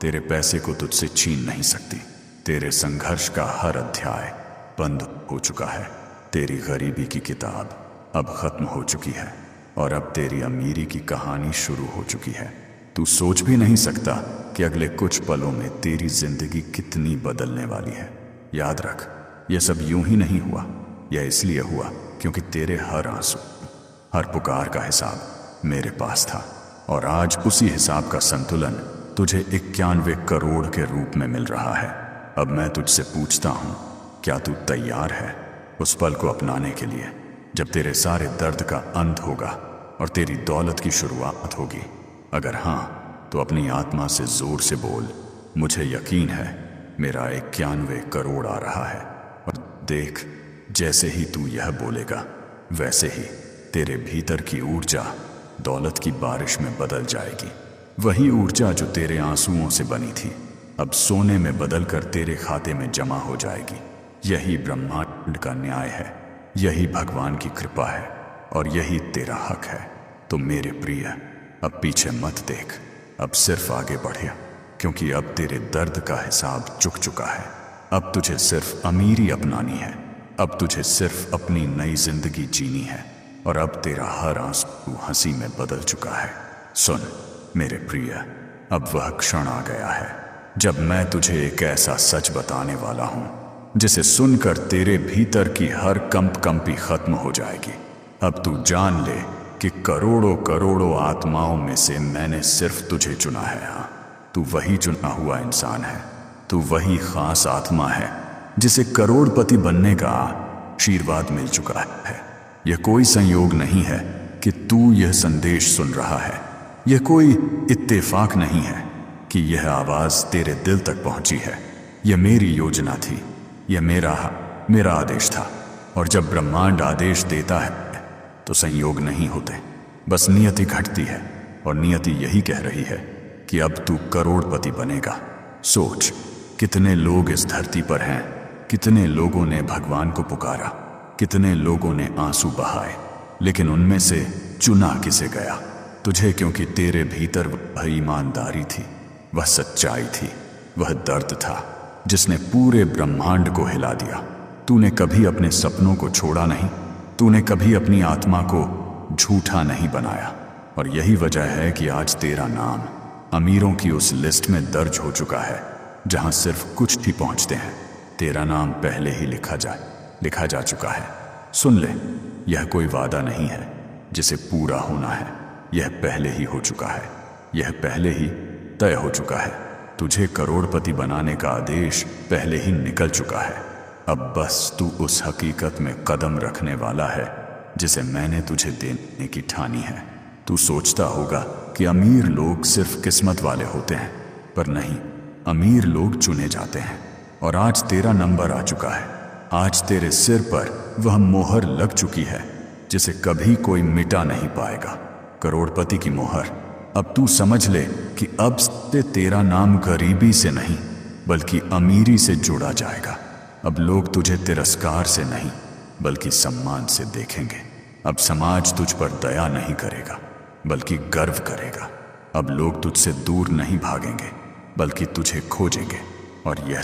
तेरे पैसे को तुझसे छीन नहीं सकती। तेरे संघर्ष का हर अध्याय बंद हो चुका है। तेरी गरीबी की किताब अब खत्म हो चुकी है और अब तेरी अमीरी की कहानी शुरू हो चुकी है। तू सोच भी नहीं सकता कि अगले कुछ पलों में तेरी जिंदगी कितनी बदलने वाली है। याद रख, यह सब यूं ही नहीं हुआ। यह इसलिए हुआ क्योंकि तेरे हर आंसू, हर पुकार का हिसाब मेरे पास था। और आज उसी हिसाब का संतुलन तुझे 91 करोड़ के रूप में मिल रहा है। अब मैं तुझसे पूछता हूं, क्या तू तैयार है उस पल को अपनाने के लिए जब तेरे सारे दर्द का अंत होगा और तेरी दौलत की शुरुआत होगी? अगर हाँ, तो अपनी आत्मा से जोर से बोल, मुझे यकीन है मेरा 91 करोड़ आ रहा है। और देख, जैसे ही तू यह बोलेगा, वैसे ही तेरे भीतर की ऊर्जा दौलत की बारिश में बदल जाएगी। वही ऊर्जा जो तेरे आंसुओं से बनी थी, अब सोने में बदलकर तेरे खाते में जमा हो जाएगी। यही ब्रह्मांड का न्याय है, यही भगवान की कृपा है और यही तेरा हक है। तो मेरे प्रिय, अब पीछे मत देख, अब सिर्फ आगे बढ़िया, क्योंकि अब तेरे दर्द का हिसाब चुक चुका है। अब तुझे सिर्फ अमीरी अपनानी है, अब तुझे सिर्फ अपनी नई जिंदगी जीनी है और अब तेरा हर आंसू हंसी में बदल चुका है। सुन मेरे प्रिय, अब वह क्षण आ गया है जब मैं तुझे एक ऐसा सच बताने वाला हूं जिसे सुनकर तेरे भीतर की हर कंपी खत्म हो जाएगी। अब तू जान ले कि करोड़ों करोड़ों आत्माओं में से मैंने सिर्फ तुझे चुना है। हाँ, तू वही चुना हुआ इंसान है, तू वही खास आत्मा है जिसे करोड़पति बनने का आशीर्वाद मिल चुका है। यह कोई संयोग नहीं है कि तू यह संदेश सुन रहा है, यह कोई इत्तेफाक नहीं है कि यह आवाज तेरे दिल तक पहुंची है। यह मेरी योजना थी, यह मेरा आदेश था। और जब ब्रह्मांड आदेश देता है तो संयोग नहीं होते, बस नियति घटती है। और नियति यही कह रही है कि अब तू करोड़पति बनेगा। सोच, कितने लोग इस धरती पर हैं, कितने लोगों ने भगवान को पुकारा, कितने लोगों ने आंसू बहाए, लेकिन उनमें से चुना किसे गया? तुझे, क्योंकि तेरे भीतर वह ईमानदारी थी, वह सच्चाई थी, वह दर्द था जिसने पूरे ब्रह्मांड को हिला दिया। तूने कभी अपने सपनों को छोड़ा नहीं, तूने कभी अपनी आत्मा को झूठा नहीं बनाया। और यही वजह है कि आज तेरा नाम अमीरों की उस लिस्ट में दर्ज हो चुका है जहां सिर्फ कुछ ही पहुंचते हैं। तेरा नाम पहले ही लिखा जा चुका है। सुन ले, यह कोई वादा नहीं है जिसे पूरा होना है, यह पहले ही हो चुका है, यह पहले ही तय हो चुका है। तुझे करोड़पति बनाने का आदेश पहले ही निकल चुका है। अब बस तू उस हकीकत में कदम रखने वाला है जिसे मैंने तुझे देने की ठानी है। तू सोचता होगा कि अमीर लोग सिर्फ किस्मत वाले होते हैं, पर नहीं, अमीर लोग चुने जाते हैं। और आज तेरा नंबर आ चुका है। आज तेरे सिर पर वह मोहर लग चुकी है जिसे कभी कोई मिटा नहीं पाएगा, करोड़पति की मोहर। अब तू समझ ले कि अब से तेरा नाम गरीबी से नहीं बल्कि अमीरी से जुड़ा जाएगा। अब लोग तुझे तिरस्कार से नहीं बल्कि सम्मान से देखेंगे। अब समाज तुझ पर दया नहीं करेगा बल्कि गर्व करेगा। अब लोग तुझसे दूर नहीं भागेंगे बल्कि तुझे खोजेंगे। और यह